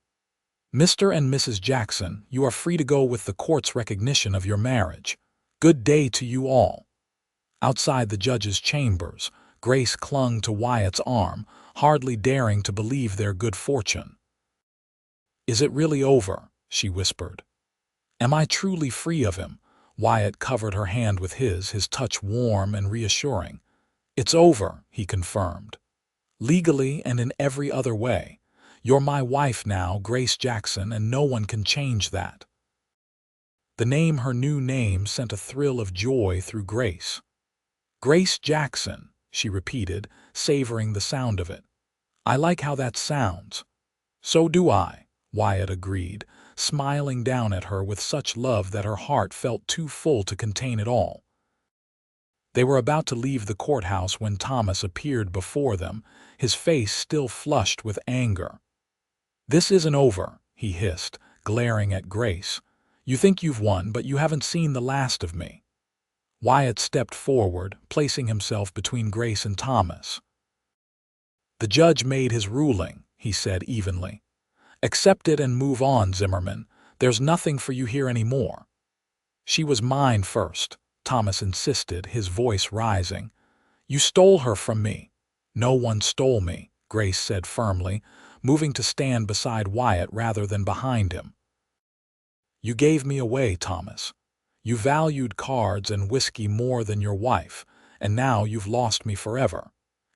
Mr. and Mrs. Jackson, you are free to go with the court's recognition of your marriage. Good day to you all. Outside the judge's chambers, Grace clung to Wyatt's arm, hardly daring to believe their good fortune. Is it really over? She whispered. Am I truly free of him? Wyatt covered her hand with his touch warm and reassuring. It's over, he confirmed. Legally and in every other way. You're my wife now, Grace Jackson, and no one can change that. The name, her new name, sent a thrill of joy through Grace. Grace Jackson, she repeated, savoring the sound of it. I like how that sounds. So do I, Wyatt agreed, smiling down at her with such love that her heart felt too full to contain it all. They were about to leave the courthouse when Thomas appeared before them, his face still flushed with anger. This isn't over, he hissed, glaring at Grace. You think you've won, but you haven't seen the last of me. Wyatt stepped forward, placing himself between Grace and Thomas. The judge made his ruling, he said evenly. Accept it and move on, Zimmerman. There's nothing for you here anymore. She was mine first, Thomas insisted, his voice rising. You stole her from me. No one stole me, Grace said firmly, moving to stand beside Wyatt rather than behind him. You gave me away, Thomas. You valued cards and whiskey more than your wife, and now you've lost me forever.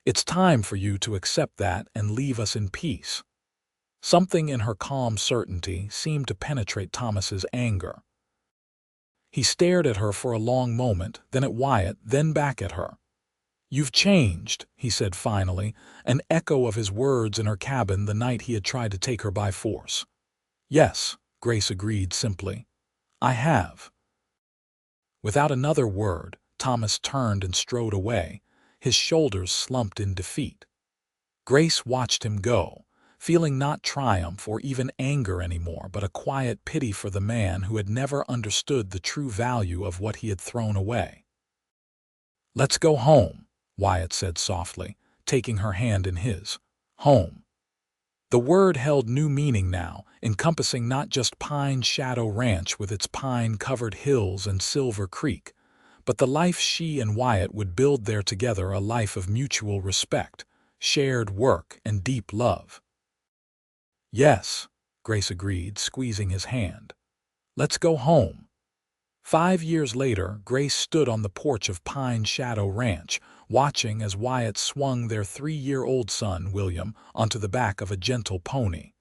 It's time for you to accept that and leave us in peace. Something in her calm certainty seemed to penetrate Thomas's anger. He stared at her for a long moment, then at Wyatt, then back at her. You've changed, he said finally, an echo of his words in her cabin the night he had tried to take her by force. Yes, Grace agreed simply. I have. Without another word, Thomas turned and strode away, his shoulders slumped in defeat. Grace watched him go, feeling not triumph or even anger anymore, but a quiet pity for the man who had never understood the true value of what he had thrown away. Let's go home, Wyatt said softly, taking her hand in his. Home. The word held new meaning now, encompassing not just Pine Shadow Ranch with its pine-covered hills and Silver Creek, but the life she and Wyatt would build there together, a life of mutual respect, shared work, and deep love. Yes, Grace agreed, squeezing his hand. Let's go home. 5 years later, Grace stood on the porch of Pine Shadow Ranch, watching as Wyatt swung their 3-year-old son, William, onto the back of a gentle pony.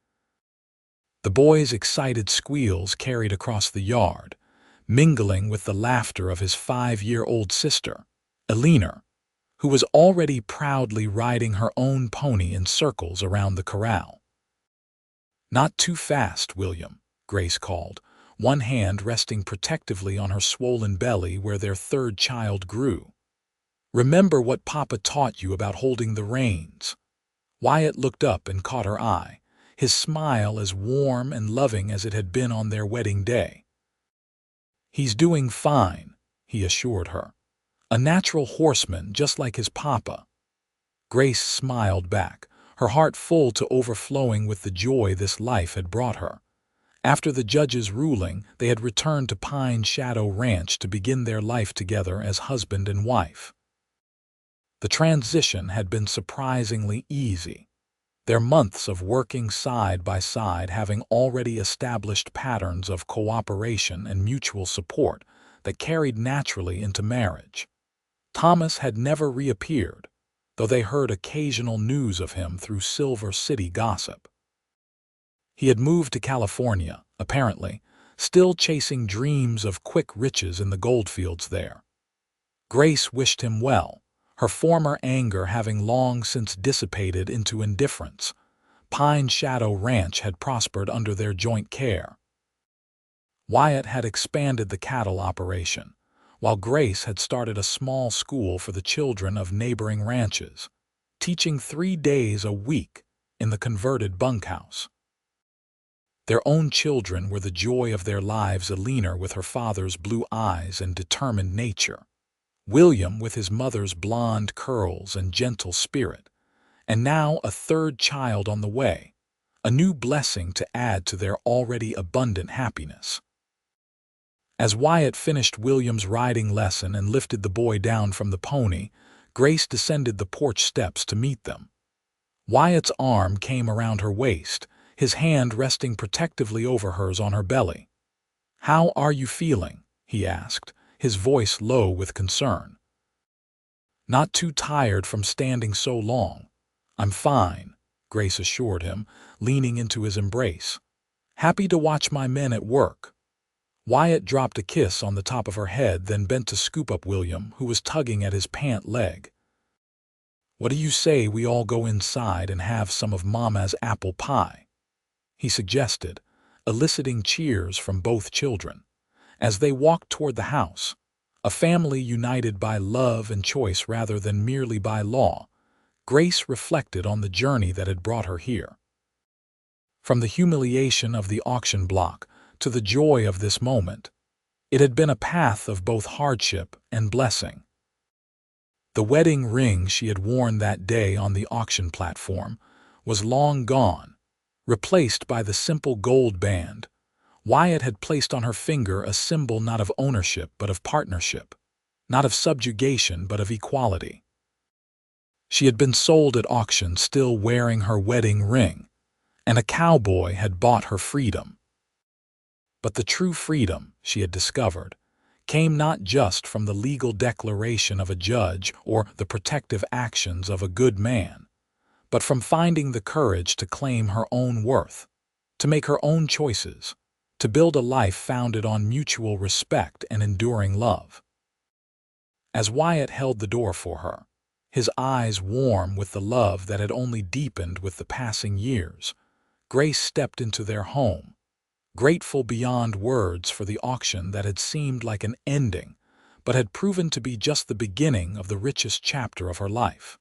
The boy's excited squeals carried across the yard, mingling with the laughter of his 5-year-old sister, Eleanor, who was already proudly riding her own pony in circles around the corral. Not too fast, William, Grace called, one hand resting protectively on her swollen belly where their third child grew. Remember what Papa taught you about holding the reins. Wyatt looked up and caught her eye, his smile as warm and loving as it had been on their wedding day. He's doing fine, he assured her. A natural horseman just like his papa. Grace smiled back, her heart full to overflowing with the joy this life had brought her. After the judge's ruling, they had returned to Pine Shadow Ranch to begin their life together as husband and wife. The transition had been surprisingly easy, their months of working side by side having already established patterns of cooperation and mutual support that carried naturally into marriage. Thomas had never reappeared, though they heard occasional news of him through Silver City gossip. He had moved to California, apparently, still chasing dreams of quick riches in the goldfields there. Grace wished him well, her former anger having long since dissipated into indifference. Pine Shadow Ranch had prospered under their joint care. Wyatt had expanded the cattle operation, while Grace had started a small school for the children of neighboring ranches, teaching 3 days a week in the converted bunkhouse. Their own children were the joy of their lives, Alina with her father's blue eyes and determined nature, William with his mother's blonde curls and gentle spirit, and now a third child on the way, a new blessing to add to their already abundant happiness. As Wyatt finished William's riding lesson and lifted the boy down from the pony, Grace descended the porch steps to meet them. Wyatt's arm came around her waist, his hand resting protectively over hers on her belly. "How are you feeling?" he asked, his voice low with concern. "Not too tired from standing so long. I'm fine," Grace assured him, leaning into his embrace. "Happy to watch my men at work." Wyatt dropped a kiss on the top of her head, then bent to scoop up William, who was tugging at his pant leg. "What do you say we all go inside and have some of Mama's apple pie?" he suggested, eliciting cheers from both children. As they walked toward the house, a family united by love and choice rather than merely by law, Grace reflected on the journey that had brought her here. From the humiliation of the auction block to the joy of this moment, it had been a path of both hardship and blessing. The wedding ring she had worn that day on the auction platform was long gone, replaced by the simple gold band Wyatt had placed on her finger, a symbol not of ownership but of partnership, not of subjugation but of equality. She had been sold at auction still wearing her wedding ring, and a cowboy had bought her freedom. But the true freedom, she had discovered, came not just from the legal declaration of a judge or the protective actions of a good man, but from finding the courage to claim her own worth, to make her own choices, to build a life founded on mutual respect and enduring love. As Wyatt held the door for her, his eyes warm with the love that had only deepened with the passing years, Grace stepped into their home, grateful beyond words for the auction that had seemed like an ending, but had proven to be just the beginning of the richest chapter of her life.